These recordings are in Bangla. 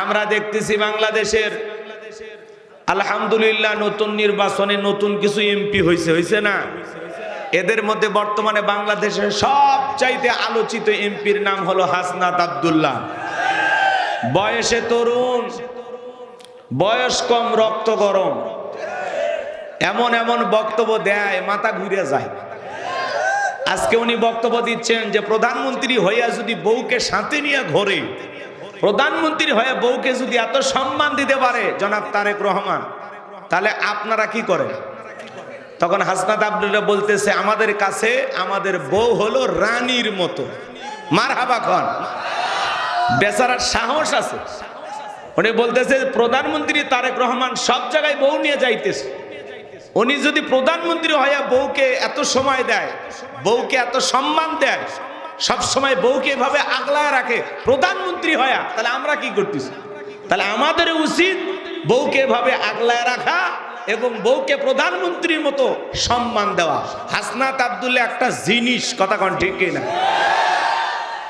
আমরা দেখতেছি বাংলাদেশের আলহামদুলিল্লাহ নতুন নির্বাচনে নতুন কিছু এমপি হয়েছে না? এদের মধ্যে বর্তমানে বাংলাদেশের সবচাইতে আলোচিত এমপির নাম হলো হাসনাত আব্দুল্লাহ। বয়সে তরুণ, বয়স কম, রক্ত গরম, এমন এমন বক্তব্য দেয় মাথা ঘুরে যায়। আজকে উনি বক্তব্য দিচ্ছেন যে প্রধানমন্ত্রী হইয়া যদি বউকে সাথে নিয়ে ঘোরে, প্রধানমন্ত্রী হয়ে বউকে যদি এত সম্মান দিতে পারে জনাব তারেক রহমান, তাহলে আপনারা কি করেন? তখন হাসনাত আব্দুল্লাহ বলতেছে, আমাদের কাছে আমাদের বউ হলো রানীর মতো। মারহাবা খান। বেচারার সাহস আছে। উনি বলতেছে প্রধানমন্ত্রী তারেক রহমান সব জায়গায় বউ নিয়ে যাইতেছে, উনি যদি প্রধানমন্ত্রী হইয়া বউকে এত সময় দেয়, বউকে এত সম্মান দেয়, সব সময় বউকে এভাবে আগলায় রাখে প্রধানমন্ত্রী হইয়া, তাহলে আমরা কি করতেছি? তাহলে আমাদের উচিত বউকে এভাবে আগলায় রাখা এবং বউকে প্রধানমন্ত্রীর মতো সম্মান দেওয়া। হাসনাত আব্দুল্লাহ একটা জিনিস, কথা কোন ঠিক কিনা?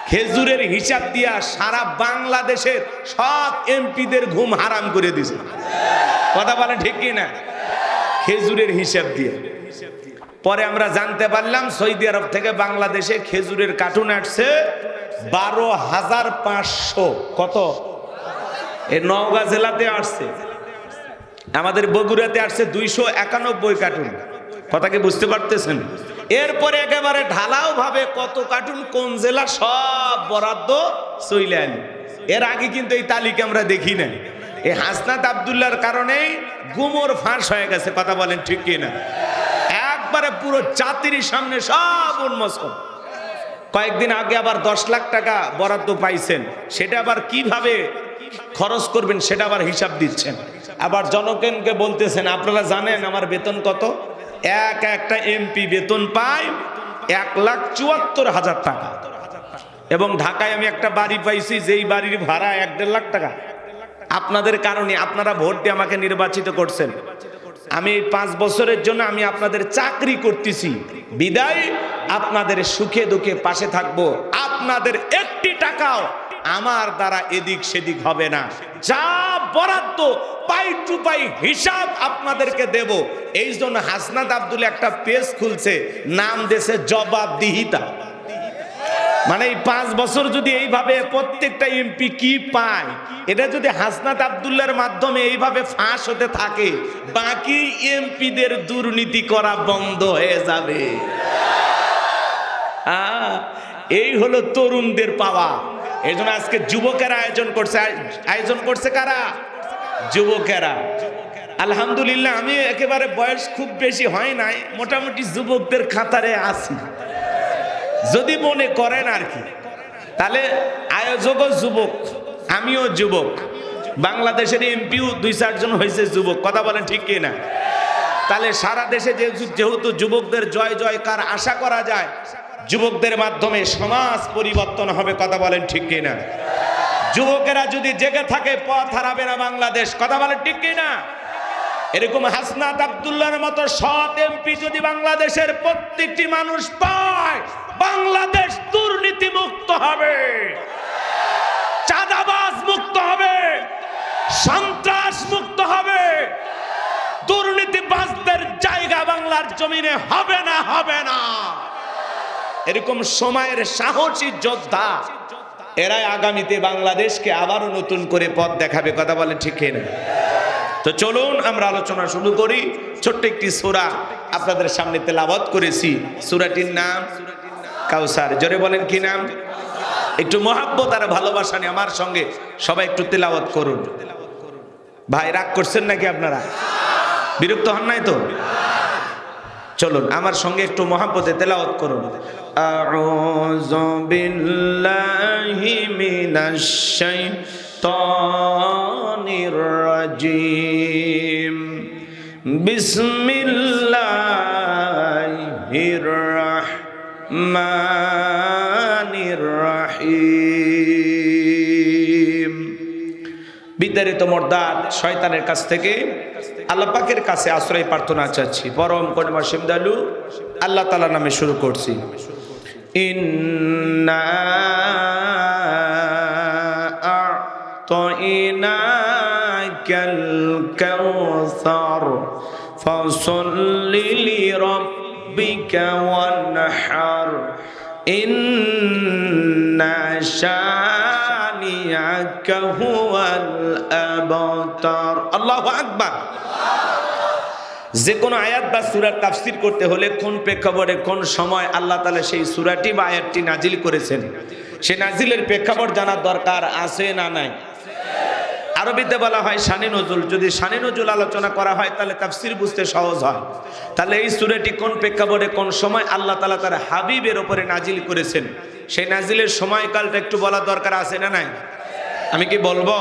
খেজুরের হিসাব দিয়া সারা বাংলাদেশের সব এমপিদের ঘুম হারাম করে দিয়েছে। কথা বলে ঠিক কিনা? খেজুরের হিসাব দিয়ে। পরে আমরা জানতে পারলাম সৌদি আরব থেকে বাংলাদেশে খেজুরের কার্টুন আসছে 12,500। কত? এই নওগাঁ জেলাতে আসছে, আমাদের বগুড়াতে আসছে 291 কার্টুন। কথা কি বুঝতে পারতেছেন? এরপরে একেবারে ঢালাও ভাবে কত কার্টুন কোন জেলা সব বরাদ্দ চলে আনি। এর আগে কিন্তু এই তালিকা আমরা দেখি নাই। এই হাসনাত আব্দুল্লাহর কারণেই গুমর ফাঁস হয়ে গেছে। কথা বলেন ঠিক কিনা? একবারে পুরো জাতির সামনে সব উন্মোচন। কয়েকদিন আগে আবার 10 লাখ টাকা বরাদ্দ পাইছেন, সেটা আবার কিভাবে খরচ করবেন সেটা আবার হিসাব দিচ্ছেন। আবার জনগণকে বলতেছেন, আপনারা জানেন আমার বেতন কত? একটা এমপি বেতন পায় 1,74,000 টাকা। এবং ঢাকায় আমি একটা বাড়ি পাইছি, যেই বাড়ির ভাড়া 1-1.5 লাখ টাকা। আপনাদের কারণে, আপনারা ভোট দিয়ে আমাকে নির্বাচিত করছেন, আমি 5 বছরের জন্য আমি আপনাদের চাকরি করতেছি, বিদায় আপনাদের সুখে দুঃখে পাশে থাকবো। আপনাদের একটি টাকাও আমার দ্বারা এদিক সেদিক হবে না। যা বরাদ্দ পাই টু পাই হিসাব আপনাদেরকে দেব। এই জন্য হাসনাত আব্দুল্লাহ একটা পেজ খুলছে, নাম দেশে জবাবদিহিতা। মানে এই 5 বছর যদি এইভাবে প্রত্যেকটা এমপি কি পায়, এটা যদি হাসনাত আব্দুল্লাহর মাধ্যমে এইভাবে ফাঁস হতে থাকে, বাকি এমপিদের দুর্নীতি করা বন্ধ হয়ে যাবে। এই হলো তরুণদের পাওয়া। এই জন্য আজকে যুবকেরা আয়োজন করছে কারা? যুবকেরা। আলহামদুলিল্লাহ, আমি একেবারে বয়স খুব বেশি হয় নাই, মোটামুটি যুবকদের খাতারে আছি। যদি মনে করেন আর কি, তাহলে আয়োজকও যুবক, আমিও যুবক, বাংলাদেশের এমপিও 2-4 জন হয়েছে যুবক। কথা বলেন ঠিক কিনা? তাহলে সারা দেশে যেহেতু যুবকদের জয় জয়কার আশা করা যায়, যুবকদের মাধ্যমে সমাজ পরিবর্তন হবে। কথা বলেন ঠিক কিনা? যুবকেরা যদি জেগে থাকে, পথ হারাবে না বাংলাদেশ। কথা বলেন ঠিক কিনা? এরকম হাসনাত আব্দুল্লাহর মতো সৎ এমপি যদি বাংলাদেশের প্রত্যেকটি মানুষ পায়, বাংলাদেশ দুর্নীতি মুক্ত হবে, চাঁদাবাজ মুক্ত হবে, সন্ত্রাস মুক্ত হবে। দুর্নীতিবাজদের জায়গা বাংলার জমিনে হবে না, হবে না। এরকম সময়ের সাহসী যোদ্ধা এরাই আগামীতে বাংলাদেশকে আবারও নতুন করে পথ দেখাবে। কথা বলে ঠিক না? তো চলুন আমরা আলোচনা শুরু করি। ছোট্ট একটি সূরা আপনাদের সামনে তেলাওয়াত করেছি, সূরাটির নাম কাউসার। জোরে বলেন কি নাম? একটু মহাব্বত আর ভালোবাসা নিয়ে আমার সঙ্গে সবাই একটু তেলাওয়াত করুন। ভাই রাগ করছেন নাকি আপনারা? বিরক্ত হন নাই তো? চলুন আমার সঙ্গে একটু মহাব্বতে তেলাওয়াত করুন। আউযু বিল্লাহি মিনাশ শাইতানির রাজিম। বিসমিল্লাহির রাহমানির রাহিম। বিতাড়িত মর্দাত শয়তানের কাছ থেকে আল্লাহ পাকের কাছে আশ্রয় প্রার্থনা চাচ্ছি। পরম করুণা সিমদালু আল্লাহ তাআলার নামে শুরু করছি। ইন্না আ'তাইনা আ'তাইনাকাল কাউসার ফাসাল্লি লিরাব্বিকা ওয়ানহার ইন্না শানিআকা হুয়াল আবতার। আল্লাহু আকবার। যে কোনো আয়াত বা সূরার তাফসীর করতে হলে কোন প্রেক্ষাপটে কোন সময় আল্লাহ তাআলা সেই সূরাটি বা আয়াতটি নাজিল করেছেন, সেই নাজিলের প্রেক্ষাপট জানার দরকার আছে না নাই? আরবিতে বলা হয় শানে নজুল। যদি শানে নজুল আলোচনা করা হয় তাহলে তাফসীর বুঝতে সহজ হয়। তাহলে এই সূরাটি কোন প্রেক্ষাপটে কোন সময় আল্লাহ তাআলা তার হাবিবের উপরে নাজিল করেছেন, সেই নাজিলের সময়কালটা একটু বলা দরকার আছে না নাই? আমি কি বলবো?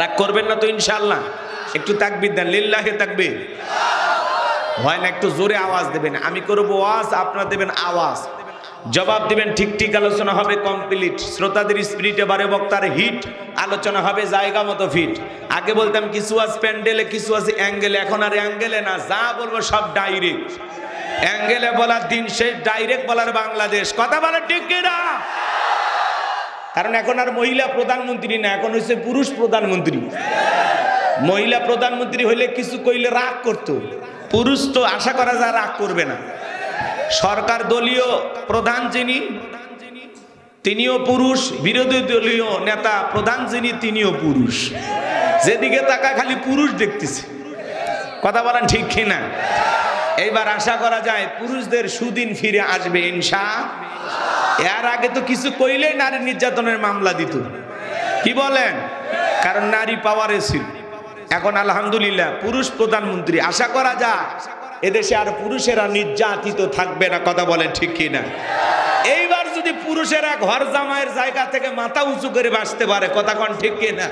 রাগ করবেন না তো ইনশাআল্লাহ? একটু তাকবীর দেন, লিল্লাহি তাকবীর। হয় না, একটু জোরে আওয়াজ দেবেন। আমি করব ওয়াজ, আপনারা দেবেন আওয়াজ, জবাব দিবেন। ঠিক ঠিক আলোচনা হবে কমপ্লিট। শ্রোতাদের স্পিরিটে বারে বক্তার হিট, আলোচনা হবে জায়গা মতো ফিট। আগে বলতাম কিছু আছে প্যান্ডেলে, কিছু আছে অ্যাঙ্গেলে। এখন আর অ্যাঙ্গেলে না, যা বলবো সব ডাইরেক্ট। অ্যাঙ্গেলে বলার দিন শেষ, ডাইরেক্ট বলার বাংলাদেশ। কথা বলে ঠিক কিনা? কারণ এখন আর মহিলা প্রধানমন্ত্রী না, এখন হচ্ছে পুরুষ প্রধানমন্ত্রী। মহিলা প্রধানমন্ত্রী হইলে কিছু কইলে রাগ করতো, পুরুষ তো আশা করা যায় রাগ করবে না। সরকার দলীয় প্রধান যিনি, তিনিও পুরুষ। বিরোধী দলীয় নেতা প্রধান যিনি, তিনিও পুরুষ। যেদিকে তাকা খালি পুরুষ দেখতেছে। কথা বলেন ঠিক কিনা? এইবার আশা করা যায় পুরুষদের সুদিন ফিরে আসবে ইনশাআল্লাহ। এর আগে তো কিছু কইলেই নারী নির্যাতনের মামলা দিত। কি বলেন? কারণ নারী পাওয়ারে ছিল। এখন আলহামদুলিল্লাহ পুরুষ প্রধানমন্ত্রী। আশা করা যায় এদেশে আর পুরুষেরা নির্যাতিত থাকবে না। কথা বলেন ঠিক কিনা? এইবার যদি পুরুষেরা ঘর জামাইয়ের জায়গা থেকে মাথা উঁচু করে বাঁচতে পারে, কথা কন ঠিক কিনা?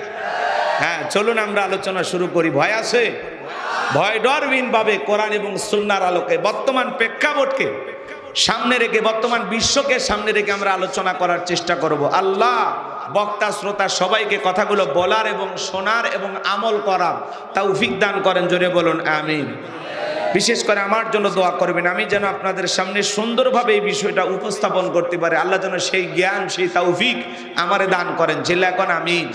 হ্যাঁ, চলুন আমরা আলোচনা শুরু করি। ভয় আছে? ভয় ডরবিন ভাবে কোরআন এবং সুন্নাহর আলোকে বর্তমান প্রেক্ষাপটকে সামনে রেখে, বর্তমান বিশ্বকে সামনে রেখে আমরা আলোচনা করার চেষ্টা করব। আল্লাহ বক্তা শ্রোতা সবাইকে কথাগুলো বলার এবং শোনার এবং আমল করার তৌফিক দান করেন। জোরে বলুন আমিন। বিশেষ করে আমার জন্য দোয়া করবেন, আমি যেন আপনাদের সামনে সুন্দরভাবে এই বিষয়টা উপস্থাপন করতে পারি। আল্লাহ যেন সেই জ্ঞান, সেই তৌফিক আমারে দান করেন। জেলা এখন আমিন।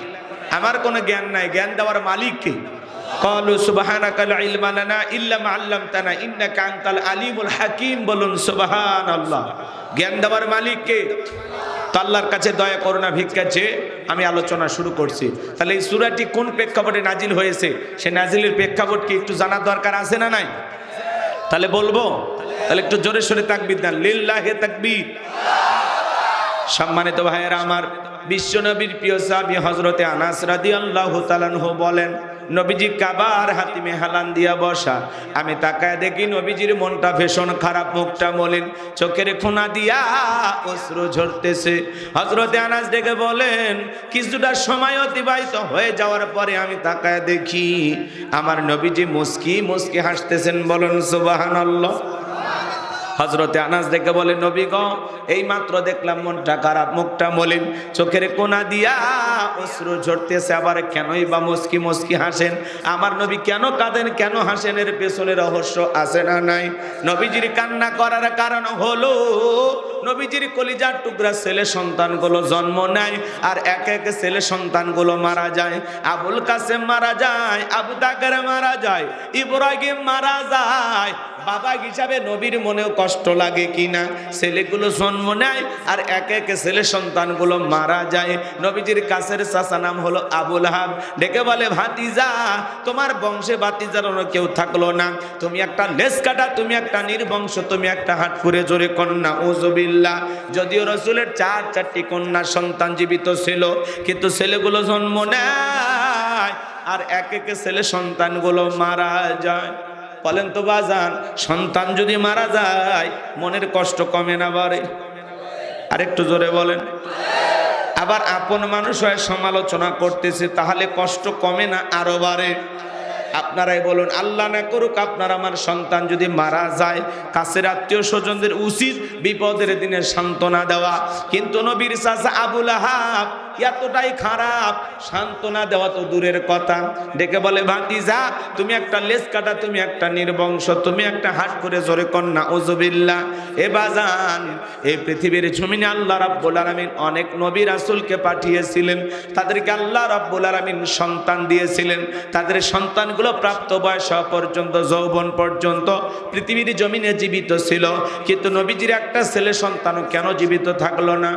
আমার কোনো জ্ঞান নাই, জ্ঞান দেওয়ার মালিককে। ক্বালু সুবহানাকা লা ইলমা লানা ইল্লা মা আল্লামতানা ইন্নাকা আনতাল আলিমুল হাকীম। বলুন সুবহানাল্লাহ। জ্ঞান দেওয়ার মালিককে। তো আল্লাহর কাছে দয়া করুণা ভিক্ষা চেয়ে আমি আলোচনা শুরু করছি। তাহলে এই সূরাটি কোন প্রেক্ষাপটে নাজিল হয়েছে, সেই নাজিলের প্রেক্ষাপট কি একটু জানার দরকার আছে না নাই? তাহলে বলবো? তাহলে একটু জোরে সোরে তাকবীর দেন, লিল্লাহি তাকবীর। সম্মানিত ভাইয়েরা আমার, বিশ্বনবীর প্রিয় সাহাবী হযরতে আনাস রাদিয়াল্লাহু তাআলা আনহু বলেন, নবীজি কাবার হাতিমে হালান দিয়া বসা। আমি তাকায় দেখি নবীজির মনটা ভীষণ খারাপ, মুখটা মলিন, চোখের কোনা দিয়া অশ্রু ঝরতেছে। হযরতে আনাস ডেকে বলেন, কিছুটা সময় অতিবাহিত হয়ে যাওয়ার পরে আমি তাকায় দেখি আমার নবীজি মুস্কি মুস্কি হাসতেছেন। বলুন সুবহানাল্লাহ। হযরতে আনাস দেখে বলে, নবী গো, এই মাত্র দেখলাম মনটা খারাপ, মুখটা মলিন, চোখের কোনা দিয়া অশ্রু ঝরতেছে, আবার কেনই বা মুস্কি মুস্কি হাসেন? আমার নবী কেন কাঁদেন, কেন হাসেন? এর পেছনে রহস্য আছে না নাই? নবীজির কান্না করার কারণ হলো নবীজির কলিজার টুকরা ছেলে সন্তানগুলো জন্ম নেয়, আর এক এক ছেলে সন্তানগুলো মারা যায়। আবুল কাসেম মারা যায়, আবু তাকের মারা যায়, ইব্রাহিম মারা যায়। বাবা হিসাবে নবীর মনেও কষ্ট লাগে কিনা? ছেলেগুলো জন্ম নেয় আর এক এক ছেলে সন্তানগুলো মারা যায়। নবীজির কাছের চাচা নাম হলো আবুল আহাব, ডেকে বলে, ভাতিজা, তোমার বংশে ভাতিজার কেউ থাকলো না, তুমি একটা লেজ কাটা, তুমি একটা নির্বংশ, তুমি একটা হাট ফুরে জোরে কন্যা উযুবিল্লাহ। যদিও রাসূলের চারটি কন্যা সন্তান জীবিত ছিল, কিন্তু ছেলেগুলো জন্ম নেয় আর এক এক ছেলে সন্তানগুলো মারা যায়। বলেন তো বাজান, সন্তান যদি মারা যায় মনের কষ্ট কমে না বাড়ে? আরেকটু জোরে বলেন। আবার আপন মানুষ হয়ে সমালোচনা করতেছে, তাহলে কষ্ট কমে না আরো বাড়ে? আপনারাই বলুন, আল্লাহ না করুক আপনার আমার সন্তান যদি মারা যায়, কাছের আত্মীয় স্বজনদের উচিত বিপদের দিনে সান্ত্বনা দেওয়া, কিন্তু নবীর চাচা আবু লাহাব এতটাই খারাপ, সান্ত্বনা দেওয়া তো দূরের কথা, ডেকে বলে ভাতিজা তুমি একটা লেজ কাটা, তুমি একটা নির্বংশ, তুমি একটা হাট করে জোরে কন্যা ওযুবিল্লাহ। এ বাজান, এই পৃথিবীর জমিনে আল্লাহ রাব্বুল আলামিন অনেক নবী রাসূলকে পাঠিয়েছিলেন, তাদেরকে আল্লাহ রাব্বুল আলামিন সন্তান দিয়েছিলেন, তাদের সন্তানগুলো প্রাপ্ত বয়স পর্যন্ত, যৌবন পর্যন্ত পৃথিবীর জমিনে জীবিত ছিল, কিন্তু নবীজির একটা ছেলে সন্তানও কেন জীবিত থাকলো না?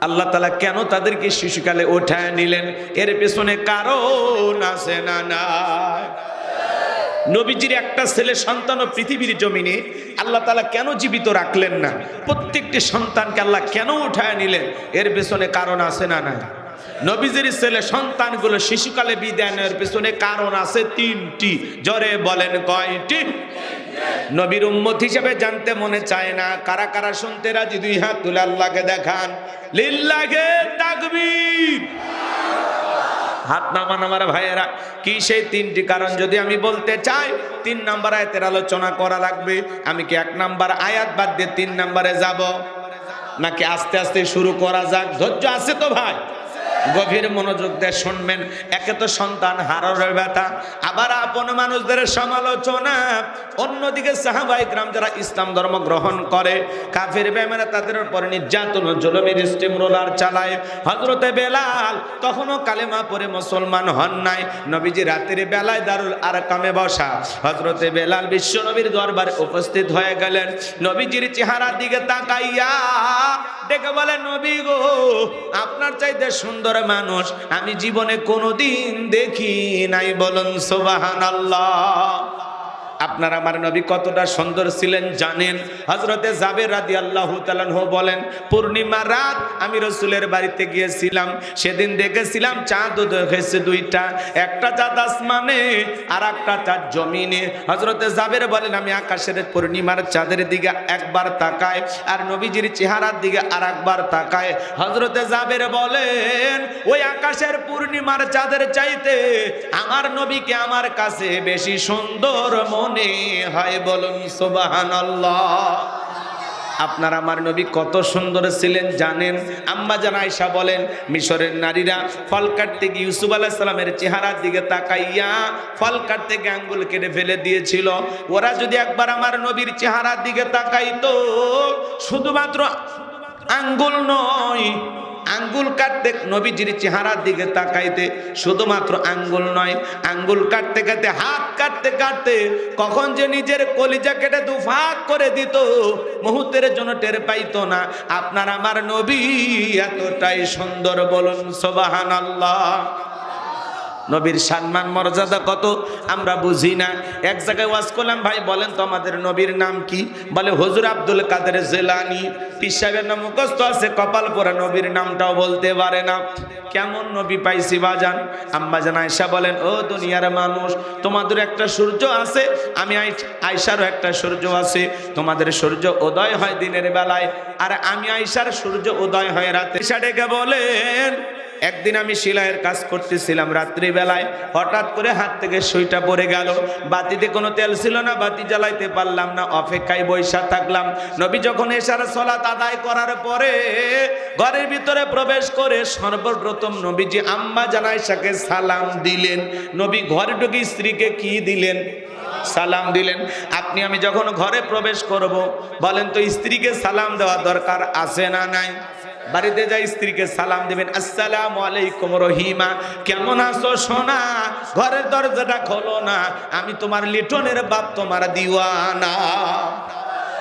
আল্লাহ তাআলা কেন তাদেরকে শিশুকালে উঠায় নিলেন? এর পেছনে কারণ আছে না নাই? নবীজির একটা ছেলে সন্তানও পৃথিবীর জমিনে আল্লাহ তাআলা কেন জীবিত রাখলেন না? প্রত্যেকটি সন্তানকে আল্লাহ কেন উঠায় নিলেন? এর পেছনে কারণ আছে না নাই? নবীজির ছেলে সন্তানগুলো শিশুকালে বিদায় নেওয়ার পেছনে কারণ আছে তিনটি। জোরে বলেন কয়টি? নবীর উম্মত হিসেবে জানতে মনে চায় না? কারা কারা শুনতে রাজি? দুই হাত তুলে আল্লাহকে দেখান। লিল্লাহে তাকবীর। হাত নামান আমার ভাইয়েরা। কি সেই তিনটি কারণ? যদি আমি বলতে চাই 3 নাম্বার আয়াতের আলোচনা করা লাগবে, আমি কি 1 নাম্বার আয়াত বাদ দিয়ে 3 নাম্বারে যাব, নাকি আস্তে আস্তে শুরু করা যাক? ধৈর্য আছে তো ভাই? গভীর মনোযোগ দিয়ে শুনবেন। একে তো সন্তান হারানোর ব্যথা, আবার আপন মানুষদের সমালোচনা, অন্যদিকে সাহাবায়ে কেরাম যারা ইসলাম ধর্ম গ্রহণ করে, কাফের বেঈমানরা তাদের উপর নির্যাতন জুলুমের স্টিম রোলার চালায়। হযরতে বেলাল তখনও কালেমা পড়ে মুসলমান হন নাই। নবীজি রাতের বেলায় দারুল আরকামে বসা, হযরতে বেলাল বিশ্ব নবীর দরবারে উপস্থিত হয়ে গেলেন। নবীজির চেহারার দিকে তাকাইয়া ডেকে বলে, নবী গো, আপনার চাইতে সুন্দর মানুষ আমি জীবনে কোনোদিন দেখি নাই। বলুন সুবহানাল্লাহ। আপনার আমার নবী কতটা সুন্দর ছিলেন জানেন? হযরতে জাবের রাদিয়াল্লাহু তাআলা আনহু বলেন, পূর্ণিমা রাত আমি রাসূলের বাড়িতে গিয়েছিলাম, সেদিন দেখেছিলাম চাঁদ দেখেছে 2টা, একটা চাঁদ আসমানে আর একটা চাঁদ জমিনে। হযরতে জাবের বলেন, আমি আকাশের পূর্ণিমার চাঁদের দিকে একবার তাকাই আর নবীজির চেহারার দিকে আরেকবার তাকাই। হযরতে জাবের বলেন, ওই আকাশের পূর্ণিমার চাঁদের চাইতে আমার নবীকে আমার কাছে বেশি সুন্দর মনে হয়। বলুন সুবহানাল্লাহ। আপনার আমার নবী কত সুন্দর ছিলেন জানেন? আম্মা জান আয়েশা বলেন, মিশরের নারীরা ফল কাটতে গিয়ে ইউসুফ আলাইহিস সালামের চেহারার দিকে তাকাইয়া ফল কাটতে গিয়ে আঙ্গুল কেটে ফেলে দিয়েছিল। ওরা যদি একবার আমার নবীর চেহারার দিকে তাকাইতো, শুধুমাত্র আঙ্গুল নয়, আঙ্গুল কাটতে নবীজির চেহারার দিকে তাকাইতে, শুধুমাত্র আঙ্গুল নয়, আঙ্গুল কাটতে কাটতে, হাত কাটতে কাটতে কখন যে নিজের কলিজা কেটে দুফাক করে দিত, মুহূর্তের জন্য টের পাইতো না। আপনার আমার নবী এতটাই সুন্দর। বলুন সুবহানাল্লাহ। নবীর সম্মান মর্যাদা কত আমরা বুঝি না। এক জায়গায় ওয়াজ করলাম, ভাই বলেন তো আমাদের নবীর নাম কি? বলে হুজুর আব্দুল কাদের জিলানী। পীর সাহেবের নাম মুখস্থ আছে, কপাল পোড়া নবীর নামটাও বলতে পারে না। কেমন নবী পাইছি বাজান? আম্মা জান আয়েশা বলেন, ও দুনিয়ার মানুষ, তোমাদের একটা সূর্য আছে, আমি আয়েশারও একটা সূর্য আছে। তোমাদের সূর্য উদয় হয় দিনের বেলায়, আর আমি আয়েশার সূর্য উদয় হয় রাতে। আয়েশা ডেকে বলেন, একদিন আমি সেলাইয়ের কাজ করতেছিলাম রাত্রিবেলায়, হঠাৎ করে হাত থেকে সুইটা পড়ে গেল। বাতিতে কোনো তেল ছিল না, বাতি জ্বালাইতে পারলাম না, অপেক্ষায় বৈশা থাকলাম। নবী যখন এশার সালাত আদায় করার পরে ঘরের ভিতরে প্রবেশ করে সর্বপ্রথম নবীজি আম্মা জান আয়েশাকে সালাম দিলেন। নবী ঘরে ঢুকে স্ত্রীকে কি দিলেন? সালাম দিলেন। আপনি আমি যখন ঘরে প্রবেশ করব, বলেন তো স্ত্রীকে সালাম দেওয়া দরকার আছে না নাই? বাড়িতে যাই স্ত্রীকে সালাম দিবেন, আসসালামু আলাইকুম রহিমা, কেমন আছো সোনা? ঘরের দরজাটা খোলো না, আমি তোমার লিটনের বাপ, তোমার দিওয়ানা।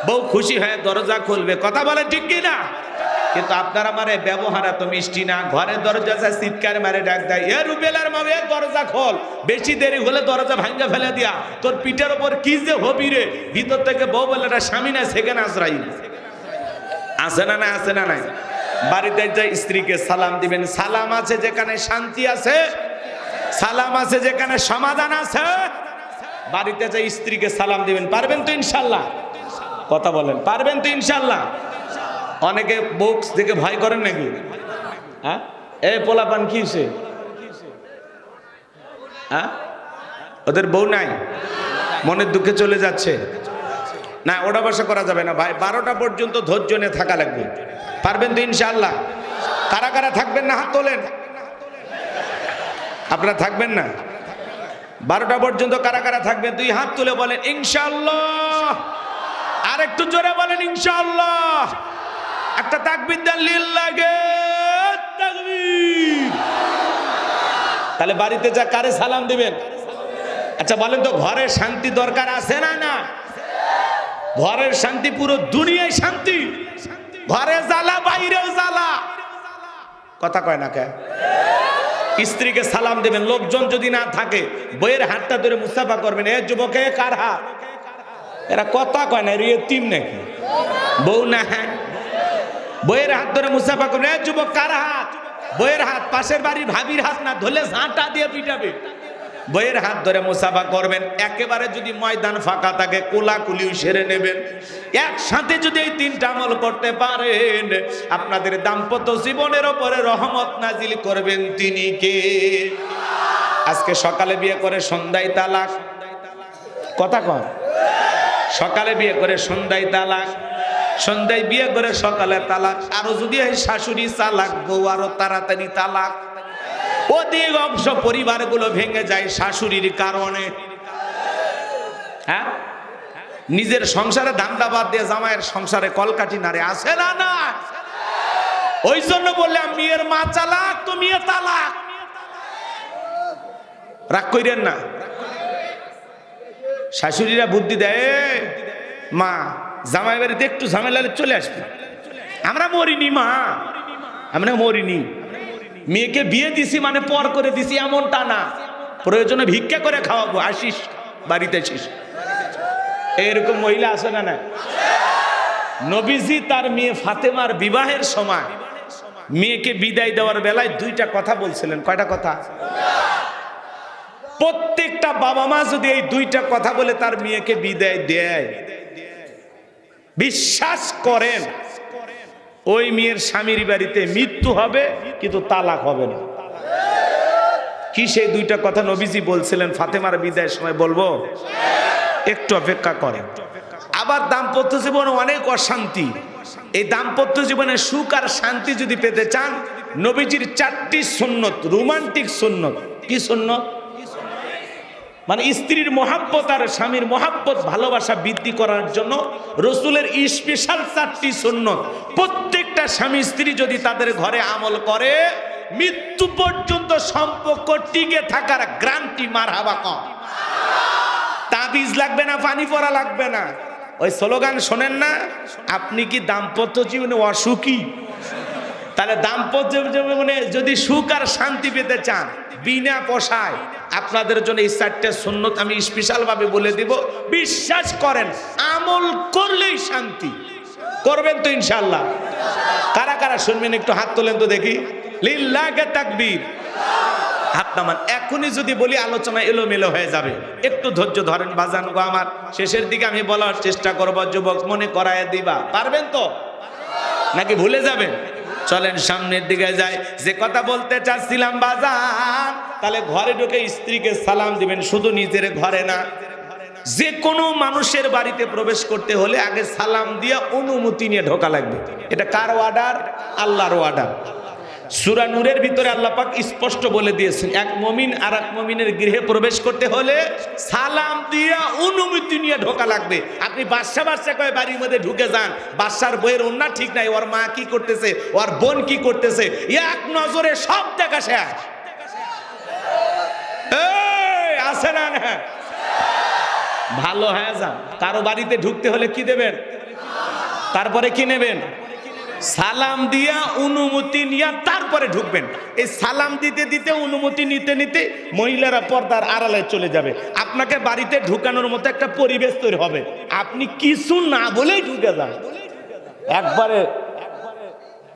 বউ খুশি হয়ে দরজা খুলবে, কথা বলে ঠিক কি না? কিন্তু আপনার আমার ব্যবহার এত মিষ্টি না। ঘরের দরজা চিৎকার মারে ডাক দেয়, এ রুবেলার মা, এ দরজা খোল, বেশি দেরি হলে দরজা ভাঙ্গা ফেলে দিয়া তোর পিঠের ওপর কি যে হবি রে। ভিতর থেকে বউ বলে, এটা স্বামী না সেখানে আশ্রয় আছে না? না আছে না নাই? বাড়িতে যাই স্ত্রীকে সালাম দিবেন। সালাম আছে যেখানে শান্তি আছে, সালাম আছে যেখানে সমাধান আছে। বাড়িতে যাই স্ত্রীকে সালাম দিবেন। পারবেন তো ইনশাল্লাহ? কথা বলেন, পারবেন তো ইনশাল্লাহ? অনেকে বক্স দেখে ভয় করেন নাকি? হ্যাঁ, এ পোলাপান কি হয়েছে? হ্যাঁ, ওদের বউ নাই, মনের দুঃখে চলে যাচ্ছে না, ওটা বসা করা যাবে না ভাই। 12টা পর্যন্ত ধৈর্য নিয়ে থাকা লাগবে। পারবেন তো ইনশাআল্লাহ? কারা কারা থাকবেন না হাত তোলেন। আপনারা থাকবেন না 12টা পর্যন্ত? কারা কারা থাকবেন 2 হাত তুলে বলেন ইনশাআল্লাহ। আর একটু জোরে বলেন ইনশাআল্লাহ। একটা তাকবীর দেন লিল্লাহি তাকবীর। তাহলে বাড়িতে যা কারে সালাম দিবেন? আচ্ছা বলেন তো, ঘরে শান্তি দরকার আছে না? না, ঘরের শান্তি পুরো দুনিয়ায় শান্তি। ঘরে জ্বালা, বাইরেও জ্বালা। কথা কয় না কে? স্ত্রীকে সালাম দেবেন, লোকজন যদি না থাকে বইয়ের হাতটা ধরে মুসাফা করবেন। এ যুবকে কার হাত? এরা কথা কয় না, এতিম নাকি? বউ না, হ্যাঁ বইয়ের হাত ধরে মুসাফা করবেন। এ যুবক কার হাত? বইয়ের হাত। পাশের বাড়ির ভাবির হাত না, ধরলে ঝাঁটা দিয়ে পিটাবে। বইয়ের হাত ধরে মুসাফা করবেন। একেবারে যদি ময়দান ফাঁকা থাকে কোলাকুলিও সেরে নেবেন। একসাথে যদি এই 3টা আমল করতে পারেন, আপনাদের দাম্পত্য জীবনের উপরে রহমত নাজিল করবেন তিনি কে? আজকে সকালে বিয়ে করে সন্ধ্যায় তালাক। কথা কয়? সকালে বিয়ে করে সন্ধ্যায় তালাক, সন্ধ্যায় বিয়ে করে সকালে তালাক। আরো যদি এই শাশুড়ি চালাক, বউ আরো তাড়াতাড়ি তালাক। অধিকাংশ পরিবারগুলো ভেঙে যায় শাশুড়ির কারণে। হ্যাঁ, নিজের সংসারে ধান্দা বাদ দিয়ে জামাইয়ের সংসারে কলকাঠি নাড়ে, আসে না? না, ওই জন্য বললাম মেয়ের মা চালাক তো মেয়ে তালাক। রাগ কইরেন না। শাশুড়িরা বুদ্ধি দেয়, মা জামাই বাড়িতে একটু ঝামেলা চলে আসবে। আমরা মরিনি মা, আমরা মরিনি। মেয়েকে বিয়ে দিছি মানে পর করে দিছি এমনটা না, প্রয়োজনে ভিক্ষা করে খাওয়াবো, আসিস বাড়িতে আসিস। এরকম মহিলা আছে না? না, নবীজি তার মেয়ে ফাতেমার বিবাহের সময় মেয়েকে বিদায় দেওয়ার বেলায় 2টা কথা বলছিলেন। কয়টা কথা? প্রত্যেকটা বাবা মা যদি এই 2টা কথা বলে তার মেয়েকে বিদায় দেয়, বিশ্বাস করেন ওই মেয়ের স্বামীর বাড়িতে মৃত্যু হবে কিন্তু তালাক হবে না। কি সেই 2টা কথা নবীজি বলছিলেন ফাতেমার বিদায়ের সময়? বলবো, একটু অপেক্ষা করেন। আবার দাম্পত্য জীবনে অনেক অশান্তি। এই দাম্পত্য জীবনে সুখ আর শান্তি যদি পেতে চান, নবীজির 4টি সুন্নত, রোমান্টিক সুন্নত। কি সুন্নত? মানে স্ত্রীর মহাব্বত আর স্বামীর মহাব্বত ভালোবাসা বৃদ্ধি করার জন্য রসুলের স্পেশাল 4টি সুন্নত। প্রত্যেকটা স্বামী স্ত্রী যদি তাদের ঘরে আমল করে, মৃত্যু পর্যন্ত সম্পর্ক টিকে থাকার গ্যারান্টি। মারহাবা কম। তাবিজ লাগবে না, পানি পড়া লাগবে না। ওই স্লোগান শোনেন না, আপনি কি দাম্পত্য জীবনে অসুখী? তাহলে দাম্পত্য জীবনে যদি সুখ আর শান্তি পেতে চান, বিনা পয়সায় আপনাদের জন্য এই 4টে সুন্নত আমি স্পেশাল ভাবে বলে দিব। বিশ্বাস করেন, আমল করলেই শান্তি। করবেন তো ইনশাআল্লাহ? কারা কারা শুনবেন একটু হাত তোলেন তো দেখি। লিল্লাহি তাকবীর। হাত নামান। এখনই যদি বলি আলোচনা এলোমেলো হয়ে যাবে, একটু ধৈর্য ধরেন বাজান গো আমার। শেষের দিকে আমি বলার চেষ্টা করব, যুবক মনে করায় দিবা। পারবেন তো নাকি ভুলে যাবেন? চলেন সামনের দিকে যাই। যে কথা বলতে চাচ্ছিলাম বাজান, তাহলে ঘরে ঢুকে স্ত্রীকে সালাম দিবেন, শুধু নিজের ঘরে না। যে কোনো মানুষের বাড়িতে প্রবেশ করতে হলে আগে সালাম দিয়ে অনুমতি নিয়ে ঢোকা লাগবে। এটা কার অর্ডার? আল্লাহর অর্ডার। সূরা নূরের ভিতরে আল্লাহ পাক স্পষ্ট বলে দিয়েছেন, এক মুমিন আর এক মুমিনের গৃহে প্রবেশ করতে হলে সালাম দিয়ে অনুমতি নিয়ে ঢোকা লাগবে। আপনি বাদশা বাদশা কয়ে বাড়ির মধ্যে ঢুকে যান, বাদশার বইয়ের অন্য ঠিক নাই, ওর মা কি করতেছে, ওর বোন কি করতেছে, এক নজরে সব দেখা শেষ। আছে না? না, ভালো হয়ে যান। কারো বাড়িতে ঢুকতে হলে কি দেবেন? তারপরে কি নেবেন? সালাম দিয়া অনুমতি নিয়ে তারপরে ঢুকবেন। এই সালাম দিতে দিতে অনুমতি নিতে নিতে মহিলারা পর্দার আড়ালে চলে যাবে। আপনাকে বাড়িতে ঢুকানোর মতো একটা পরিবেশ তৈরি হবে। আপনি কিছু না বলেই ঢুকে যান, একবারে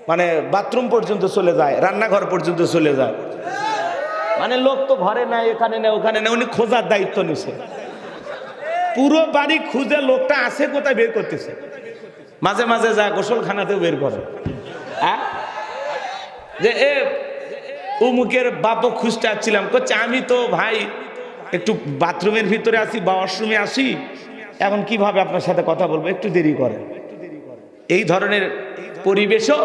মানে বাথরুম পর্যন্ত চলে যায়, রান্নাঘর পর্যন্ত চলে যায়। মানে লোক তো ঘরে নাই, এখানে নেই, ওখানে নেই, উনি খোঁজার দায়িত্ব নিছে। পুরো বাড়ি খুঁজে লোকটা আছে কোথায় বের করতেছে। মাঝে মাঝে যা গোসলখানাতেও বের করে, হ্যাঁ, যে এ উমুকের বাপও খুঁজতে আসছিলাম। করছে আমি তো ভাই একটু বাথরুমের ভিতরে আসি বা ওয়াশরুমে আসি, এখন কিভাবে আপনার সাথে কথা বলবো, একটু দেরি করেন। এই ধরনের পরিবেশও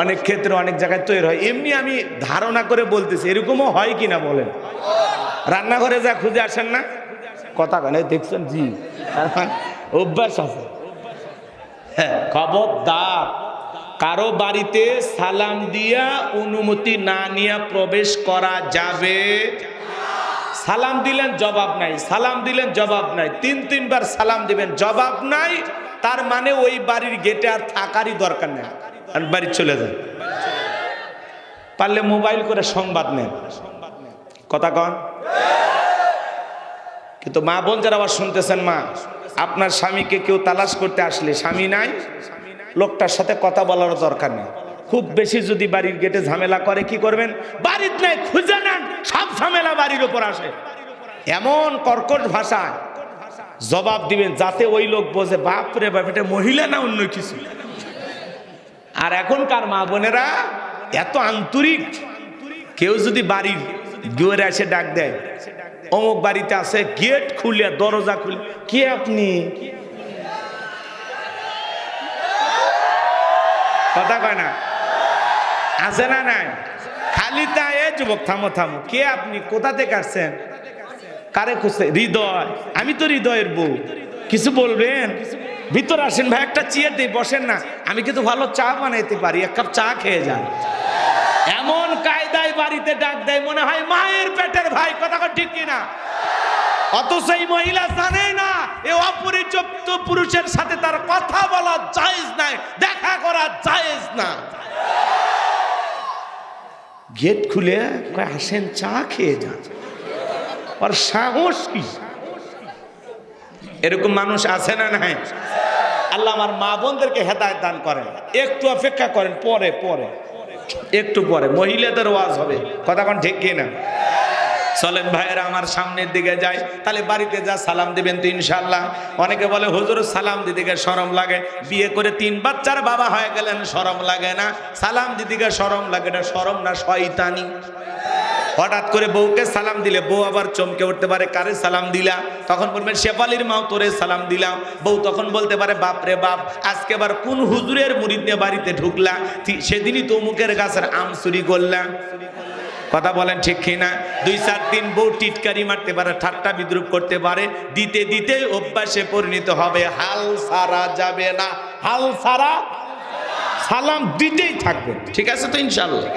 অনেক ক্ষেত্রে অনেক জায়গায় তৈরি হয়। এমনি আমি ধারণা করে বলতেছি, এরকমও হয় কিনা বলেন। রান্নাঘরে যা খুঁজে আসেন না, কথা কেন দেখছেন? জি, অভ্যাস আছে। হ্যাঁ, খবরদার কারো বাড়িতে সালাম দিয়া অনুমতি না নিয়ে প্রবেশ করা যাবে। সালাম দিলেন জবাব নাই, সালাম দিলেন জবাব নাই, তিনবার সালাম দিবেন জবাব নাই, তার মানে ওই বাড়ির গেটে আর থাকারই দরকার নেই, বাড়ি চলে যান। পারলে মোবাইল করে সংবাদ নেন, কথা কন। কিন্তু মা বোন যারা আবার শুনতেছেন, মা আপনার স্বামীকে কেউ তালাশ করতে আসলে, স্বামী নাই, লোকটার সাথে কথা বলার দরকার নেই। খুব বেশি যদি বাড়ির গেটে ঝামেলা করে কি করবেন? বাড়ির নাই খুঁজে নেন, সব ঝামেলা বাড়ির উপর আসে। এমন কর্কট ভাষায় জবাব দিবেন যাতে ওই লোক বোঝে বাপ রে বাপ, এটা মহিলা না অন্য কিছু। আর এখনকার মা বোনেরা এত আন্তরিক, কেউ যদি বাড়ির দুয়ারে এসে ডাক দেয়, অমুক বাড়িতে আছে, গেট খুলে দরজা খুলে, কে আপনি? কথা কয় না, আছে না নাই? খালি তা এ যুবক থামো থামো, কে আপনি, কোথা থেকে আসছেন, কারে খুঁজছে? হৃদয়, আমি তো হৃদয়ের বউ, কিছু বলবেন? ভিতর আসেন ভাই, একটা চেয়ার দিয়ে বসেন না, আমি কিন্তু ভালো চা বানাইতে পারি, এক কাপ চা খেয়ে যান। এমন কায়দায় বাড়িতে ডাক দেয় মনে হয় মায়ের পেটের ভাই, কথা ঠিক কিনা? অথচ এই মহিলা জানে না এ অপরিচিত পুরুষের সাথে তার কথা বলা জায়েজ নাই, দেখা করা জায়েজ না। গেট খুলে কয় আসেন চা খেয়ে যান, আর সাহস কি? এরকম মানুষ আছে না নাই? আল্লাহ আমার মা বোনদেরকে হেদায়েত দান করেন। একটু অপেক্ষা করেন, পরে পরে একটু পরে মহিলাদের ওয়াজ হবে, কথা কোন ঠিক কিনা? চলেন ভাইয়েরা আমার সামনের দিকে যাই, তাহলে বাড়িতে যা সালাম দিবেন তো ইনশাআল্লাহ। অনেকে বলে হুজুর সালাম দিদিকে শরম লাগে, বিয়ে করে 3 বাচ্চার বাবা হয়ে গেলেন শরম লাগে না? সালাম দিদিকে শরম লাগে, না শরম না শয়তানি। হঠাৎ করে বউকে সালাম দিলে বউ আবার চমকে উঠতে পারে, কারে সালাম দিলা? তখন বলবেন শেফালির মাও তোরে সালাম দিলাম। বউ তখন বলতে পারে বাপ রে বাপ, আজকে আবার কোন হুজুরের মুরিদ নিয়ে বাড়িতে ঢুকলা, সেদিনই তো মুখের গাছের আম চুরি করলাম। কথা বলেন ঠিক কিনা? 2-4 দিন বউ টিটকারি মারতে পারে, ঠাট্টা বিদ্রুপ করতে পারে, দিতে দিতে অভ্যাসে পরিণত হবে, হাল ছাড়া যাবে না। হাল ছাড়া সালাম দিতেই থাকবেন, ঠিক আছে তো ইনশাআল্লাহ?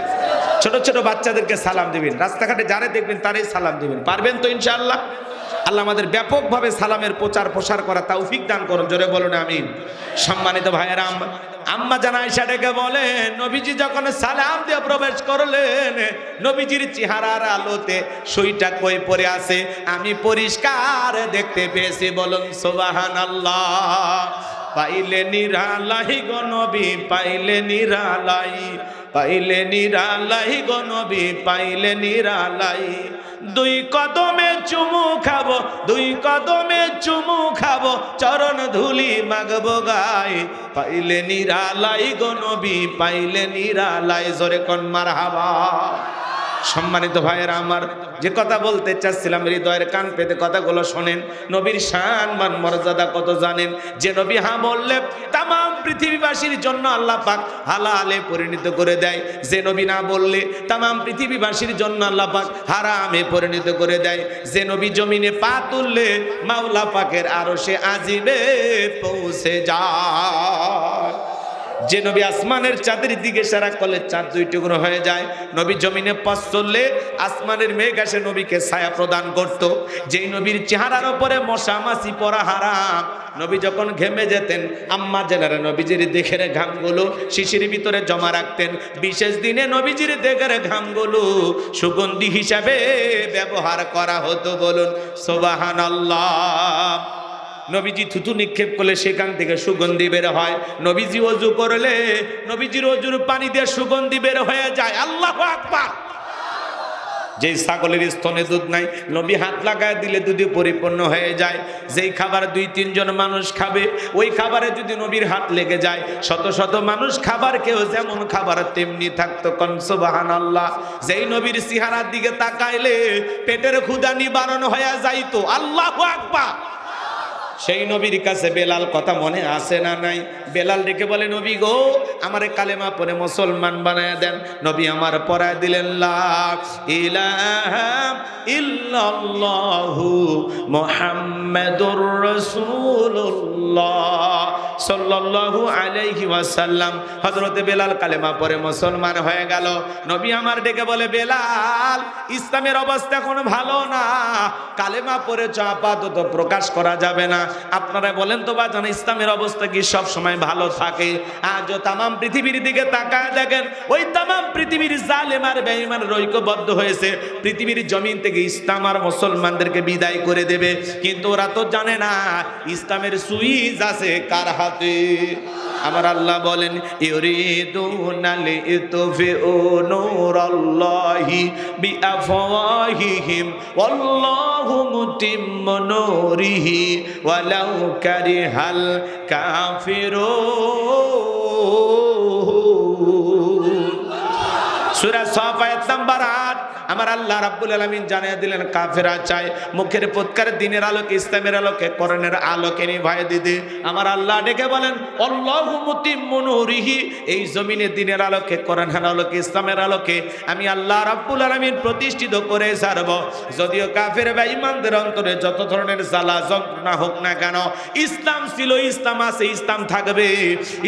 ছোট ছোট বাচ্চাদেরকে সালাম দিবেন, রাস্তাঘাটে যারা দেখবেন তারাই সালাম দিবেন, পারবেন তো ইনশাআল্লাহ? আল্লাহ আমাদের ব্যাপকভাবে সালামের প্রচার প্রসার করা তৌফিক দান করুন, জোরে বলুন আমিন। সম্মানিত ভাইয়েরা, আম্মা জান আয়েশা ডেকে বলেন, নবীজি যখন সালাম দিয়ে প্রবেশ করলেন, নবীজির চেহারার আলোতে সুইটা কই পড়ে আছে আমি পরিষ্কার দেখতে পেয়েছি, বলুন সুবহানাল্লাহ। পাইলে নিরালাই গো নবী, পাইলে নিরালাই, পাইলে নিরালাই গো নবী, পাইলে নিরালাই। 2 কদমে চুমু খাবো, 2 কদমে চুমু খাবো, চরণ ধুলি মাগবো গায়ে, পাইলে নিরালাই গো নবী, পাইলে নিরালাই। জোরে কোন মারহাবা। সম্মানিত ভাইয়েরা আমার, যে কথা বলতে চাচ্ছিলাম, হৃদয়ের কান পেতে কথাগুলো শোনেন। নবীর শান মান মর্যাদা কত জানেন? যে নবী হ্যাঁ বললে তাম পৃথিবীবাসীর জন্য আল্লাহ পাক হালালে পরিণত করে দেয়, যে নবী না বললে তাম পৃথিবীবাসীর জন্য আল্লাহ পাক হারামে পরিণত করে দেয়, যে নবী জমিনে পা তুললে মাওলা পাকের আরশে আজিবে পৌঁছে যায়, যে নবী আসমানের চাঁদের দিকে ইশারা করলে চাঁদ 2 টুকরো হয়ে যায়, নবী জমিনে পথ চললে আসমানের মেঘ এসে নবীকে ছায়া প্রদান করত, যেই নবীর চেহারার উপরে মশা মাছি পড়া হারাম, নবী যখন ঘেমে যেতেন আম্মা জানেরা নবীজির দেহের ঘামগুলো শিশির ভিতরে জমা রাখতেন, বিশেষ দিনে নবীজির দেহের ঘামগুলো সুগন্ধি হিসাবে ব্যবহার করা হতো, বলুন সুবহানাল্লাহ। নবীজি থুতু নিক্ষেপ করলে সেখান থেকে সুগন্ধি বের হয়, নবীজি ওযু করলে নবীজির ওযুর পানি দিয়ে সুগন্ধি বের হয়ে যায়। আল্লাহু আকবার। যেই ছাগলের স্তনে দুধ নাই, নবী হাত লাগায় দিলে দুধে পরিপূর্ণ হয়ে যায়। যেই খাবার 2-3 জন মানুষ খাবে, ওই খাবারে যদি নবীর হাত লেগে যায়, শত শত মানুষ খাবার কেউ যেমন খাবার তেমনি থাকতো। কোন সুবহানাল্লাহ। যেই নবীর চেহারার দিকে তাকাইলে পেটের ক্ষুধা নিবারণ হয়ে যাইতো। আল্লাহু আকবার। সেই নবীর কাছে বেলাল, কথা মনে আছে না নাই? বেলাল ডেকে বলে, নবী গো, আমারে কালেমা পড়ে মুসলমান বানায় দেন। নবী আমার পড়ায় দিলেন, লা ইলাহা ইল্লাল্লাহু মুহাম্মাদুর রাসূলুল্লাহ সাল্লাল্লাহু আলাইহি ওয়াসাল্লাম। হযরতে বেলাল কালেমা পড়ে মুসলমান হয়ে গেল। নবী আমার ডেকে বলে, বেলাল, ইসলামের অবস্থা এখন ভালো না, কালেমা পড়েছ, আপাতত প্রকাশ করা যাবে না। আপনারা বলেন তো বাজান, ইসলামের অবস্থা কি সব সময় ভালো থাকে? আজও তামাম পৃথিবীর দিকে তাকায় দেখেন, ওই তামাম পৃথিবীর জালেম আর বেঈমান ঐক্যবদ্ধ হয়েছে পৃথিবীর জমিন থেকে ইসলাম আর মুসলমানদেরকে বিদায় করে দেবে। কিন্তু ওরা তো জানে না ইসলামের সুইচ আছে কার হাতে। আমার আল্লাহ বলেন, ইউরিদুনা লিতুফিউ নূরাল্লাহি বিআফওয়াহিহিম ওয়াল্লাহু মুতিম্মু নূরিহি ওয়ালাউ কারিহাল কাফিরুন। সূরা সাফ আয়াত নাম্বার 8। আমার আল্লাহ রাব্বুল আলামিন জানিয়ে দিলেন, কাফেররা চায় মুখের পৎকার দিনের আলোকে, ইসলামের আলোকে, কোরআনের আলোকে নিভায় দিতে। আমার আল্লাহ ডেকে বলেন, আল্লাহু মুতিম্মু নূরিহি, এই জমিনে দিনের আলোকে, কোরআনের আলোকে, ইসলামের আলোকে আমি আল্লাহ রাব্বুল আলামিন প্রতিষ্ঠিত করে ছাড়ব। যদিও কাফের বা ঈমানদের অন্তরে যত ধরনের জ্বালা যন্ত্রণা হোক না কেন, ইসলাম ছিল, ইসলাম আছে, ইসলাম থাকবে।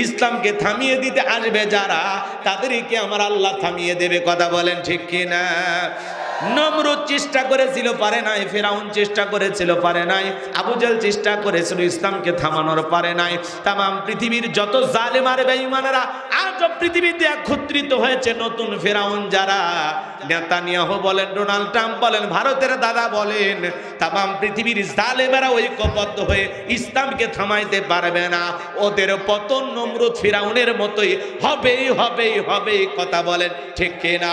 ইসলামকে থামিয়ে দিতে আসবে যারা, তাদেরকে আমার আল্লাহ থামিয়ে দেবে। কথা বলেন ঠিক কিনা? নমরুদ চেষ্টা করেছিল, পারে নাই। ফেরাউন চেষ্টা করেছিল, পারে নাই। আবু জাহেল চেষ্টা করেছিল, ইসলামকে থামানোর পারে নাই। তামাম পৃথিবীর যত জালেম আর বেঈমানেরা আজ পৃথিবীতে একত্রিত হয়েছে। নতুন ফেরাউন যারা, নেতানিয়াহু বলেন, ডোনাল্ড ট্রাম্প বলেন, ভারতের দাদা বলেন, তামাম পৃথিবীর জালেমেরা ঐক্যবদ্ধ হয়ে ইসলামকে থামাইতে পারবে না। ওদের পতন নমরুদ ফেরাউনের মতোই হবেই হবেই হবে। কথা বলেন ঠিক কিনা?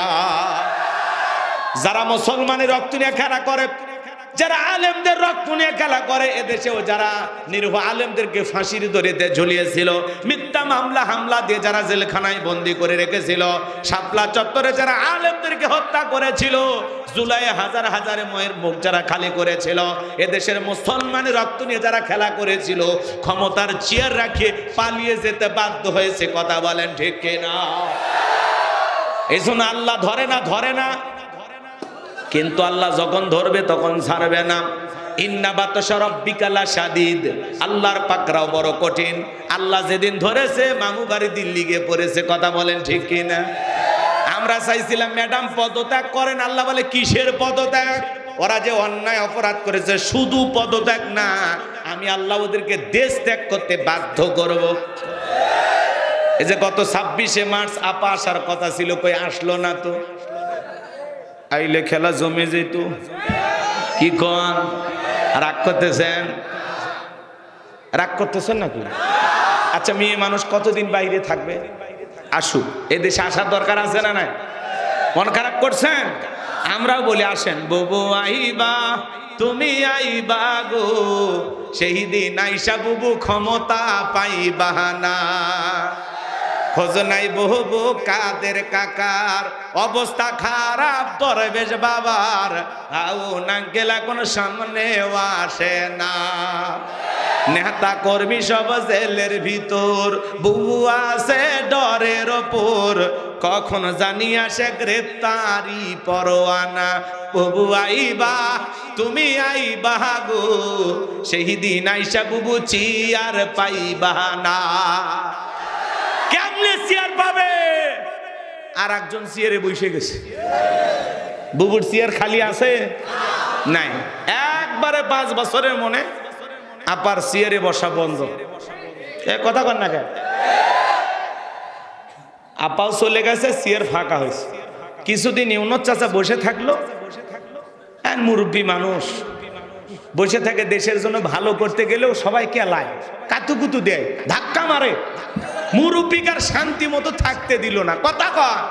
যারা মুসলমানের রক্ত নিয়ে খেলা করে, যারা আলেমদের রক্ত নিয়ে খেলা করে, এদেশেও যারা নিরীহ আলেমদেরকে ফাঁসির দড়িতে ঝুলিয়েছিল, মিথ্যা মামলা হামলা দিয়ে যারা জেলখানায় বন্দি করে রেখেছিল, শাপলা চত্বরে যারা আলেমদেরকে হত্যা করেছিল, জুলাই হাজার হাজার ময়ের মুখ যারা খালি করেছিল, এদেশের মুসলমানের রক্ত নিয়ে যারা খেলা করেছিল, ক্ষমতার চেয়ার রাখিয়ে পালিয়ে যেতে বাধ্য হয়েছে। কথা বলেন ঠিক কিনা? এই জন্য আল্লাহ ধরে না, কিন্তু আল্লাহ যখন ধরবে তখন ছাড়বে না। ইন্না বাতশা রাব্বিকা লাশাদীদ, আল্লাহর পাকড়াও বড় কঠিন। আল্লাহ যেদিন ধরেছে মামু বাড়ি দিল্লি গিয়ে পড়েছে। কথা বলেন ঠিক কিনা? আমরা চাইছিলাম ম্যাডাম পদত্যাগ করেন, আল্লাহ বলে কিসের পদত্যাগ? ওরা যে অন্যায় অপরাধ করেছে, শুধু পদত্যাগ না, আমি আল্লাহ ওদেরকে দেশ ত্যাগ করতে বাধ্য করব। এই যে গত 26শে মার্চ আপা আসার কথা ছিল, কই আসলো না তো। আইলে খেলা জমে যেত। কি কন? রাগ করতেছেন? রাগ করতেছেন নাকি? আচ্ছা, মেয়ে মানুষ কতদিন বাইরে থাকবে? আসুক, এদেশে আসার দরকার আছে না নাই? মন খারাপ করছেন? আমরাও বলি আসেন বুবু আইবা, তুমি আইবা গো, সেই দিন আইসা বুবু ক্ষমতা পাইবা না। খোঁজ নাই বহু কাদের কাকার, অবস্থা খারাপ দরবেশ বাবার, আউ নাঙ্কেল এখন সামনে আসে না। নেতা কর্মী সব জেলের ভিতর, বুবু আছে ডরের ওপর, কখন জানি আসে গ্রেপ্তারি পরোয়ানা। বুবু আইবা, তুমি আইবা গো, সেই দিন আইসা বুবু চিয়ার পাইবা না। কেমনে চেয়ার পাবে? আর একজন চেয়ারে বসে গেছে। বুবুর চেয়ার খালি আছে নাই। একবারে 5 বছরের মনে আপার চেয়ারে বসা বন্ধ। কথা কন না কেন? আপাও চলে গেছে, চেয়ার ফাঁকা হয়েছে। কিছুদিন ইউনুস চাচা বসে থাকলো। মুরব্বী মানুষ বসে থাকে, দেশের জন্য ভালো করতে গেলেও সবাই কেলায়, কাতুকুতু দেয়, ধাক্কা মারে। মুরব্বিকার শান্তি মতো থাকতে দিল না। কথা কয়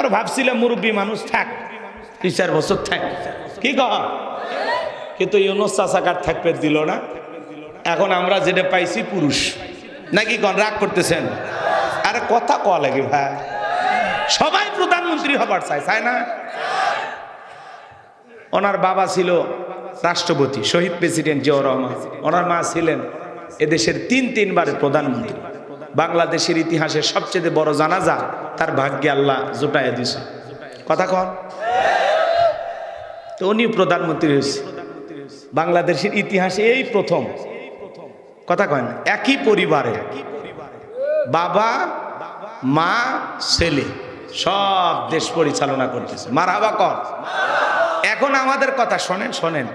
আমরা ভাবছিলাম মুরব্বী মানুষ থাক 3-4 বছর থাক, কি কহ, কিন্তু ইউনুস চাচা কার থাকবে দিল না। এখন আমরা যেটা পাইছি পুরুষ নাকি কোন রাগ করতেছেন? আরে কথা কওয়া লাগে ভাই, সবাই প্রধানমন্ত্রী হবার চায় না? ওনার বাবা ছিল রাষ্ট্রপতি শহীদ প্রেসিডেন্ট জিয়াউর রহমান, ওনার মা ছিলেন এদেশের 3-3বারের প্রধানমন্ত্রী। বাংলাদেশের ইতিহাসে সবচেয়ে বড় জানাজা তার ভাগ্যে আল্লাহ জুটাইয়া দিছে, কথা কন। তো উনি প্রধানমন্ত্রী হয়েছে বাংলাদেশের ইতিহাসে এই প্রথম, কথা কন। একই পরিবারে বাবা মা ছেলে সব দেশ পরিচালনা করতেছে, মারহাবা কর। এখন আমাদের কথা শোনেন,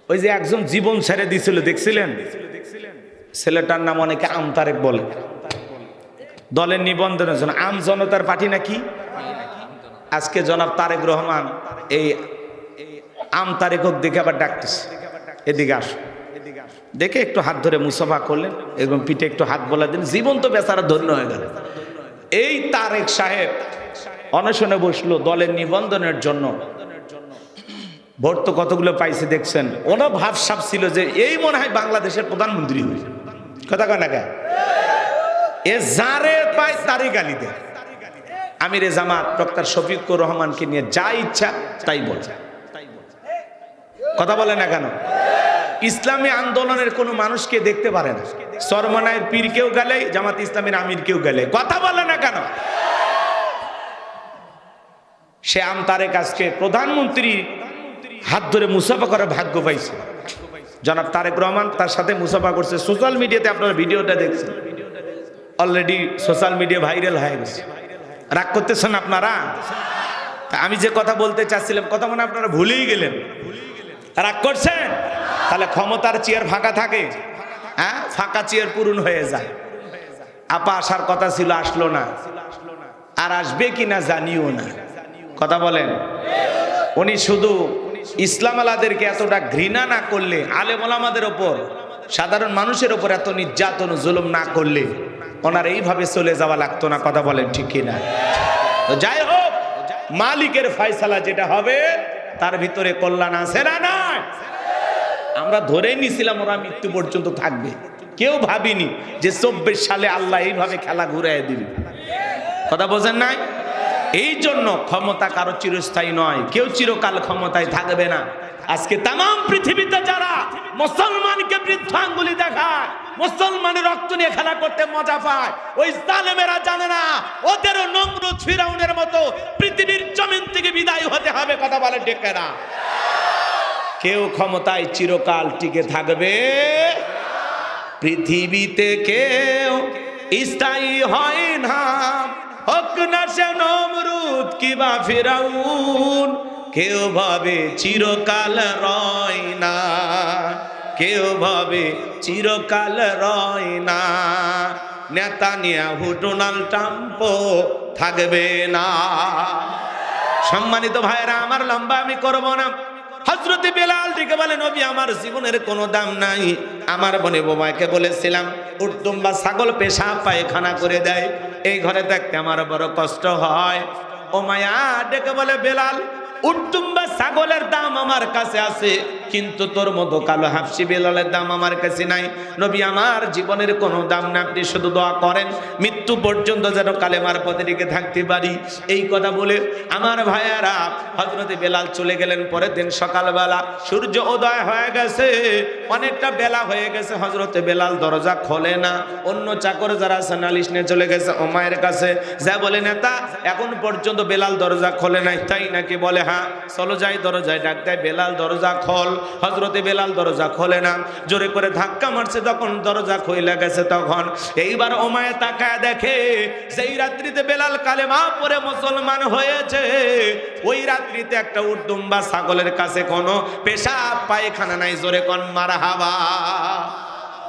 ওই যে একজন জীবন ছেড়ে দিছিল দেখছিলেন, ছেলেটার নাম অনেকে আমতারেক বলে, দলের নিবন্ধনের জন্য আম জনতার পার্টি নাকি। আজকে জনাব তারেক রহমান এই আমতারেক দেখে আবার ডাকতেছে, এদিকে আসো, দেখে একটু হাত ধরে মুসাফা করলেন, এবং পিঠে একটু হাত বলা দিন, জীবন তো বেচারা ধন্য হয়ে গেল। এই তারেক সাহেব অনশনে বসলো দলের নিবন্ধনের জন্য। ভোট তো কতগুলো পাইছে দেখছেন। ওরা ভাবসাব ছিল যে এই মনে হয় বাংলাদেশের প্রধানমন্ত্রী হই, কথা কয় না কে? এ যারে পায় তারই গালি দেয়। আমিরে জামাত ডক্টর শফিকুর রহমানকে নিয়ে যা ইচ্ছা তাই বলে, কথা বলে না কেন? ইসলামী আন্দোলনের কোনো মানুষকে দেখতে পারে না, সরমনায়ের পীর কেউ গেলে, জামাত ইসলামের আমির কেউ গেলে, কথা বলে না কেন? সে আমতারেক আজকে প্রধানমন্ত্রী হাত ধরে মুসাফা করার ভাগ্য পাইছে। জনাব তারেক রহমান তার সাথে মুসাফা করছে। সোশ্যাল মিডিয়াতে আপনারা ভিডিওটা দেখছেন, অলরেডি সোশ্যাল মিডিয়া ভাইরাল হয়ে গেছে। রাগ করতেছেন আপনারা? আমি যে কথা বলতে চাচ্ছিলাম কথা মনে আপনারা ভুলেই গেলেন, রাগ করছেন? তাহলে ক্ষমতার চেয়ার ফাঁকা থাকে, হ্যাঁ, ফাঁকা চেয়ার পূরণ হয়ে যায়। আপা আসার কথা ছিল, আসলো না, আর আসবে কিনা জানিও না, কথা বলেন। উনি শুধু ইসলাম আলাদেরকে এতটা ঘৃণা না করলে, আলেম ওলামাদের ওপর, সাধারণ মানুষের ওপর এত নির্যাতন জুলুম না করলে ওনার এইভাবে চলে যাওয়া লাগতো না, কথা বলেন ঠিক কিনা? তো যাই হোক, মালিকের ফয়সালা যেটা হবে তার ভিতরে কল্যাণ আছে না নাই? আমরা ধরেই নিছিলাম ওরা মৃত্যু পর্যন্ত থাকবে, কেউ ভাবিনি যে 24 সালে আল্লাহ এইভাবে খেলা ঘুরাই দিবে, কথা বোঝেন নাই? এই জন্য ক্ষমতা কারো চিরস্থায়ী নয়, কেউ চিরকাল ক্ষমতায় থাকবে না। আজকে তাম পৃথিবীতে যারা মুসলমানকে বৃদ্ধাঙ্গুলি দেখায়, মুসলমানের রক্ত নিয়ে খেলা করতে মজা পায়, ওই জালেমেরা জানে না ওদেরও নমরুদ ফিরাউনের মতো পৃথিবীর জমিন থেকে বিদায় হতে হবে, কথা বলে ডেকে না। কেউ ক্ষমতায় চিরকাল টিকে থাকবে পৃথিবীতে, কেউ স্থায়ী হয় না, হোক না সে নমরুদ কিবা ফিরাউন, কেউ ভাবে চিরকাল রয় না, কেউ ভাবে চিরকাল রয় না। নেতানিয়াহু ডোনাল্ড ট্রাম্পও থাকবে না। সম্মানিত ভাইরা আমার, লম্বা আমি করব না। হযরত বেলাল ডেকে বলে, নবী আমার জীবনের কোনো দাম নাই, আমার বোনে বোমাকে বলেছিলাম উটদুম বা ছাগল পেশাব পায়খানা করে দেয়, এই ঘরে থাকতে আমার বড় কষ্ট হয়। ও মায়া ডেকে বলে, বেলাল উটদুম বা ছাগলের দাম আমার কাছে আছে, কিন্তু তোর মতো কালো হাফসি বেলালের দাম আমার কাছে নাই। নবী আমার জীবনের কোনো দাম না, আপনি শুধু দোয়া করেন মৃত্যু পর্যন্ত যেন কালেমার পথে টিকে থাকতে পারি। এই কথা বলে আমার ভাইয়ারা হযরত বেলাল চলে গেলেন। পরের দিন সকালবেলা সূর্য উদয় হয়ে গেছে, অনেকটা বেলা হয়ে গেছে, হযরত বেলাল দরজা খোলে না। অন্য চাকর যারা আছে নালিশ নিয়ে চলে গেছে ওমায়ের কাছে, যা বলে, নেতা এখন পর্যন্ত বেলাল দরজা খোলে নাই, তাই নাকি? বলে হ্যাঁ। চলো যাই, দরজায় ডাক দেয়, বেলাল দরজা খোল। হযরতে বেলাল দরজা খোলে না, জোরে করে ধাক্কা মারছে, তখন দরজা খুলে গেছে। তখন এইবার ওমায়ে তাকায় দেখে যেই রাত্রিতে বেলাল কালেমা পড়ে মুসলমান হয়েছে, ওই রাত্রিতে একটা উটদুম বা ছাগলের কাছে কোনো পেশাব পায়খানা নাই, জোরে কোন মারহাবা।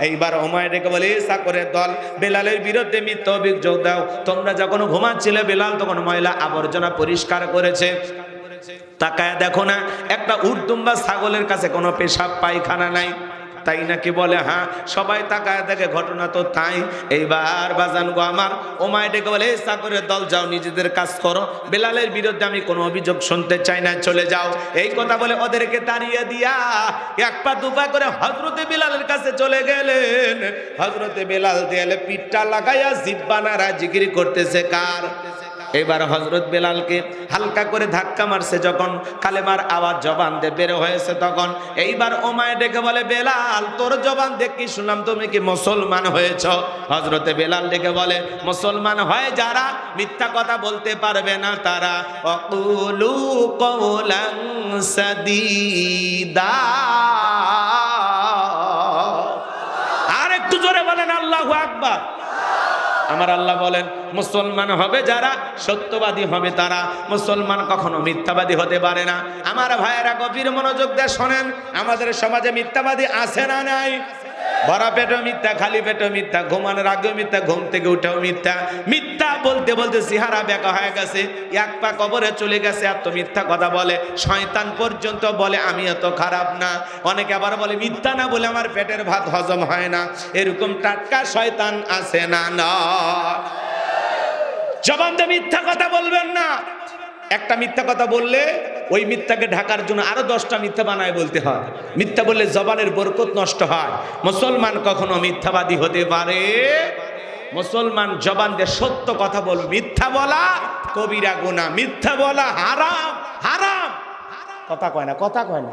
এইবার ওমায়ে ডেকে বলে, চাকরের দল বেলালের বিরুদ্ধে মিথ্যা অভিযোগ দাও, তোমরা যখন ঘুমাচ্ছিলে বেলাল তখন ময়লা আবর্জনা পরিষ্কার করেছে, তাকায় দেখো না একটা উটদুম বা ছাগলের কাছে কোনো পেশাব পায়খানা নাই। তাই নাকি বলে হ্যাঁ। সবাই তাকায় দেখে ঘটনা তো তাই। এইবার বাজান গো আমার ওমায় ডেকে বলে এই চাকরের দল যাও নিজেদের কাজ করো, বেলালের বিরুদ্ধে আমি কোনো অভিযোগ শুনতে চাই না, চলে যাও। এই কথা বলে ওদেরকে তাড়িয়ে দিয়া এক পা দুপা করে হযরতে বেলালের কাছে চলে গেলেন। হযরতে বেলাল দেয়ালে পিঠটা লাগাইয়া জিহ্বা নাড়া জিকির করতেছে কার? এবার হযরত বেলালকে হালকা করে ধাক্কা মারছে, যখন কালেমার আওয়াজ জবান দিয়ে বের হয়েছে তখন এইবার ওমায় ডেকে বলে বেলাল তোর জবান দিয়ে কি শুনলাম তুমি কি মুসলমান হয়েছ? হযরতে বেলাল ডেকে বলে মুসলমান হয় যারা মিথ্যা কথা বলতে পারবে না তারা। অকুলু কওলান সাদীদা। আর একটু জোরে বলেন আল্লাহু আকবার। আমার আল্লাহ বলেন মুসলমান হবে যারা সত্যবাদী হবে তারা, মুসলমান কখনো মিথ্যাবাদী হতে পারে না। আমার ভাইয়েরা গভীর মনোযোগ দিয়ে শোনেন, আমাদের সমাজে মিথ্যাবাদী আছে না নাই? ভরা পেটও মিথ্যা, খালি পেটও মিথ্যা, ঘুমানোর আগেও মিথ্যা, ঘুম থেকে উঠেও মিথ্যা। মিথ্যা বলতে বলতে চেহারা বেঁকা হয়ে গেছে, এক পা কবরে চলে গেছে, এত মিথ্যা কথা বলে। শয়তান পর্যন্ত বলে আমি এত খারাপ না। অনেকে আবার বলে মিথ্যা না বলে আমার পেটের ভাত হজম হয় না। এরকম টাটকা শয়তান আছে না? না। জবান দিয়ে মিথ্যা কথা বলবেন না। একটা মিথ্যা কথা বললে ওই মিথ্যাকে ঢাকার জন্য আরো 10টা মিথ্যা বানায় বলতে হয়। মিথ্যা বললে জবানের বরকত নষ্ট হয়। মুসলমান কখনো মিথ্যাবাদী হতে পারে? মুসলমান জবান দিয়ে সত্য কথা বল। মিথ্যা বলা কবিরা গুনাহ, মিথ্যা বলা হারাম। হারাম কথা কয় না, কথা কয় না।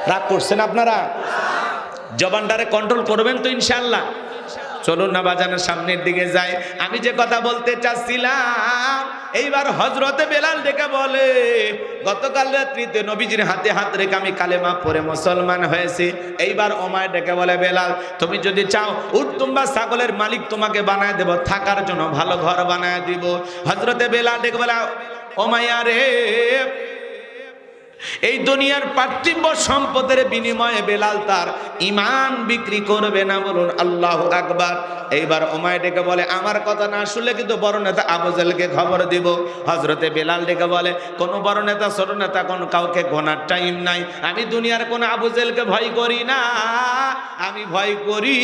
রাগ করছেন আপনারা? জবানটারে কন্ট্রোল করবেন তো ইনশাআল্লাহ। চলুন না বাজানের সামনের দিকে যাই। আমি যে কথা বলতে চাচ্ছিলাম, এইবার হযরতে বেলাল ডেকে বলে গতকাল রাত্রিতে নবীজির হাতে হাত রেখে আমি কালেমা পড়ে মুসলমান হয়েছি। এইবার ওমায় ডেকে বলে বেলাল তুমি যদি চাও উট দুম্বা ছাগলের মালিক তোমাকে বানায় দেব, থাকার জন্য ভালো ঘর বানায় দিব। হযরতে বেলাল ডেকে বলে ওমাইয়া রে, এই দুনিয়ার পার্থিব সম্পদের বিনিময়ে বেলাল তার ঈমান বিক্রি করবে না। বলুন আল্লাহু আকবার। এইবার ওমায় ডেকে বলে আমার কথা না শুনলে কিন্তু বড় নেতা আবু জেহেলকে খবর দিব। হযরতে বেলাল ডেকে বলে কোন বড় নেতা ছোট নেতা কোন কাউকে গোনার টাইম নাই। আমি দুনিয়ার কোন আবু জেহেলকে ভয় করি না, আমি ভয় করি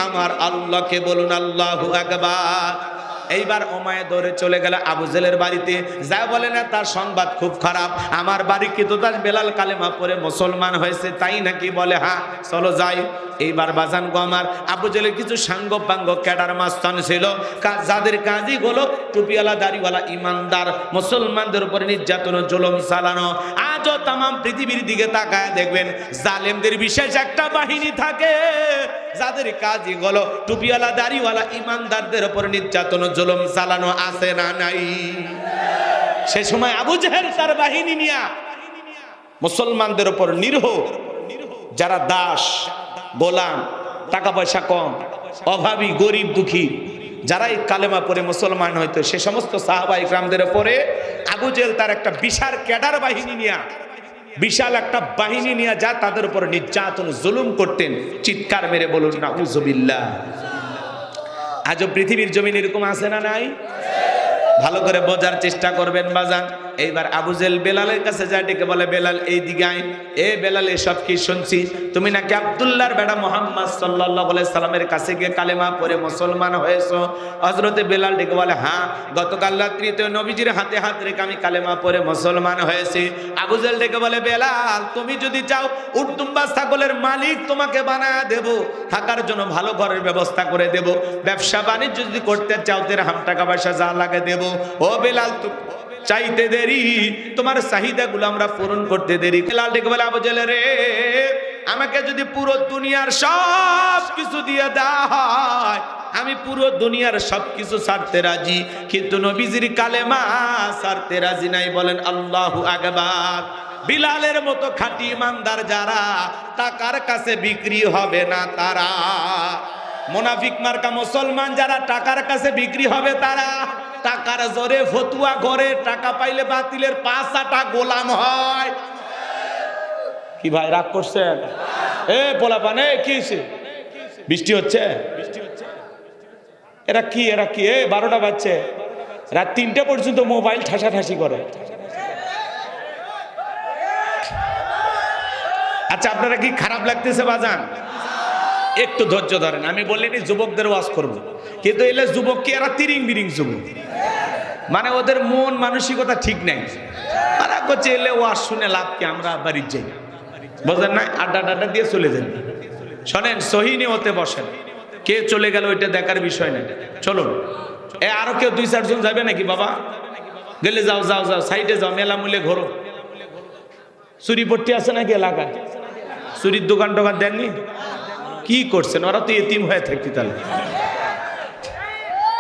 আমার আল্লাহকে। বলুন আল্লাহু আকবার। এইবার ওমায় দৌড়ে চলে গেল আবু জেহেলের বাড়িতে, যা বলে না তার সংবাদ খুব খারাপ। আমার বাড়ি কিন্তু তার বেলাল কালেমা পড়ে মুসলমান হয়েছে, তাই নাকি? বলে হ্যাঁ, চলো যাই। এইবার বাজান গো আমার আবু জেহেলের কিছু সাঙ্গ পাঙ্গ ক্যাডার মাস্তান ছিল, যাদের কাজই হলো টুপিওয়ালা দাড়িওয়ালা ইমানদার মুসলমানদের উপরে নির্যাতন জুলুম চালানো। আজও তাম পৃথিবীর দিকে তাকায় দেখবেন জালেমদের বিশেষ একটা বাহিনী থাকে, যাদের কাজই হলো টুপিওয়ালা দাড়িওয়ালা ইমানদারদের উপর নির্যাতন জুলুম চালানো। আছে না নাই? সে সময় আবু জেহেল তার বাহিনী নিয়া মুসলমানদের উপর নিরীহ যারা দাস গোলাম, টাকা পয়সা কম, অভাবী, গরিব, দুঃখী, যারাই কালেমা পড়ে মুসলমান হইতো সে সমস্ত সাহাবা ইকরামদের উপরে আবু জেহেল তার একটা বিশাল ক্যাডার বাহিনী নিয়া, বিশাল একটা বাহিনী নিয়ে যা তাদের উপর নির্যাতন জুলুম করতেন। চিৎকার মেরে বলুন নাউজুবিল্লাহ। আজও পৃথিবীর জমিন এরকম আছে না নাই? ভালো করে বোঝার চেষ্টা করবেন বাজান। এইবার আবু জেহেল বেলালের কাছে যায়, ডেকে বলে বেলাল এই দিকে আয়। এ বেলাল এসব কি শুনছি, তুমি নাকি আব্দুল্লাহর বেটা মুহাম্মদ সাল্লাল্লাহু আলাইহি সাল্লামের কাছে গিয়ে কালেমা পড়ে মুসলমান হয়েছো? হযরতে বেলাল ডেকে বলে হ্যাঁ, গতকাল রাত্রিতে নবীজির হাতে হাত রেখে আমি কালেমা পড়ে মুসলমান হয়েছি। আবু জেহেল ডেকে বলে বেলাল তুমি যদি চাও উট দুম্বা ছাগলের মালিক তোমাকে বানায় দেব, থাকার জন্য ভালো ঘরের ব্যবস্থা করে দেব, ব্যবসা বাণিজ্য যদি করতে চাও দিরহাম টাকা পয়সা যা লাগে দেব। ও বেলাল তুমি চাইতে দেরি, তোমার চাহিদাগুলো আমরা পূরণ করতে দেরি। বেলাল ডেকে বলে আবু জেহেল রে, আমাকে যদি পুরো দুনিয়ার সব কিছু দিয়ে দেওয়া হয় আমি পুরো দুনিয়ার সবকিছু ছাড়তে রাজি, কিন্তু নবীজির কালেমা ছাড়তে রাজি নাই। বলেন আল্লাহু আকবার। বিলালের মতো খাঁটি ইমানদার যারা টাকার কাছে বিক্রি হবে না তারা, মুনাফিক মার্কা মুসলমান যারা টাকার কাছে বিক্রি হবে তারা, টাকার জোরে ফতুয়া করে টাকা পাইলে বাতিলের 5 আটা গোলাম হয়। কি ভাই রাগ করছেন? এ পোলাপানে কি বৃষ্টি হচ্ছে? এরা কি এ 12টা বাজছে, রাত 3টা পর্যন্ত মোবাইল ঠাসাঠাসি করে। আচ্ছা, আপনারা কি খারাপ লাগতেছে বাজান? একটু ধৈর্য ধরেন, আমি বললেনি যুবকদের ওয়াজ করব, কিন্তু এলে যুবক কি এরা তিরিং বিরিং যুবক, মানে ওদের মন মানসিকতা ঠিক নাই। তারা করছে এলে ওয়াজ শুনে লাভ কি, আমরা বাড়ির যাই, বোঝেন না, আড্ডা টাড্ডা দিয়ে চলে যান। শোনেন, সহিনী হতে বসেন, কে চলে গেল ওইটা দেখার বিষয় নেই। চলুন, আরো কেউ 2-4 জন যাবে নাকি বাবা? গেলে যাও যাও যাও, সাইডে যাও, মেলা মূলে ঘোরো। চুরি পট্টি আছে নাকি এলাকায়? চুরির দোকান টোকান দেননি? কি করছেন? ওরা তো এতিম হয়ে থাকতি। তাহলে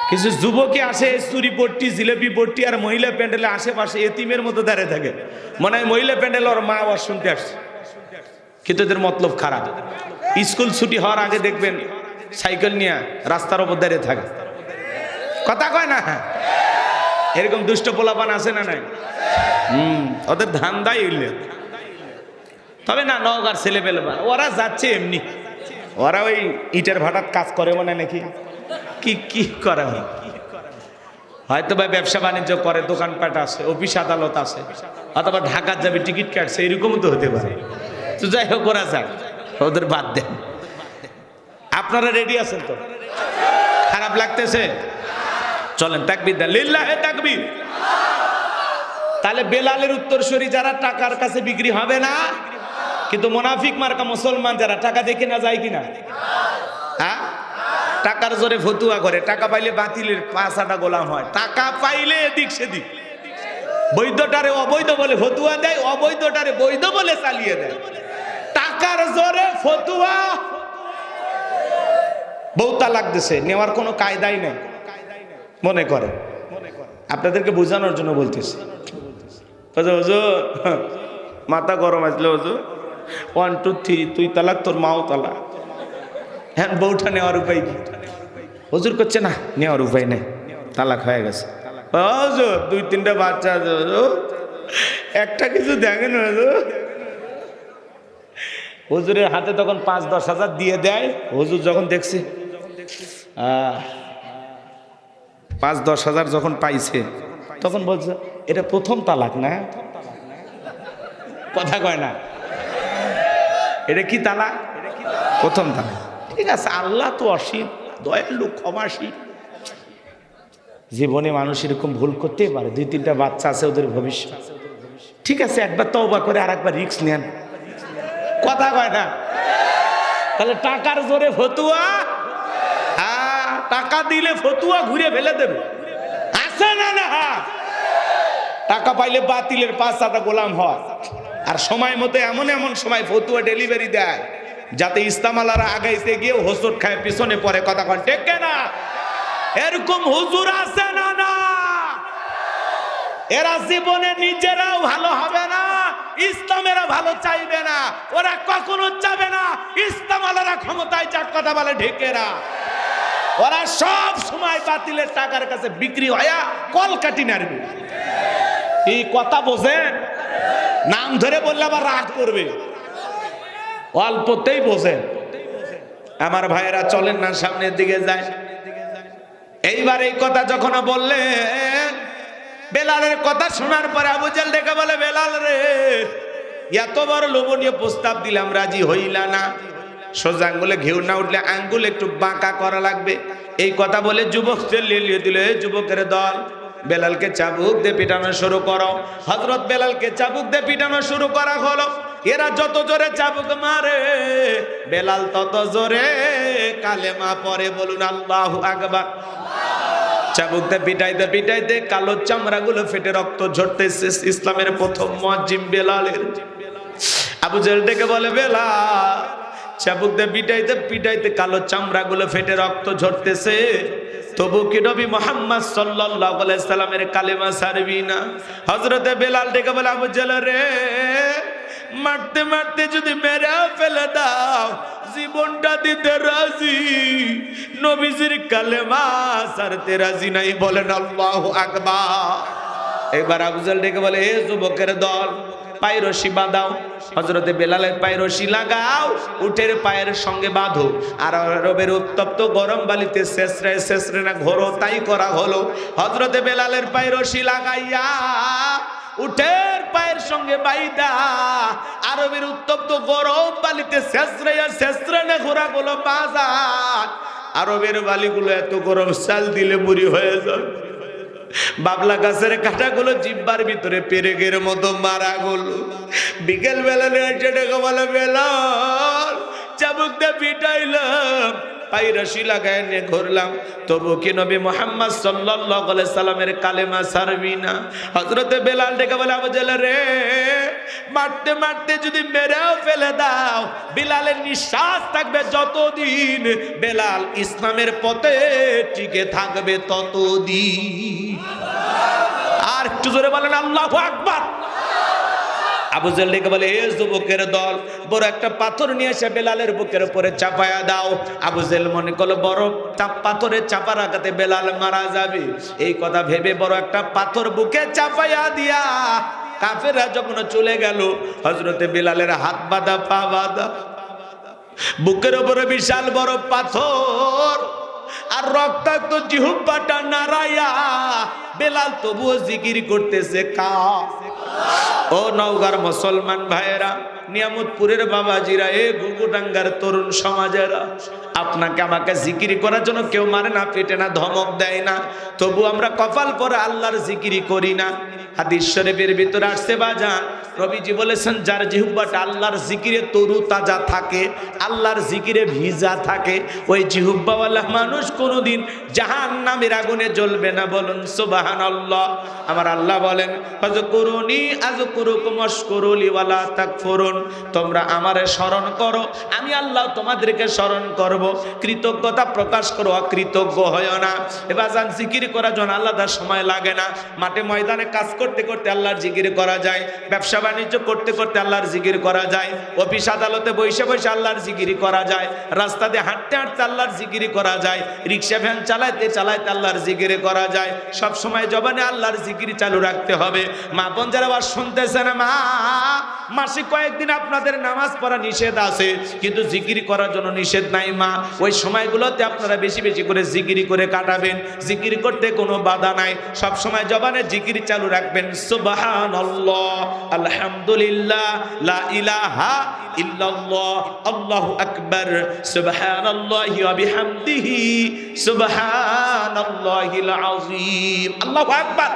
কিছু যুবকই আসে চুরি পট্টি, জিলেপি পট্টি আর মহিলা প্যান্ডেলে আশেপাশে এতিমের মতো দাঁড়িয়ে থাকে, মনে হয় মহিলা প্যান্ডেল ওর মা আবার শুনতে আসছে, কিন্তু এদের মতলব খারাপ। স্কুল ছুটি হওয়ার আগে দেখবেন সাইকেল নিয়ে রাস্তার ওপর দাঁড়িয়ে থাকে, কথা কয় না? এরকম দুষ্ট পোলাপান আছে না নাই? ওদের ধান্দাই হইলে। তবে না, নওগাঁর ছেলে পেলে ওরা যাচ্ছে এমনি, ওরা ওই ইটের ভাটার কাজ করে মনে নাকি, কি কি করা হয়, হয়তো বা ব্যবসা বাণিজ্য করে, দোকানপাট আছে, অফিস আদালত আছে, অথবা ঢাকার যাবে টিকিট কাটছে, এরকম তো হতে পারে। তো যাই হোক, ওরা যাক, ওদের বাদ দেন। আপনারা রেডি আছেন তো? খারাপ লাগতেছে? চলেন তাকবীর দেন, লিল্লাহে তাকবীর। তাহলে বেলালের উত্তরসূরি যারা টাকার কাছে বিক্রি হবে না, কিন্তু মুনাফিক মার্কা মুসলমান যারা টাকা দেখে না যায় কিনা, হ্যাঁ, টাকার জোরে ফতুয়া করে, টাকা পাইলে বাতিলের 5 গোলাম হয়, টাকা পাইলে এদিক সেদিক, বৈধটারে অবৈধ বলে ফতুয়া দেয়, অবৈধটারে বৈধ বলে চালিয়ে দেয়, টাকার জোরে ফতুয়া। বউ তালাক দিছে, নেওয়ার কোনো কায়দাই নেই মনে করে। আপনাদেরকে বোঝানোর জন্য বলতেছি, হুজুর মাথা গরম আসলে, হুজুর 1 2 3 তুই তালাক, তোর মাও তালাক, হ্যাঁ বউটা নেওয়ার উপায় কি? হুজুর করছে না, নেওয়ার উপায় নেই, তালাক হয়ে গেছে। হুজুর 2-3টা বাচ্চা আছে, হুজুর একটা কিছু দেখেন। হুজুরের হাতে তখন 5-10 হাজার দিয়ে দেয়। হুজুর যখন দেখছে 5-10 হাজার যখন পাইছে, তখন বলছে এটা প্রথম তালাক না, কথা কয় না, এটা কি তালাক? প্রথম তালাক। ঠিক আছে, আল্লাহ তো অসীম দয়ালু, ক্ষমাশীল। জীবনে মানুষ এরকম ভুল করতেই পারে, 2-3টা বাচ্চা আছে, ওদের ভবিষ্যৎ। ঠিক আছে, একবার তওবা করে আর একবার রিস্ক নেন, কথা কয় না? তাহলে টাকার জোরে ফতুয়া, হ্যাঁ, টাকা দিলে ফতুয়া ঘুরে ফেলে দেবে, আছে না? না, টাকা পাইলে বাতিলের 5 গোলাম হয়, আর সময় মতো এমন এমন সময় ফতুয়া ডেলিভারি দেয় যাতে ইস্তামালারা আগাইতে গিয়ে হোঁচট খায়, পিছনে পড়ে, কথা কন ঠিক না? এরকম হুজুর আছে না? না, এরা জীবনে নিজেরাও ভালো হবে না, ইসলামেরা ভালো চাইবে না, ওরা কখনো চাবে না ইসলামালারা ক্ষমতায় যাক, কথা বলে ঢেকেরা। ওরা সব সময় বাতিলের টাকার কাছে বিক্রি হয়া কলকাটি নাড়বে। এই কথা বোঝেন? নাম ধরে বললে আবার রাগ করবে, অল্পতেই বোঝেন। আমার ভাইয়েরা চলেন না, সামনের দিকে যায়। এইবার এই কথা যখন বললেন, বেলালের কথা শোনার পরে আবু জাহেল ডেকে বলে, বেলাল রে, এত বড় লোভনীয় প্রস্তাব দিলাম, রাজি হইলা না। সোজা আঙ্গুলে ঘেউ না উঠলে আঙ্গুল একটু বাঁকা করা লাগবে, এই কথা বলে যুবকদের লিলিয়ে দিল। যুবকের দল, বেলালকে চাবুক দিয়ে পিটানো শুরু করো। হযরত বেলালকে চাবুক দিয়ে পিটানো শুরু করা হলো। এরা যত জোরে চাবুক মারে, বেলাল তত জোরে কালেমা পড়ে, বলুন আল্লাহু আকবার। চাবুক দিয়ে পিটাইতে পিটাইতে কালো চামড়াগুলো ফেটে রক্ত ঝরতেছে। ইসলামের প্রথম মুয়াজ্জিন বেলালের। আবু জাহেল ডেকে বলে, বেলাল, চাবুক দিয়ে পিটাইতে পিটাইতে কালো চামড়াগুলো ফেটে রক্ত ঝরতেছে, তবু কি নবী মুহাম্মদ সাল্লাল্লাহু আলাইহি সাল্লামের কালেমা ছাড়বি না? হযরতে বেলাল ডেকে বলে, আবু জাহেল রে, মারতে মারতে যদি মেরে ফেলে দাও, জীবনটা দিতে রাজি, নবীজির কালেমা ছাড়তে রাজি নাই, বলেন আল্লাহু আকবার। এবার আবু জাহেল ডেকে বলে, হে যুবকের দল, পায়ে রশি বাঁধাও। হযরতে বেলালের পায়ে রশি লাগাও, উটের পায়ের সঙ্গে বাঁধো, আর আরবের উত্তপ্ত গরম বালিতে শেষরে শেষরে না ঘোরো, তাই করা হলো। হযরতে বেলালের পায়ে রশি লাগাইয়া উটের পায়ের সঙ্গে বাইদা আর আরবের উত্তপ্ত গরম বালিতে শেষরাইয়া ঘোরা গুলো বাজার, আরবের বালিগুলো এত গরম, চাল দিলে মুড়ি হয়ে যায়। বাবলা গাছের কাঁটাগুলো জিব্বার ভিতরে পেরেকের মতো মারা গেলো। বিকেল বেলা ডেকে বলে, বেলাল চাবুক দিয়ে পিটাইলাম, পাইরাশি লাগায় নিয়ে ঘুরলাম, তবু কি নবী মুহাম্মদ সাল্লাল্লাহু আলাইহি সাল্লামের কালেমা ছাড়বি না? হযরতে বেলাল ডেকে বলে, আবু জাহেল রে, মারতে মারতে যদি মেরেও ফেলে দাও, বেলালের নিঃশ্বাস থাকবে যতদিন, বেলাল ইসলামের পথে টিকে থাকবে ততদিন। আর একটু জোরে বলেন আল্লাহু আকবার। আবু জাহেল ডেকে বলে, এ যুবকের দল, বড় একটা পাথর নিয়ে এসে বেলালের বুকের উপরে চাপায়া দাও। আবু জাহেল মনে করলো বড় পাথরে চাপা রাখাতে বেলাল মারা যাবে। এই কথা ভেবে বড় একটা পাথর বুকে চাপায়া দিয়া কাফেররা যখন চলে গেল, হযরতে বেলালের হাত বাঁধা, পা বাঁধা, বুকের উপরে বিশাল বড় পাথর, আর রক্তাক্ত জিহ্বাটা নাড়াইয়া বেলাল তবুও জিকির করতেছে কা। ও নওগাঁর মুসলমান ভাইয়েরা, নিয়ামতপুরের বাবাজিরা, এ ঘুঘুডাঙ্গার তরুণ সমাজেরা, আপনাকে আমাকে জিকির করার জন্য কেউ মারে না, পেটে না, ধমক দেয় না, তবু আমরা কপাল পরে আল্লাহর জিকিরি করি না। হাদিস শরীফের ভিতরে আসছে বাজান, নবীজি বলেছেন, যার জিহ্বাটা আল্লাহর জিকিরে তরু তাজা থাকে, আল্লাহর জিকিরে ভিজা থাকে, ওই জিহ্বাওয়ালা মানুষ কোনোদিন জাহান্নামের আগুনে জ্বলবে না। বলুন সুবহানাল্লাহ। আমার আল্লাহ বলেন, ফাযকুরুনি আযকুরুকুম ওয়াশকুরুলি ওয়ালা তাকফুরুন, তোমরা আমারে স্মরণ করো, আমি আল্লাহ তোমাদেরকে স্মরণ করব। কৃতজ্ঞতা প্রকাশ করো, অকৃতজ্ঞ হয় না। এবার জান জিকির করার জন্য আলাদা সময় লাগে না। মাঠে ময়দানে কাজ করতে করতে আল্লাহর জিকির করা যায়, ব্যবসা বাণিজ্য করতে করতে আল্লাহর জিকির করা যায়, অফিস আদালতে বসে বসে আল্লাহর জিকির করা যায়, রাস্তা দিয়ে হাঁটতে হাঁটতে আল্লাহর জিকির করা যায়, রিক্সা ভ্যান চালাইতে চালাইতে আল্লাহর জিকির করা যায়। সব সময় জবানে আল্লাহর জিকির চালু রাখতে হবে। মা বোন যারা আবার শুনতেছে না, মা মাসে কয়েকদিন আপনাদের নামাজ পড়া নিষেধ আছে, কিন্তু জিকির করার জন্য নিষেধ নাই মা। ওই সময়গুলোতে আপনারা বেশি বেশি করে জিকির করে কাটাবেন, জিকির করতে কোনো বাধা নাই। সব সময় জবানে জিকির চালু রাখবেন, সুবহানাল্লাহ, আলহামদুলিল্লাহ, লা ইলাহা ইল্লাল্লাহ, আল্লাহু আকবার, সুবহানাল্লাহি ওয়া বিহামদিহি, সুবহানাল্লাহিল আযীম, আল্লাহু আকবার।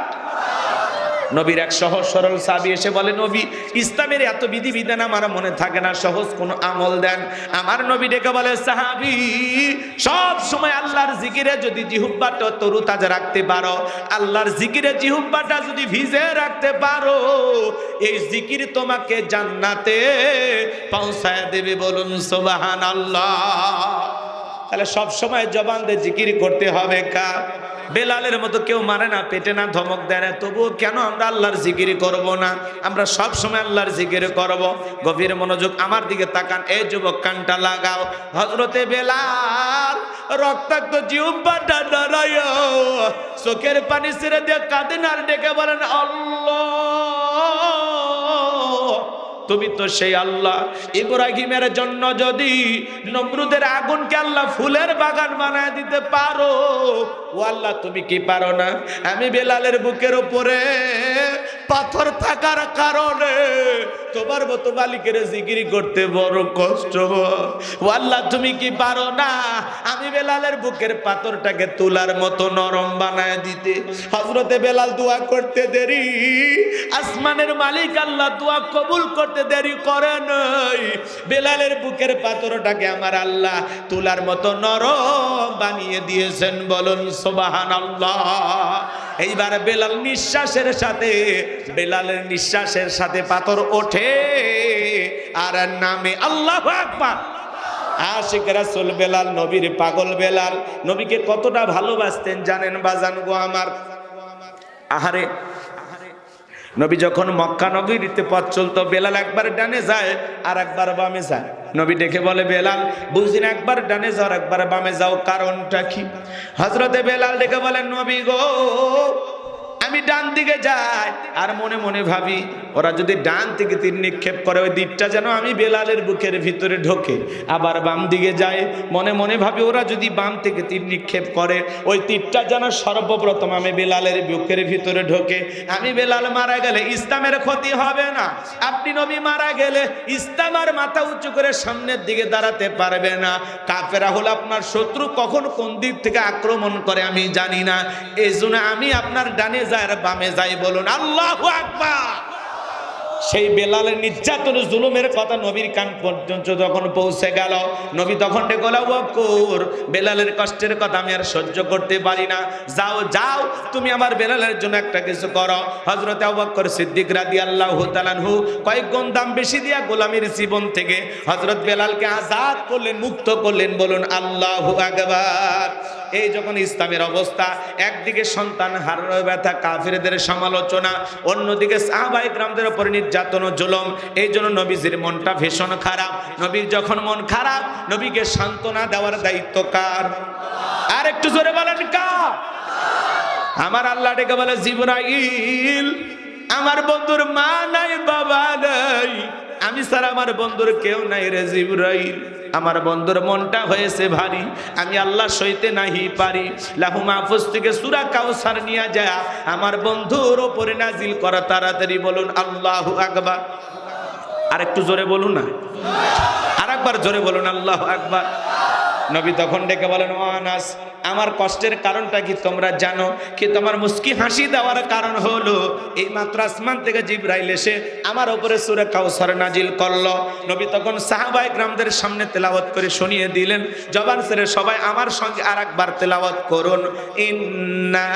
নবীর এক সহজ সরল সাহাবী এসে বলে, নবী, ইসলামের এত বিধিবিধান আমার মনে থাকে না, সহজ কোন আমল দেন। আমার নবী ডেকে বলে, সাহাবী, সব সময় আল্লাহর জিকিরে যদি জিহ্বাটা তরুতাজা রাখতে পারো, আল্লাহর জিকিরে জিহ্বাটা যদি ভিজে রাখতে পারো, এই জিকির তোমাকে জান্নাতে পৌঁছায় দেবে। বলুন সুবহানাল্লাহ। তাহলে সব সময় জবান দিয়ে জিকির করতে হবে। কার? বেলালের মতো কেউ মারে না, পেটে না, ধমক দেয় না, তবুও কেন আমরা আল্লাহর জিকির করব না? আমরা সব সময় আল্লাহর জিকির করব। গভীর মনোযোগ আমার দিকে তাকান, এই যুবক কানটা লাগাও। হযরতে বেলাল রক্তাক্ত জিহ্বাটা নাড়াইয়া চোখের পানি ছেড়ে দিয়ে কাঁদেন আর ডেকে বলেন, আল্লাহ, তুমি তো সেই আল্লাহ, ইব্রাহিমের জন্য যদি নমরুদের আগুনকে আল্লাহ ফুলের বাগান বানায় দিতে পারো, ও আল্লাহ তুমি কি পারো না? আমি বেলালের বুকের উপরে পাথর থাকার কারণে তোমার মতো মালিকের জিকির করতে বড় কষ্ট, ও আল্লাহ তুমি কি পারো না আমি বেলালের বুকের পাথরটাকে তুলার মতো নরম বানায় দিতে? হযরতে বেলাল দোয়া করতে দেরি, আসমানের মালিক আল্লাহ দোয়া কবুল করতে দেরি করে নাই। বেলালের বুকের পাথরটাকে আমার আল্লাহ তুলার মতো নরম বানিয়ে দিয়েছেন। বলুন সুবহানাল্লাহ। এইবার বেলাল নিঃশ্বাসের সাথে, বেলালের নিঃশ্বাসের সাথে পাথর ওঠে আর নামে আল্লাহু আকবার। আশিক রাসূল বেলাল, নবীর পাগল বেলাল, নবীকে কতটা ভালোবাসতেন জানেন বাজান গো আমার? আহারে, নবী যখন মক্কা নগরীতে পথ চলতো, বেলাল একবার ডানে যায় আর একবার বামে যায়। নবী ডেকে বলে, বেলাল বুঝিন, একবার ডানে যাও একবার বামে যাও, কারণটা কি? হযরতে বেলাল ডেকে বলেন, নবী গো, আমি আমি ডান দিকে যাই আর মনে মনে ভাবি ওরা যদি ডান থেকে তীর নিক্ষেপ করে ওই তীরটা যেন আমি বেলালের বুকের ভিতরে ঢোকে। আবার বাম দিকে যায়, মনে মনে ভাবি ওরা যদি বাম থেকে তীর নিক্ষেপ করে ওই তীরটা যেন সর্বপ্রথম আমি বেলালের বুকের ভিতরে ঢোকে। আমি বেলাল মারা গেলে ইসলামের ক্ষতি হবে না, আপনি নবী মারা গেলে ইসলাম আর মাথা উঁচু করে সামনের দিকে দাঁড়াতে পারবে না। কাফেরা হলো আপনার শত্রু, কখন কোন দিক থেকে আক্রমণ করে আমি জানি না। এই জন্য আমি আপনার ডানে যাই আর বামে যাই। বলুন আল্লাহু আকবার। সেই বেলালের নির্যাতন জুলুমের কথা নবীর কান পর্যন্ত যখন পৌঁছে গেল, নবী তখন ডেকে বলল, আবু বকর, বেলালের কষ্টের কথা আমি আর সহ্য করতে পারি না, যাও যাও তুমি আমার বেলালের জন্য একটা কিছু করো। হযরত আবু বকর সিদ্দিক রাদিয়াল্লাহু তাআলা আনহু কয়েক গুণ দাম বেশি দিয়া গোলামীর জীবন থেকে হযরত বেলালকে আজাদ করলেন, মুক্ত করলেন। বলুন আল্লাহু আকবার। এই যখন ইসলামের অবস্থা, একদিকে সন্তান হারানোর ব্যথা, কাফিরদের সমালোচনা, অন্যদিকে সাহাবায়ে কেরামদের উপর নির্যাতন ও জুলুম, এই জন্য নবীজির মনটা ভীষণ খারাপ। নবীর যখন মন খারাপ, নবীকে সান্ত্বনা দেওয়ার দায়িত্ব কার? আর একটু জোরে বলেন কার? আমার আল্লাহ ডেকে বলে, জিবরাইল, আমার বন্ধুর মা নাই, বাবা নাই, আমি ছাড়া আমার বন্ধুর কেউ নাই রে জিবরাইল। আমার বন্ধুর মনটা হয়েছে ভারী, আমি আল্লাহ সইতে নাহি পারি। লাহু মাহফুজ থেকে সূরা কাউসার নিয়ে যায় আমার বন্ধুর উপরে নাজিল করা তাড়াতাড়ি। বলুন আল্লাহু আকবার। আর একটু জোরে বলুন না, আর একবার জোরে বলুন আল্লাহু আকবার। নবী তখন ডেকে বলেন, ও আনাস, আমার কষ্টের কারণটা কি তোমরা জানো? কি তোমার মুস্কি হাসি দেওয়ার কারণ হলো এই মাত্র আসমান থেকে জিবরাইল এসে আমার উপরে সূরা কাউসার নাজিল করলো। নবী তখন সাহাবায়ে কেরামদের সামনে তেলাওয়াত করে শুনিয়ে দিলেন। জবান ছেড়ে সবাই আমার সঙ্গে আরেকবার তেলাওয়াত করুন, ইন্না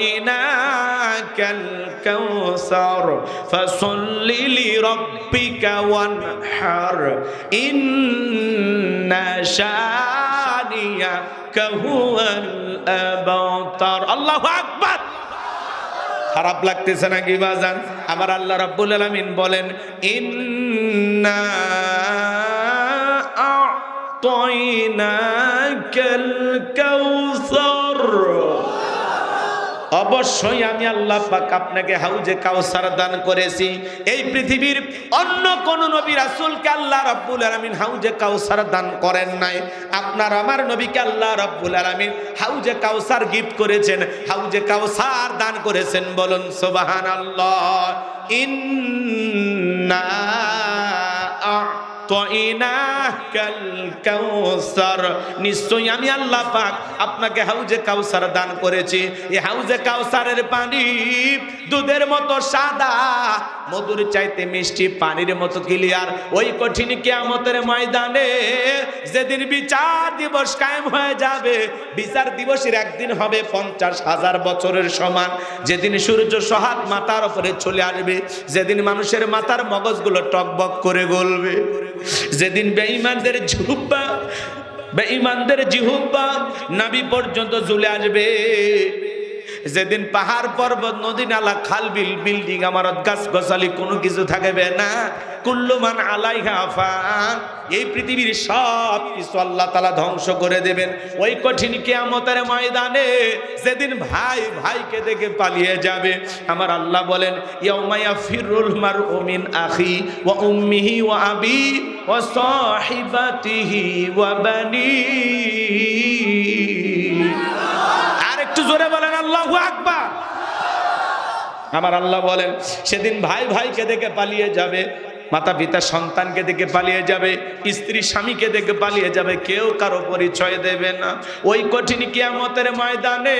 আ'তাইনাকাল কাউসার ফাসাল্লি লিরাব্বিকা ওয়ানহার ইন্না শানিয়াকা হুয়াল আবতার। আল্লাহু আকবার। খারাপ লাগতেছে নাকি বাজান? আমার আল্লাহ রাব্বুল আলামিন বলেন, ইন্না আ'তাইনাকাল কাউসার, অবশ্যই আমি আল্লাহ পাক আপনাকে হাউজে কাউসার দান করেছি। এই পৃথিবীর অন্য কোন নবী রাসূলকে আল্লাহ রাব্বুল আলামিন হাউজে কাউসার দান করেন নাই। আপনার আমার নবীকে আল্লাহ রাব্বুল আলামিন হাউজে কাউসার গিফট করেছেন, হাউজে কাউসার দান করেছেন। বলুন সুবহানাল্লাহ। ইন্না আ'তাইনাকাল কাউসার, নিশ্চয়ই আমি আল্লাহ পাক আপনাকে হাউজে কাউসার দান করেছি। এই হাউজে কাউসারের পানি দুধের মতো সাদা, মধুর চাইতে মিষ্টি, পানির মতো ক্লিয়ার। ওই কঠিন কিয়ামতের ময়দানে যেদিন বিচার দিবস কায়েম হয়ে যাবে, বিচার দিবসের একদিন হবে 50,000 বছরের সমান। যেদিন সূর্য সহাত মাথার উপরে চলে আসবে, যেদিন মানুষের মাথার মগজগুলো টকবক করে গলবে, যেদিন বেঈমানদের জিহুব্বা নাভি পর্যন্ত ঝুলে আসবে, যেদিন পাহাড় পর্বত নদী নালা খাল বিল বিল্ডিং আমারত গাছ গাছালি কোনো কিছু থাকবে না। কুল্লু মান আলাইহা ফান, এই পৃথিবীর সব কিছু আল্লাহ তাআলা ধ্বংস করে দেবেন। ওই কঠিন কিয়ামতের ময়দানে যেদিন ভাই ভাইকে দেখে পালিয়ে যাবে, আমার আল্লাহ বলেন, ইয়াউমা ইয়াফিরুল মারউ মিন আখি ওয়া উম্মিহি ওয়া আবি ওয়া সাহিবাতিহি ওয়া বানি। আর একটু জোরে বলেন আল্লাহু আকবার। আমার আল্লাহ বলেন, সেদিন ভাই ভাইকে দেখে পালিয়ে যাবে, মাতা পিতা সন্তানকে দেখে পালিয়ে যাবে, স্ত্রী স্বামীকে দেখে পালিয়ে যাবে, কেউ কারো পরিচয় দেবে না। ওই কঠিন কিয়ামতের ময়দানে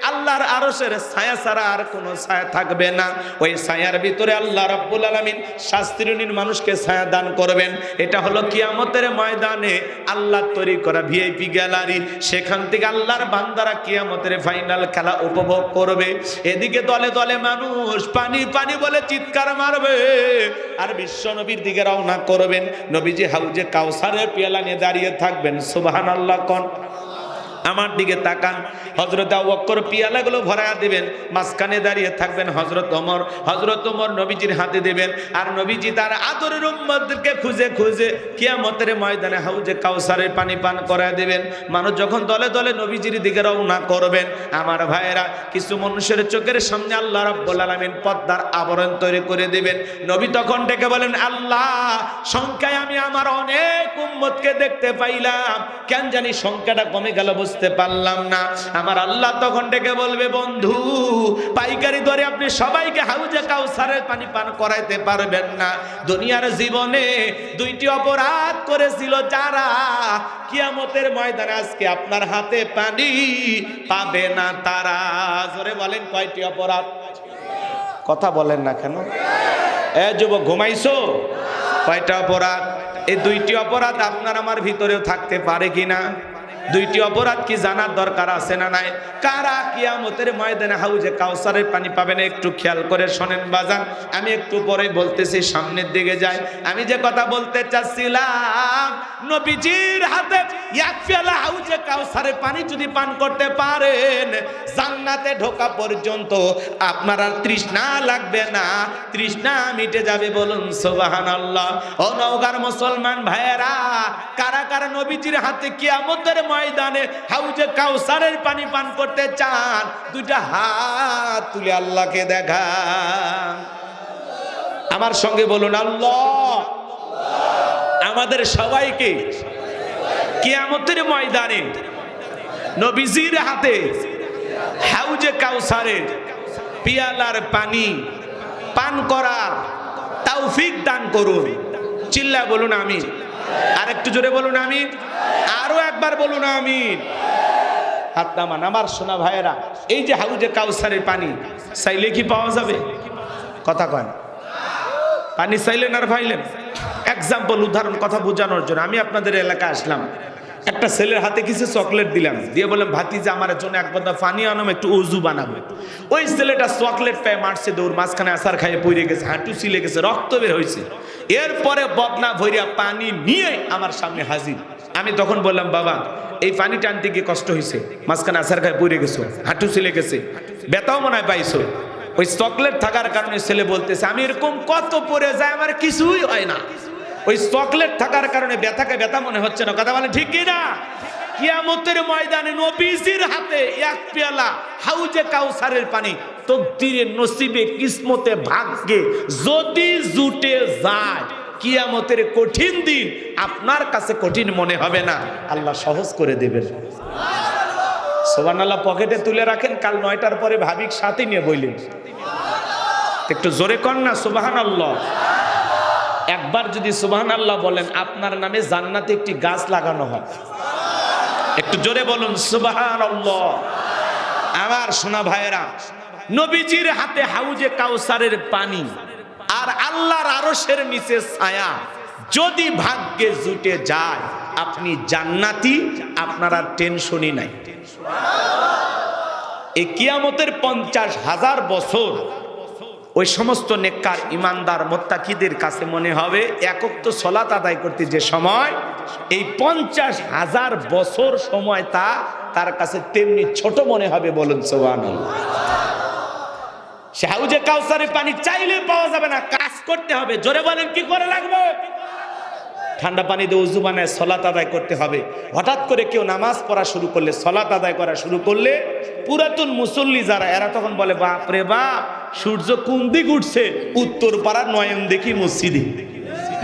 আল্লাহর আরশের ছায়া ছাড়া আর কোনো ছায়া থাকবে না। ওই ছায়ার ভিতরে আল্লাহ রাব্বুল আলামিন শাস্ত্রীয় মানুষকে ছায়া দান করবেন। এটা হলো কিয়ামতের ময়দানে আল্লাহ তৈরি করা ভিআইপি গ্যালারি। সেখান থেকে আল্লাহর বান্দারা কিয়ামতের ফাইনাল খেলা উপভোগ করবে। এদিকে দলে দলে মানুষ পানি পানি বলে চিৎকার মারবে, আর বিশ্ব নবীর দিকে রওনা করবেন। নবীজি হাউজে কাউসারের পেয়ালা নিয়ে দাঁড়িয়ে থাকবেন। সুবহানাল্লাহ কোন? আমার দিকে তাকান। হযরত আবু বকর পিয়ালাগুলো ভরায়া দিবেন, মাঝখানে দাঁড়িয়ে থাকবেন হযরত ওমর নবীজির হাতে দিবেন, আর নবীজি তার আদরের উম্মতদেরকে খুঁজে খুঁজে কিয়ামতের ময়দানে হাউজে কাউসারের পানি পান করায় দিবেন। মানুষ যখন দলে দলে নবীজির দিকে রওনা করবেন, আমার ভাইয়েরা, কিছু মানুষের চোখের সামনে আল্লাহ রাব্বুল আলামিন পর্দার আবরণ তৈরি করে দিবেন। নবী তখন ডেকে বলেন, আল্লাহ, সংখ্যায় আমি আমার অনেক উম্মতকে দেখতে পাইলাম, কেন জানি সংখ্যাটা কমে গেল, বুঝতে পারলাম না। আমার আল্লাহ তখন ডেকে বলবে, বন্ধু, পাইকারি দরে আপনি সবাইকে হাউজে কাউসারের পানি পান করাইতে পারবেন না। দুনিয়ার জীবনে দুইটি অপরাধ করেছিল যারা, কিয়ামতের ময়দানে আজকে আপনার হাতে পানি পাবে না তারা। জোরে বলেন, কয়টি অপরাধ? কথা বলেন না কেন? এ যুবক, ঘুমাইছো? কয়টা অপরাধ? এই দুইটি অপরাধ আপনার আমার ভিতরেও থাকতে পারে কিনা? দুইটি অপরাধ কি জানার দরকার আছে না নাই? কারা কিয়ামতের ময়দানে হাউজে কাউসারের পানি পাবে না, একটু খেয়াল করে শোনেন বাজান। আমি একটু পরে বলতেছি, সামনের দিকে যাই। আমি যে কথা বলতে চাচ্ছিলাম, নবীজির হাতে এক পেয়ালা হাউজে কাউসারের পানি যদি পান করতে পারেন, জান্নাতে ঢোকা পর্যন্ত আপনার আর তৃষ্ণা লাগবে না, তৃষ্ণা মিটে যাবে। বলুন সুবহানাল্লাহ। ও নওগাঁর মুসলমান ভাইয়েরা, কারা কারা নবীজির হাতে কিয়ামতের ময়দানে হাউজে কাউসারের পানি পান করতে চান? দুইটা হাত তুলে আল্লাহকে দেখান। আমার সঙ্গে বলুন, আল্লাহ আমাদের সবাইকে কিয়ামতের ময়দানে নবীজির হাতে হাউজে কাউসারের পিয়ালার পানি পান করার তৌফিক দান করুন। চিল্লা বলুন আমিন। আরেকটু জোরে বলুন আমিন। আরো একবার বলুন আমিন। হাত নামান। আমার সোনা ভাইয়েরা, এই যে হাউজে কাউসারের পানি চাইলে কি পাওয়া যাবে? কথা কন। পানি চাইলেন আর পাইলেন? এক্সাম্পল, উদাহরণ, কথা বোঝানোর জন্য আমি আপনাদের এলাকায় আসলাম। একটা ছেলের হাতে কিছু চকলেট দিলাম, দিয়ে বললাম, ভাতিজা আমার জন্য এক বোতল পানি আনো, একটু ওযু বানাবো। ওই ছেলেটা চকলেট পেয়ে মারছে দৌড়, মাঝখানে আসার খাইয়ে পড়ে গেছে, হাঁটু ছিলে গেছে, রক্ত বের হয়েছে। এরপরে বদনা ভরিয়া পানি নিয়ে আমার সামনে হাজির। আমি তখন বললাম, বাবা, এই পানি টানতে গিয়ে কষ্ট হয়েছে, মাঝখানে আসার খাইয়ে পড়ে গেছো, হাঁটু ছিলে গেছে, ব্যথাও মনে হয় পাইছো। ওই চকলেট থাকার কারণে ছেলে বলতেছে, আমি এরকম কত পড়ে যায়, আমার কিছুই হয় না। ওই চকলেট থাকার কারণে ব্যথাকে ব্যথা মনে হচ্ছে না। কথা বলেন ঠিক কি না? কিয়ামতের ময়দানে নবীজির হাতে এক পেয়ালা হাউজে কাউসারের পানি তকদিরে, নসিবে, কিসমতে, ভাগ্যে যদি জুটে যায়, কিয়ামতের কঠিন দিন আপনার কাছে কঠিন মনে হবে না, আল্লাহ সহজ করে দেবেন। সুবহানাল্লাহ। পকেটে তুলে রাখেন, কাল 9টার পরে ভাবিক সাথে নিয়ে বইলেন। একটু জোরে কর না সুবহানাল্লাহ। একবার যদি সুবহানাল্লাহ বলেন, আপনার নামে জান্নাতে একটি গাছ লাগানো হয়। একটু জোরে বলুন সুবহানাল্লাহ। আমার সোনা ভাইয়েরা, নবীজির হাতে হাউজে কাউসারের পানি আর আল্লাহর আরশের নিচে ছায়া যদি ভাগ্যে জুটে যায়, আপনি জান্নাতি, আপনার আর টেনশনই নাই। এই কিয়ামতের 50,000 বছর ওই সমস্ত নেককার, ইমানদার, মুত্তাকিদের কাছে মনে হবে এক ওয়াক্ত সালাত আদায় করতে যে সময়, এই 50,000 বছর সময় তার কাছে তেমনি ছোট মনে হবে। বলুন সুবহানাল্লাহ। সে হাউজে কাউসারের পানি চাইলে পাওয়া যাবে না, কাজ করতে হবে। জোরে বলেন, কি করে লাগবে? ঠান্ডা পানি দিয়ে ওযু বানায় সালাত আদায় করতে হবে। হঠাৎ করে কেউ নামাজ পড়া শুরু করলে, সালাত আদায় করা শুরু করলে, পুরাতন মুসল্লি যারা, এরা তখন বলে, বাপ রে বাপ, সূর্য কোন দিক উঠছে? উত্তর পাড়ার নয়ন দেখি মসজিদে।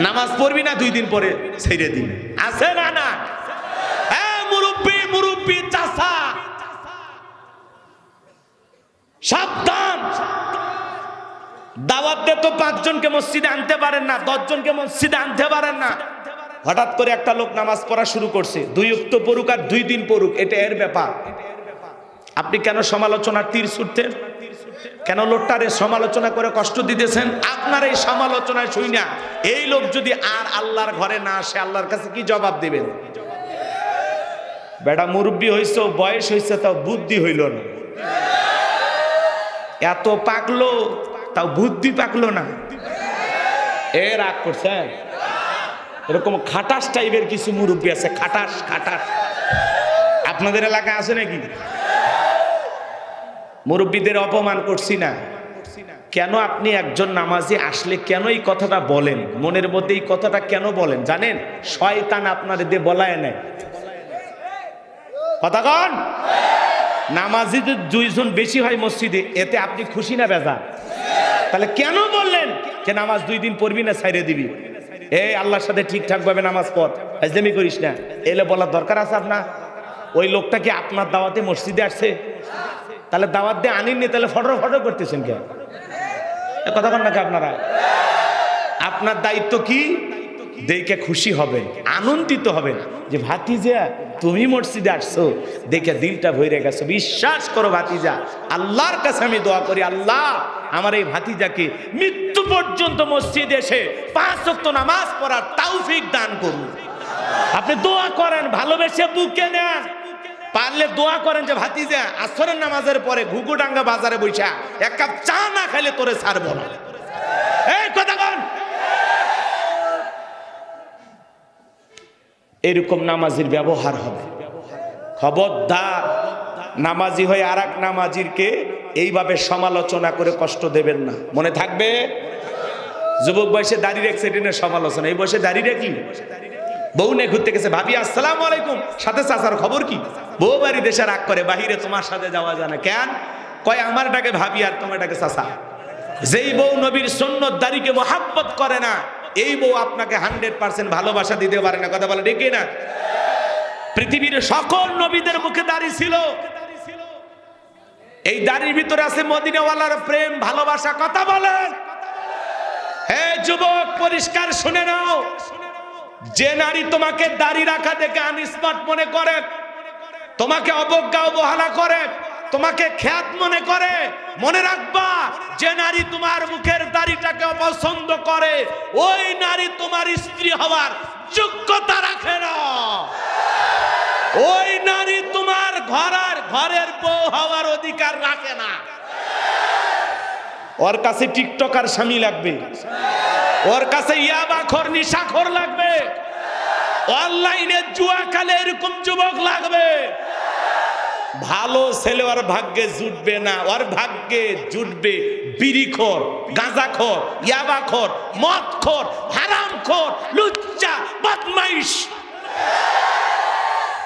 নামাজ পড়বি না, 2 দিন পরে ছেড়ে দিন। আছে না? না। হ্যাঁ, মুরব্বি, মুরব্বি, চাচা, সাবধান। দাওয়াত দিয়ে তো 5 জনকে মসজিদে আনতে পারেন না, 10 জনকে মসজিদে আনতে পারেন না। হঠাৎ করে একটা লোক নামাজ পড়া শুরু করছে, 2 ওয়াক্ত পড়ুক আর 2 দিন পড়ুক, এটা এর ব্যাপার। আপনি কেন সমালোচনার তীর ছুটতেন? কেন লোকটারে সমালোচনা করে কষ্ট দিতেছেন? আপনার এই সমালোচনায় শুই না, এই লোক যদি আর আল্লাহর ঘরে না আসে, আল্লাহর কাছে কি জবাব দিবেন? বেটা মুরব্বী হইছে, বয়স হইছে, তাও বুদ্ধি হইল না। এত পাকলো, তাও বুদ্ধি পাকলো না। এ রাগ করছেন? এরকম খাটাস টাইপের কিছু মুরব্বী আছে, খাটাস খাটাস। আপনাদের এলাকায় আছে নাকি? মুরব্বীদের অপমান করছি না। কেন আপনি একজন নামাজি আসলে কেন এই কথাটা বলেন, মনের মধ্যে এই কথাটা কেন বলেন জানেন? শয়তান আপনাদের দিয়ে বলায় নেয় কথা কন। নামাজি যদি 2 জন বেশি হয় মসজিদে, এতে আপনি খুশি না বেজা? তাহলে কেন বললেন যে নামাজ 2 দিন পড়বি না ছাইরে দিবি? এই আল্লাহর সাথে ঠিকঠাক ভাবে নামাজ পড়, ফাজলামি করিস না, এলে বলার দরকার আছে আপনার? ওই লোকটা কি আপনার দাওয়াতে মসজিদে আসছে? তাহলে দাওয়াত দিয়ে আনিনি, তাহলে ফটো ফটো করতেছেন কেন? কথা বল নাকি আপনারা? আপনার দায়িত্ব কি? দেখে খুশি হবে, আনন্দিত হবে যে ভাতিজা তুমি মসজিদে আসছো, দেখে দিলটা ভরে গেছে। বিশ্বাস করো ভাতিজা, আল্লাহর কাছে আমি দোয়া করি, আল্লাহ আমার এই ভাতিজাকে মৃত্যু পর্যন্ত মসজিদে এসে 5 ওয়াক্ত নামাজ পড়ার তৌফিক দান করুন। আপনি দোয়া করেন, ভালোবেসে বুকে নেন, পারলে দোয়া করেন যে ভাতিজা আসরের নামাজের পরে ঘুঘুডাঙ্গা বাজারে বইসা 1 কাপ চা না খাইলে তোরে ছাড়বো না। এই কথা কন। এরকম নামাজির ব্যবহার হবে। খবরদার নামাজি হয়ে আর এক নামাজিরকে এইভাবে সমালোচনা করে কষ্ট দেবেন না, মনে থাকবে। যুবক বয়সে দাঁড়িয়ে রেখেছে, এটার সমালোচনা। এই বয়সে দাঁড়িয়ে রেখি বউ নিয়ে ঘুরতে গেছে, ভাবি আসসালামু আলাইকুম, সাথে চাচার খবর কি? বউ বাড়ি দেশে রাগ করে, বাহিরে তোমার সাথে যাওয়া যায় না কেন? কয় আমার ডাকে ভাবি আর তোমার ডাকে চাচা। যেই বউ নবীর সুন্নত দাড়িকে মহাব্বত করে না, এই বউ আপনাকে 100% ভালোবাসা দিতে পারে না। কথা বলে ঠিক না? পৃথিবীর সকল নবীদের মুখে দাড়ি ছিল, এই দাড়ির ভিতরে আছে মদিনাওয়ালার প্রেম ভালোবাসা। কথা বলেন। হে যুবক, পরিষ্কার শুনে নাও, যে নারী তোমাকে দাড়ি রাখা দেখে আনস্মার্ট মনে করে, তোমাকে অবজ্ঞা অবহেলা করে, তোমাকে খ্যাত মনে করে, মনে রাখবা যে নারী তোমার মুখের দাড়িটাকে অপছন্দ করে, ওই নারী তোমার স্ত্রী হওয়ার যোগ্যতা রাখে না। ওই নারী তোমার ঘরের বউ হওয়ার অধিকার রাখে না। ওর কাছে টিকটকার স্বামী লাগবে, ওর কাছে ইয়াবাখোর নিশাখোর লাগবে, অনলাইনে জুয়া খেলে এরকম যুবক লাগবে। ভালো ছেলে ওর ভাগ্যে জুটবে না, ওর ভাগ্যে জুটবে বিড়িখোর, গাঁজাখোর, ইয়াবাখোর, মদখোর, হারামখোর, লুচ্চা, বদমাইশ।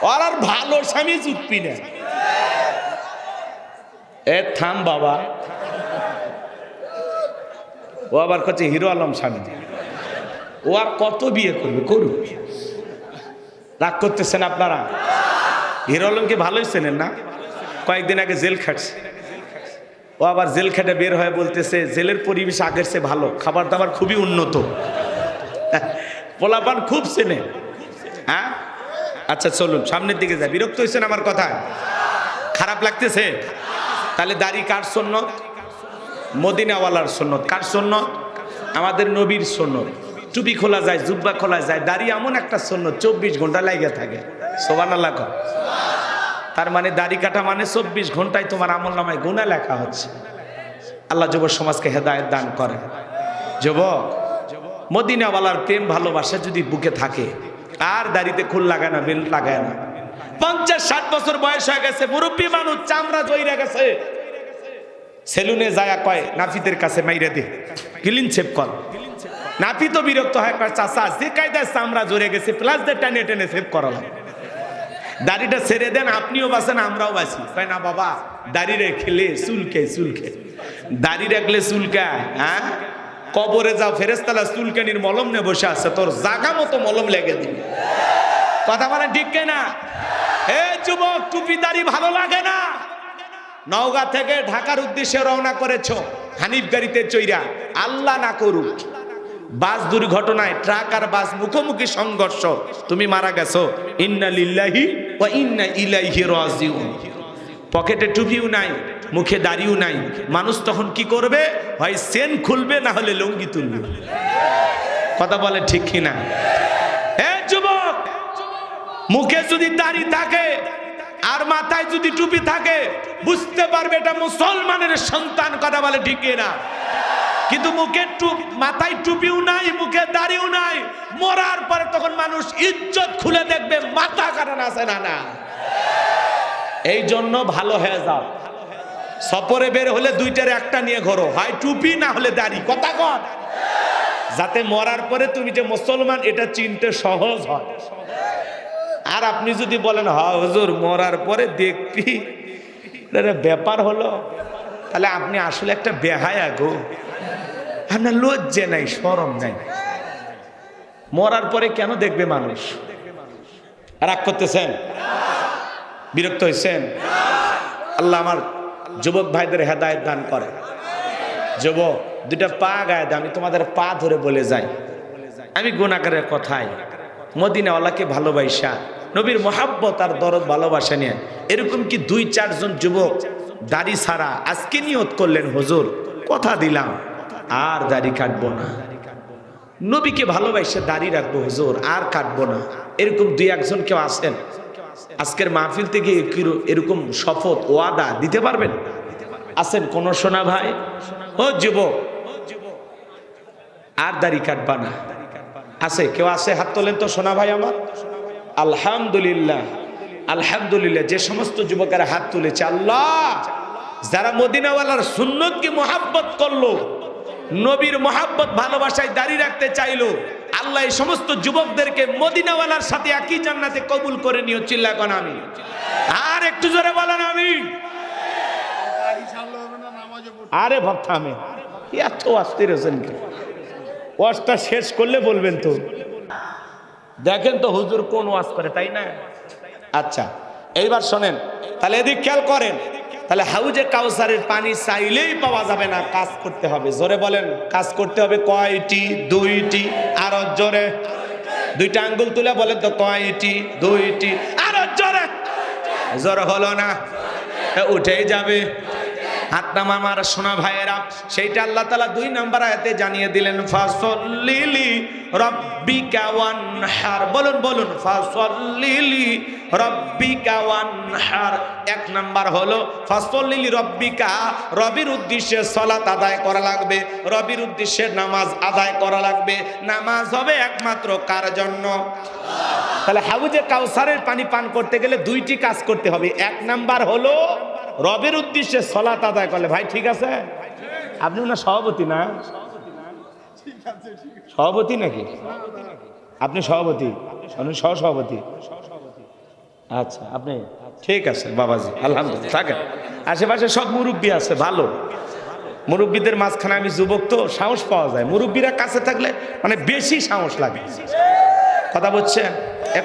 ওর আর ভালো স্বামী জুটবি না। এ থাম বাবা, ও আবার করছে হিরো আলম স্বামী, ও আর কত বিয়ে করবে, করুক। রাগ করতেছেন আপনারা? হিরো আলমকে ভালোই চেনেন না? কয়েকদিন আগে জেল খাটছে, ও আবার জেল খেটে বের হয়ে বলতেছে জেলের পরিবেশ আগের চেয়ে ভালো, খাবার দাবার খুবই উন্নত, পোলাপান খুব চেনে। হ্যাঁ আচ্ছা চলুন সামনের দিকে যাই। বিরক্ত হয়েছেন আমার কথা? খারাপ লাগতেছে? তাহলে দাড়ি কার সুন্নত? মদিনাওয়ালার সুন্নত। কার সুন্নত? আমাদের নবীর সুন্নত। টুপি খোলা যায়, জুব্বা খোলা যায়, দাড়ি এমন একটা সুন্নত 24 ঘন্টা লাগে থাকে। সুবহানাল্লাহ। তার মানে দাড়ি কাটা মানে 24 ঘন্টায় তোমার আমলনামায় গুনাহ লেখা হচ্ছে। আল্লাহ যুব সমাজকে হেদায়েত দান করে। যুবক, মদিনাওয়ালার প্রেম ভালোবাসা যদি বুকে থাকে, আর দাড়িতে খুল লাগায় না, বেল্ট লাগায় না। 50-60 বছর বয়স হয়ে গেছে, মুরব্বী মানুষ, চামড়া জইরা গেছে, সেলুনে যায় কয় নাপিতের কাছে মাইরা দে, ক্লিন শেভ কর। নাপি তো বিরক্ত হয়, চাচা যে কায়দায় চামড়া জড়ে গেছে, প্লাস দিয়ে টেনে টেনে শেভ করালাম, দাড়িটা ছেড়ে দেন, আপনিও বাঁচেন আমরাও বাঁচি। কয় না বাবা, দাড়ি রেখেলে চুলকে, দাড়ি রাখলে চুলকায়। হ্যাঁ, কবরে যাও, ফেরেশতারা চুলকানির মলম নিয়ে বসে আছে, তোর জাগা মতো মলম লেগে দিবে। কথা বলে ঠিক না? হে যুবক, টুপি দাড়ি ভালো লাগে না? নওগাঁ থেকে ঢাকার উদ্দেশ্যে রওনা করেছো হানিফ গাড়িতে চইরা, আল্লাহ না করুক বাস দুর্ঘটনায় ট্রাক আর বাস মুখোমুখি সংঘর্ষ, তুমি মারা গেছো, ইন্না লিল্লাহি ওয়া ইন্না ইলাইহি রাজিউন। পকেটে টুপিও নাই, মুখে দাড়িও নাই, মানুষ তখন কি করবে? হয় সেন খুলবে, না হলে লুঙ্গি তুলবে। কথা বলে ঠিক কিনা? হে যুবক, মুখে যদি দাড়ি থাকে আর মাথায় যদি টুপি থাকে, বুঝতে পারবে এটা মুসলমানের সন্তান। কথা বলে ঠিক না? কিন্তু মুখে মাথায় টুপিও নাই, মুখে দাড়িও নাই, মরার পরে তখন মানুষ ইজ্জত খুলে দেখবে মাথা কাটানো আছে না না। এই জন্য ভালো হয়ে যাও, সফরে বের হলে দুইটার একটা নিয়ে ঘোরো, হয় টুপি না হলে দাড়ি, কথা কর, যাতে মরার পরে তুমি যে মুসলমান এটা চিনতে সহজ হয়। আর আপনি যদি বলেন হ্যাঁ হুজুর মরার পরে দেখবি, ব্যাপার হলো, তাহলে আপনি আসলে একটা বেহায়া গো, আপনার লজ্জা নাই, শরম নাই। মরার পরে কেন দেখবে মানুষ? রাগ করতেছেন? বিরক্ত হয়েছেন? আল্লাহ আমার যুবক ভাইদের হেদায়েত দান করে। যুবক দুইটা পা গায়ে দাও, আমি তোমাদের পা ধরে বলে যাই, আমি গুনাহগারের কথায় মদিনাওয়ালাকে ভালোবাসা, নবীর মহাব্বত আর দরদ ভালোবাসা নিয়ে এরকম কি 2-4 জন যুবক দাড়ি ছাড়া আজকে নিয়ত করলেন হুজুর কথা দিলাম আর দাড়ি কাটবো না, নবীকে ভালোবাসে দাড়ি রাখবো হুজুর আর কাটবো না, এরকম 2-1 জন কেউ আছেন আজকের মাহফিল থেকে এরকম শপথ ওয়াদা দিতে পারবেন? আছেন কোন সোনা ভাই? ও যুবক আর দাড়ি কাটবা না, আছে কেউ? আছে, হাত তোলেন তো সোনা ভাই আমার। আলহামদুলিল্লাহ, আলহামদুলিল্লাহ। যে সমস্ত যুবকেরা হাত তুলেছে, আল্লাহ যারা মদিনাওয়ালার সুন্নতকে মহাব্বত করলো, নবীর মহাব্বত ভালোবাসায় দাঁড়িয়ে রাখতে চাইলো, আল্লাহ এই সমস্ত যুবকদেরকে মদিনাওয়ালার সাথে একই জান্নাতে কবুল করে নিও। চিল্লা কোন আমি, আর একটু জোরে বলেন আমি। আরে ভক্ত আমি এত আসতে রয়েছেন, ওয়াজটা শেষ করলে বলবেন তো। দেখেন তো হুজুর কোন ওয়াজ করে, তাই না? আচ্ছা এইবার শোনেন, তাহলে এদিক খেয়াল করেন, তাহলে হাউজে কাউসারের পানি চাইলেই পাওয়া যাবে না, কাজ করতে হবে। জোরে বলেন, কাজ করতে হবে কয়টি? 2টি। আরো জোরে, 2টা আঙ্গুল তুলে বলেন তো, কয়টি? 2টি। আরো জোরে, জোরে হলো না, উঠেই যাবে। হাত নামা আমার সোনা ভাইয়েরা, সেইটা আল্লাহ তাআলা 2 নম্বর আয়াতে জানিয়ে দিলেন, ফাসল্লিলি রাব্বিকা ওয়ানহার। বলুন বলুন, ফাসল্লিলি রাব্বিকা ওয়ানহার। 1 নাম্বার হলো ফাসল্লিলি রাব্বিকা, রবির উদ্দেশ্যে সালাত আদায় করা লাগবে, রবির উদ্দেশ্যে নামাজ আদায় করা লাগবে। নামাজ হবে একমাত্র কার জন্য? তাহলে হাউজে কাউসারের পানি পান করতে গেলে 2টি কাজ করতে হবে। 1 নাম্বার হলো রবের উদ্দেশ্যে সালাত আদায় করলে। ভাই ঠিক আছে? আপনি না সভাপতি না? সভাপতি নাকি আপনি? সভাপতি, আপনি সহসভাপতি? আচ্ছা আপনি ঠিক আছে বাবাজি, আলহামদুলিল্লাহ। থাকেন, আশেপাশে সব মুরব্বী আছে, ভালো মুরব্বীদের মাঝখানে আমি যুবক তো, সাহস পাওয়া যায়। মুরব্বীরা কাছে থাকলে মানে বেশি সাহস লাগে। কথা বলছেন?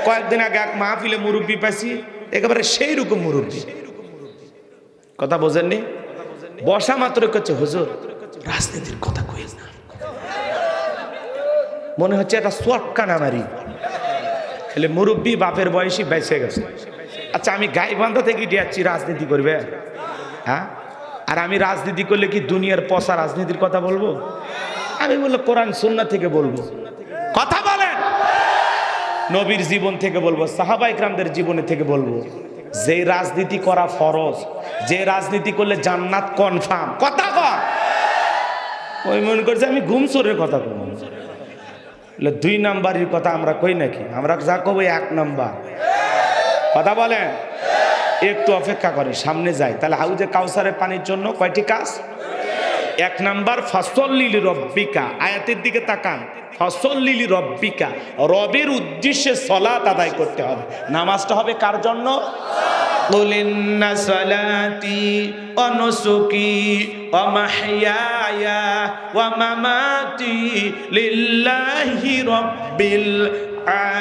কয়েকদিন আগে এক মাহফিলে মুরব্বী পাইছি, একেবারে সেই রকম মুরব্বী। কথা বোঝেননি? বসা মাত্র করছে, হুজুর রাজনীতির কথা কই না, মনে হচ্ছে এটা সোয়াক্কানা মারি। খেলে মুরব্বী বাপের বয়সী বেঁচে গেছে। আচ্ছা আমি গাইবান্ধা থেকে যাচ্ছি, রাজনীতি করবে? হ্যাঁ, আর আমি রাজনীতি করলে কি দুনিয়ার পচা রাজনীতির কথা বলবো? আমি বললো কোরআন সুন্নাহ থেকে বলবো। কথা বলেন, নবীর জীবন থেকে বলবো, সাহাবা ইকরামদের জীবনে থেকে বলবো। যে রাজনীতি করা ফরজ, যে রাজনীতি করলে জান্নাত কনফার্ম। কথা কর, ওই মনে করছে আমি ঘুমসোরের কথা কই। 2 নাম্বারের কথা আমরা কই নাকি? আমরা যা কব 1 নাম্বার। কথা বলেন, একটু অপেক্ষা করে সামনে যাই। তাহলে হাউজে কাউসারের পানির জন্য কয়টি কাজ? 1 নাম্বার ফাসল্লিলি রব্বিকা, আয়াতের দিকে তাকান। ফাসল্লিলি রব্বিকা, রবের উদ্দেশ্যে সালাত আদায় করতে হবে। নামাজটা হবে কার জন্য? কুল ইন্না সালাতি ওয়া নুসুকি ওয়া মাহইয়ায়া ওয়া মামাতি লিল্লাহি রাব্বিল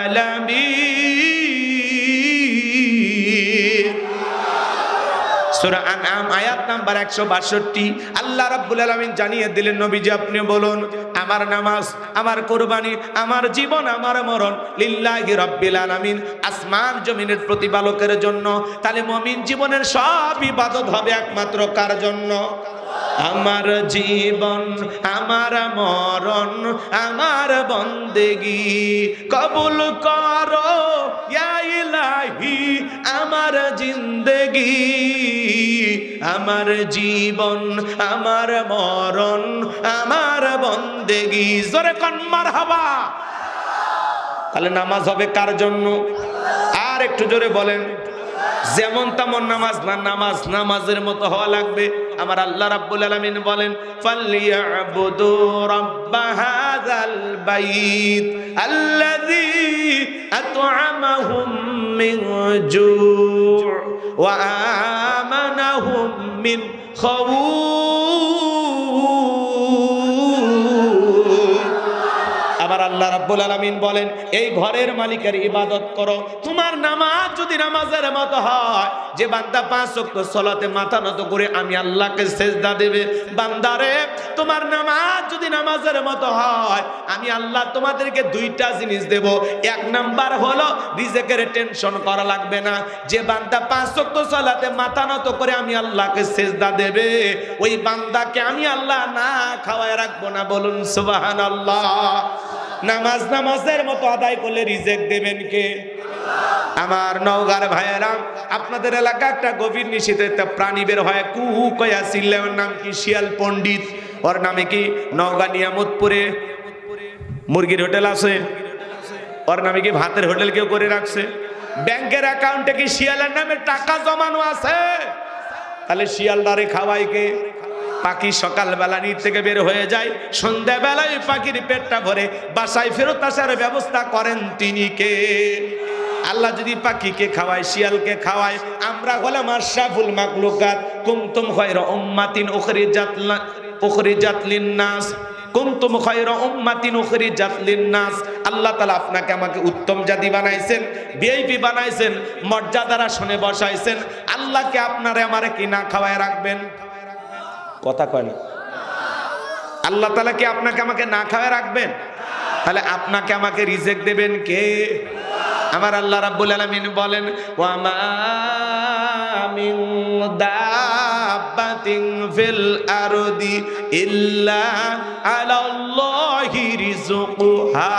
আলামিন। সূরা আনআম আয়াত নাম্বার 162। আল্লাহ রাব্বুল আলামিন জানিয়ে দিলেন, নবীজি আপনি বলুন, আমার নামাজ, আমার কুরবানি, আমার জীবন, আমার মরণ লিল্লাহি রাব্বিল আলামিন, আসমান জমিনের প্রতিপালকের জন্য। তাহলে মুমিন জীবনের সব ইবাদত হবে একমাত্র কার জন্য? আমার জীবন, আমার মরণ, আমার বন্দেগি কবুল করো ইয়া ইলাহি, আমার জিন্দেগি, আমার জীবন, আমার মরণ, আমার বন্দেগি। জোরে কোন মারহাবা। তাহলে নামাজ হবে কার জন্য? আর একটু জোরে বলেন। যেমন তেমন নামাজ না, নামাজ নামাজের মতো হওয়া লাগবে। আমার আল্লাহ রাব্বুল আলামিন বলেন ফালইয়াবুদু রাব্ব হাযাল বাইত আল্লাযী আত'আমাহুম মিন জু' ওয়া আমানাহুম মিন খাউফ। আবার আল্লাহ রাব্বুল আলামিন বলেন এই ঘরের মালিকের ইবাদত করো। তোমার নামাজ যদি নামাজের মতো হয়, যে বান্দা 5 ওয়াক্ত সালাতে মাথা নত করে আমি আল্লাহকে সিজদা দেবে, বান্দারে তোমার নামাজ যদি নামাজের মতো হয়, আমি আল্লাহ তোমাদেরকে দুইটা জিনিস দেব। এক নাম্বার হলো রিজিকের টেনশন করা লাগবে না। যে বান্দা 5 ওয়াক্ত সালাতে মাথা নত করে আমি আল্লাহকে সিজদা দেবে, ওই বান্দাকে আমি আল্লাহ না খাওয়ায় রাখবো না। বলুন সুবহানাল্লাহ। নামাজ নামাজের মতো আদায় করলে রিজিক দেবেন কে? আমার নওগাঁর ভাইয়েরা, আপনাদের এলাকা একটা গভীর নিশীথে একটা প্রাণী বের হয়, কুহু কয়া চিল্লে, ওর নাম কি শিয়াল পণ্ডিত। ওর নামে কি নওগাঁ নিয়ামতপুরে মুরগির হোটেল আছে, ওর নামে কি ভাতের হোটেল কেউ করে রাখছে? ব্যাংকের অ্যাকাউন্টে কি শিয়ালের নামে টাকা জমানো আছে? তাহলে শিয়ালদারে খাওয়াই কে? পাখি সকালবেলা নিচ থেকে বের হয়ে যায়, সন্ধ্যাবেলায় পাখির পেটটা ভরে বাসায় ফেরত আসার ব্যবস্থা করেন তিনি কে? আল্লাহ যদি পাখিকে খাওয়ায়, শিয়ালকে খাওয়ায়, আমরা হলাম আশরাফুল মাখলুকাত। কুনতুম খায়রা উম্মাতিন উখরিজাত লিন-নাস, কুনতুম খায়রা উম্মাতিন উখরিজাত লিন-নাস। আল্লাহ তাআলা আপনাকে আমাকে উত্তম জাতি বানাইছেন, ভিআইপি বানাইছেন, মর্যাদার আসনে বসাইছেন। আল্লাহকে আপনারে আমারে কি না খাওয়ায় রাখবেন? কথা কয় না। আল্লাহ তাআলা কি আপনাকে আমাকে না খাওয়ায় রাখবেন? তাহলে আপনাকে আমাকে রিজিক দেবেন কে? আমার আল্লাহ রাব্বুল আলামিন বলেন ওয়া মা মিন দাব্বাতিন ফিল আরদি ইল্লা আলাল্লাহি রিজকুহা।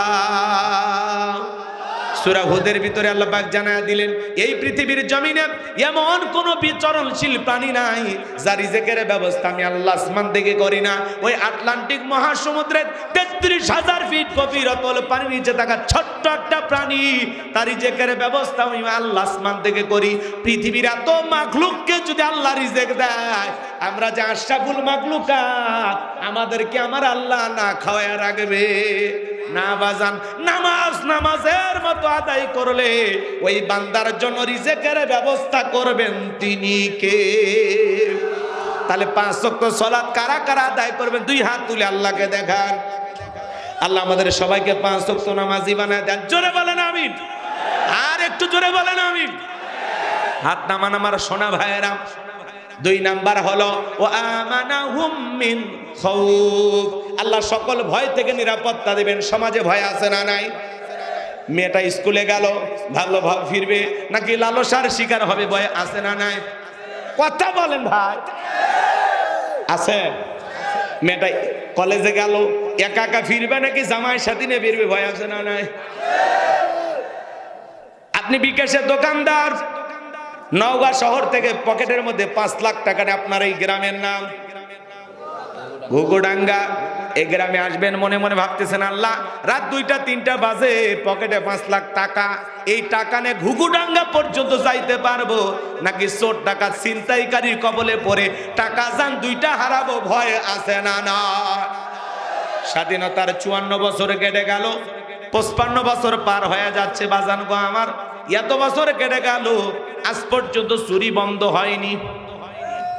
সূরা হুদের ভিতরে আল্লাহ পাক জানায়া দিলেন এই পৃথিবীর জমিনে এমন কোন বিচরণশীল প্রাণী নাই যার রিজিকের ব্যবস্থা আমি আল্লাহ আসমান থেকে করি না। ওই আটলান্টিক মহাসমুদ্রের ৩৩,০০০ ফিট গভীর অতল পানির নিচে থাকা ছোট্ট একটা প্রাণী, তার রিজিকের ব্যবস্থা আমি আল্লাহ আসমান থেকে করি। পৃথিবীর এত মাখলুককে যদি আল্লাহ রিজিক দেয়, আমরা যে আশরাফুল মাখলুকাত, আমাদেরকে আমার আল্লাহ না খাওয়ায় রাখবে না? বাজান, নামাজ নামাজের মতো আদায় করলে ওই বান্দার জন্য রিজিকের ব্যবস্থা করবেন তিনি কে? তাহলে 5 ওয়াক্ত সালাত কারা কারা আদায় করবেন? 2 হাত তুলে আল্লাহকে দেখান। আল্লাহ আমাদের সবাইকে 5 ওয়াক্ত নামাজি বানায় দেন। জোরে বলেন আমিন। আর একটু জোরে বলেন আমিন। হাত নামান আমার সোনা ভাইয়েরা। 2 নাম্বার হলো ওয়া আমানাহুম মিন খাউফ। আল্লাহ সকল ভয় থেকে নিরাপত্তা দেবেন। সমাজে ভয় আছে না নাই? মেয়েটা স্কুলে গেল, ভালোভাবে ফিরবে নাকি লালসার শিকার হবে? ভয় আছে না নাই? কথা বলেন ভাই, আছে? মেয়েটা কলেজে গেল, একা একা ফিরবে নাকি জামাইয়ের সাথে নিয়ে ফিরবে? ভয় আছে না নাই? আপনি বিকাশের দোকানদার, নওগাঁ শহর থেকে পকেটের মধ্যে 5 লাখ টাকা, আপনার এই গ্রামের নাম ঘুঘুডাঙ্গা। এই গ্রামে আসবেন, মনে মনে ভাবতেছেন আল্লাহ রাত 2টা 3টা বাজে, পকেটে 5 লাখ টাকা, এই টাকা নিয়ে ঘুঘুডাঙ্গা পর্যন্ত যাইতে পারবো নাকি চোর ডাকাত ছিনতাইকারীর কবলে পড়ে টাকা যান 2টা হারাবো? ভয় আছে না না? স্বাধীনতার 54 বছর কেটে গেল, 55 বছর পার হয়ে যাচ্ছে বাজান গো আমার। এত বছর কেটে গেল, আজ পর্যন্ত চুরি বন্ধ হয়নি।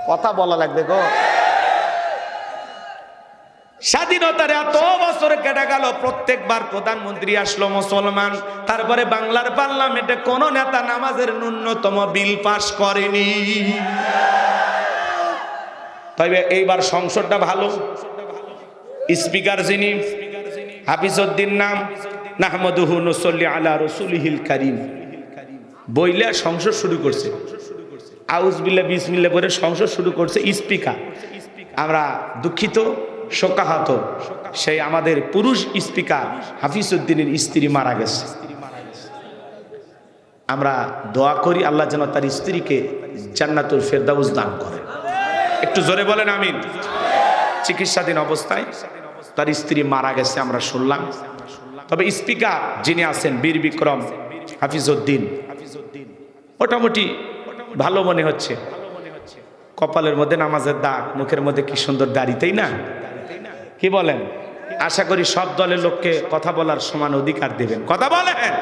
কথা বলা লাগবে গো। স্বাধীনতার এত বছর কেটে গেল, প্রত্যেকবার প্রধানমন্ত্রী আসলো মুসলমান, তারপরে বাংলার পার্লামেন্টে কোন নেতা নামাজের ন্যূনতম বিল পাস করেনি। তবে এইবার সংসদটা ভালো। স্পিকার যিনি হাফিজউদ্দিন নাম, নাহমাদুহু নুসাল্লি আলা রাসূলিহিল কারীম, বইলা সংসদ শুরু করছে। আউযুবিল্লাহ বিসমিল্লাহ বলে সংসদ শুরু করছে স্পিকার। আমরা দুঃখিত, শোকাহত, সেই আমাদের পুরুষ স্পিকার হাফিজউদ্দিনের স্ত্রী মারা গেছে। আমরা দোয়া করি আল্লাহ যেন তার স্ত্রীকে জান্নাতুল ফেরদাউস দান করে। একটু জোরে বলেন আমিন। চিকিৎসাধীন অবস্থায় তার স্ত্রী মারা গেছে আমরা শুনলাম। তবে স্পিকার যিনি আছেন বীর বিক্রম হাফিজউদ্দিন, মোটামুটি ভালো মনে হচ্ছে, কপালের মধ্যে নামাজের দাগ, মুখের মধ্যে কি সুন্দর দাড়ি, তাই না? কি বলেন? আশা করি সব দলের লোককে কথা বলার সমান অধিকার দেবেন। কথা বলেন।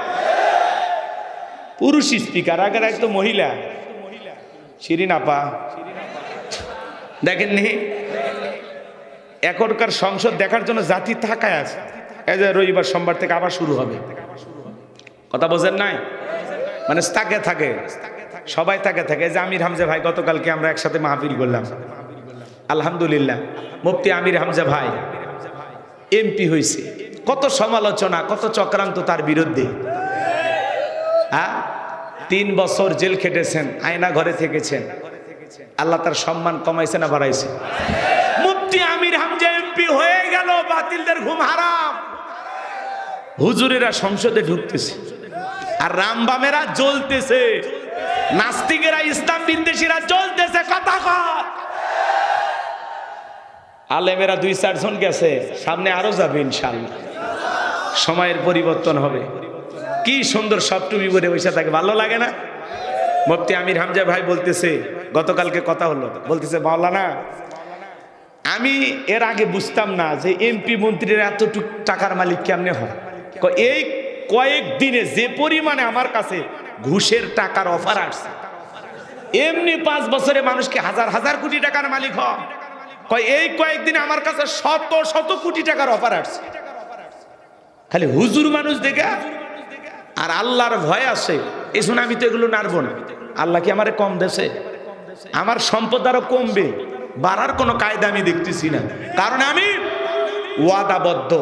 পুরুষ স্পিকার, আগের একদম মহিলা। শিরিন আপা দেখেননি? এখনকার সংসদ দেখার জন্য জাতি তাকায় আছে। এই যে রবিবার সোমবার থেকে আবার শুরু হবে। কথা বোঝেন নাই? মানে তাকে থাকে, সবাই তাকে থাকে। এই যে আমির হামজা ভাই, গতকালকে আমরা একসাথে মাহফিল করলাম, আলহামদুলিল্লাহ। মুফতি আমির হামজা ভাই এমপি হয়েছে। কত সমালোচনা, কত চক্রান্ত তার বিরুদ্ধে। 3 বছর জেল খেটেছেন, আয়না ঘরে থেকেছেন। আল্লাহ তার সম্মান কমাইছে না বাড়াইছে? মুফতি আমির হামজা এমপি হয়ে গেল, বাতিলদের ঘুম হারাম। হুজুরেরা সংসদে ঢুকতেছে আর রামবামেরা জ্বলতেছে, নাস্তিকেরা ইসলাম বিদ্বেষীরা জ্বলতেছে। কথা কর। আলেমেরা 2-4 জন গেছে, সামনে আরো যাবে ইনশাআল্লাহ। সময়ের পরিবর্তন হবে। কি সুন্দর সব টুপি পরে বসে থাকে, ভালো লাগে না? মুফতি আমির হামজা ভাই বলতেছে, গতকালকে কথা হলো, বলতেছে মাওলানা, আমি এর আগে বুঝতাম না যে এমপি মন্ত্রীরা এতটুকু টাকার মালিক কেমনে হয়। এই কয়েকদিনে যে পরিমাণে আমার কাছে ঘুষের টাকার অফার আসছে, এমনি 5 বছরে মানুষকে হাজার হাজার কোটি টাকার মালিক হয়। এই কয়েকদিনে আমার কাছে শত শত কোটি টাকার অফার আসছে। খালি হুজুর মানুষ দেখে আর আল্লাহর ভয় আছে, এই জন্য আমি তো এগুলো নাড়বো না। আল্লাহ কি আমারে কম দেশে? আমার সম্পদ আরো কমবে, বাড়ার কোনো কায়দা আমি দেখতেছি না। কারণ আমি ওয়াদাবদ্ধ,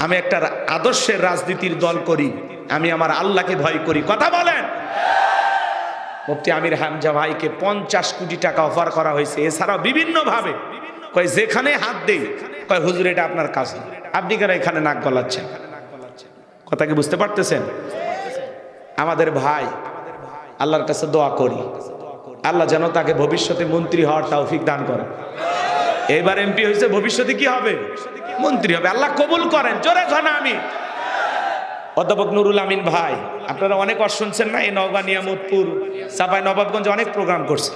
আমি একটা আদর্শের রাজনীতির দল করি, আমি আমার আল্লাহকে ভয় করি। কথা বলেন। মুফতি আমির হামজা ভাইকে 50 কোটি টাকা অফার করা হয়েছে। এছাড়াও বিভিন্ন ভাবে কয় যেখানে হাত দেই, কয় হুজুর এটা আপনার কাছে, আপনি কেন এখানে নাক গলাচ্ছেন? কথা কি বুঝতে পারতেছেন? আমাদের ভাই, আল্লাহর কাছে দোয়া করি, আল্লাহ যেন তাকে ভবিষ্যতে মন্ত্রী হওয়ার তৌফিক দান করে। এবার এমপি হয়েছে, ভবিষ্যতে কি হবে? মন্ত্রী হবে। আল্লাহ কবুল করেন। জোরে খানা আমি। অধ্যাপক নুরুল আমিন ভাই, আপনারা অনেক ওয়াজ শুনছেন না? এই নওগাঁ, নিয়ামতপুর, চাঁপাই নবাবগঞ্জে অনেক প্রোগ্রাম করছে।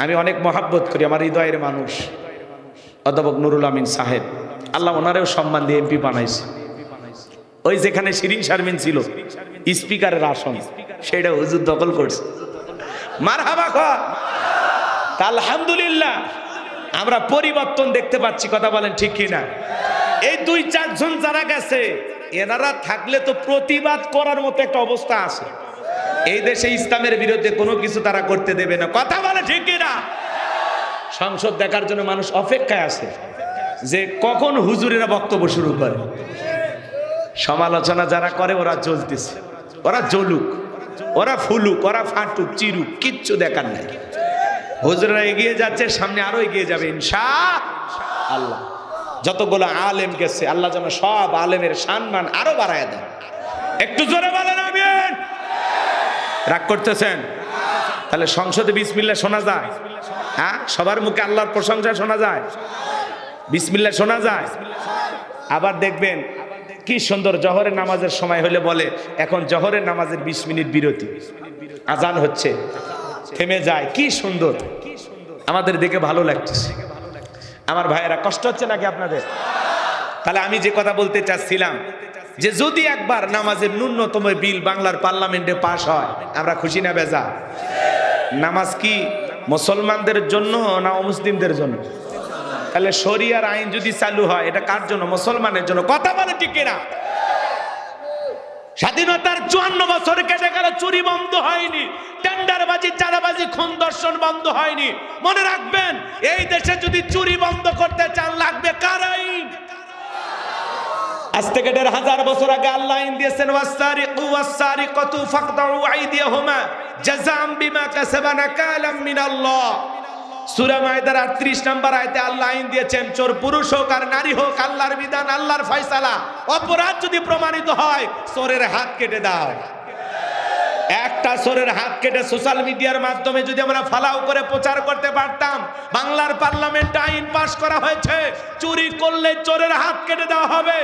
আমি অনেক মহাব্বত করি, আমার হৃদয়ের মানুষ অধ্যাপক নুরুল আমিন সাহেব। আল্লাহ ওনারেও সম্মান দিয়ে এমপি বানাইছে। ওই যেখানে শিরিন শারমিন ছিল স্পিকারের আসন, সেটা হুজুর দখল করছে। মারহাবা কর। আলহামদুলিল্লাহ, আমরা পরিবর্তন দেখতে পাচ্ছি। কথা বলেন ঠিক কিনা? এই 2-4 জন যারা গেছে, এনারা থাকলে তো প্রতিবাদ করার মতো একটা অবস্থা আছে। এই দেশে ইসলামের বিরুদ্ধে কোনো কিছু তারা করতে দেবে না। কথা বলে ঠিক কিনা? সংসদ দেখার জন্য মানুষ অপেক্ষায় আছে যে কখন হুজুরেরা বক্তব্য শুরু করে। সমালোচনা যারা করে ওরা জ্বলতেছে, ওরা জ্বলুক, ওরা ফুলুক, ওরা ফাটুক, চিরুক, কিচ্ছু দেখার নাই। হুজুরেরা এগিয়ে যাচ্ছে, সামনে আরো এগিয়ে যাবে ইনশাআল্লাহ। যতগুলো আলেম গেছে, আল্লাহ যেন সব আলেমের সম্মান আরো বাড়ায় দেন। একটু জোরে বলেন আমিন। রাগ করতেছেন? তাহলে সংসদে বিসমিল্লাহ শোনা যায়? হ্যাঁ, সবার মুখে আল্লাহর প্রশংসা শোনা যায়, বিসমিল্লাহ শোনা যায়। আবার দেখবেন কি সুন্দর, জহরের নামাজের সময় হলে বলে এখন জহরের নামাজের 20 মিনিট বিরতি, আজান হচ্ছে, থেমে যায়। কি সুন্দর, আমাদের দেখে ভালো লাগতেছে। আমার ভাইয়েরা, কষ্ট হচ্ছে নাকি আপনাদের? তাহলে আমি যে কথা বলতে চাচ্ছিলাম, যে যদি একবার নামাজের ন্যূনতম বিল বাংলার পার্লামেন্টে পাশ হয়, আমরা খুশি না বেজা? নামাজ কি মুসলমানদের জন্য না অমুসলিমদের জন্য? তাহলে শরিয়ার আইন যদি চালু হয়, এটা কার জন্য? মুসলমানের জন্য। কথা বলে ঠিক কিনা? স্বাধীনতার 54 বছর কেটে গেল, চুরি বন্ধ হয়নি, টেন্ডারবাজি, চাঁদাবাজি, খুন ধর্ষণ বন্ধ হয়নি। মনে রাখবেন, এই দেশে যদি চুরি বন্ধ করতে চান, লাগবে কার আইন? আজ থেকে 1500 বছর আগে আল্লাহ আইন দিয়েছেন, ওয়াসসারিকু ওয়াসসারিকাতু ফাকতাউ আইদিয়াহুমা জাযাআম বিমা কাসাবা নাকালাম মিনাল্লাহ। সূরা মায়দার 38 নম্বর আয়াতে আল্লাহ আইন দিয়েছেন, চোর পুরুষ হোক আর নারী হোক, আল্লাহর বিধান, আল্লাহর ফয়সালা। অপরাধ যদি প্রমাণিত হয়, চোরের হাত কেটে দাও। একটা চোরের হাত কেটে সোশ্যাল মিডিয়ার মাধ্যমে যদি আমরা ফালাও করে প্রচার করতে পারতাম, বাংলার পার্লামেন্টে আইন পাশ করা হয়েছে চুরি করলে চোরের হাত কেটে দেওয়া হবে।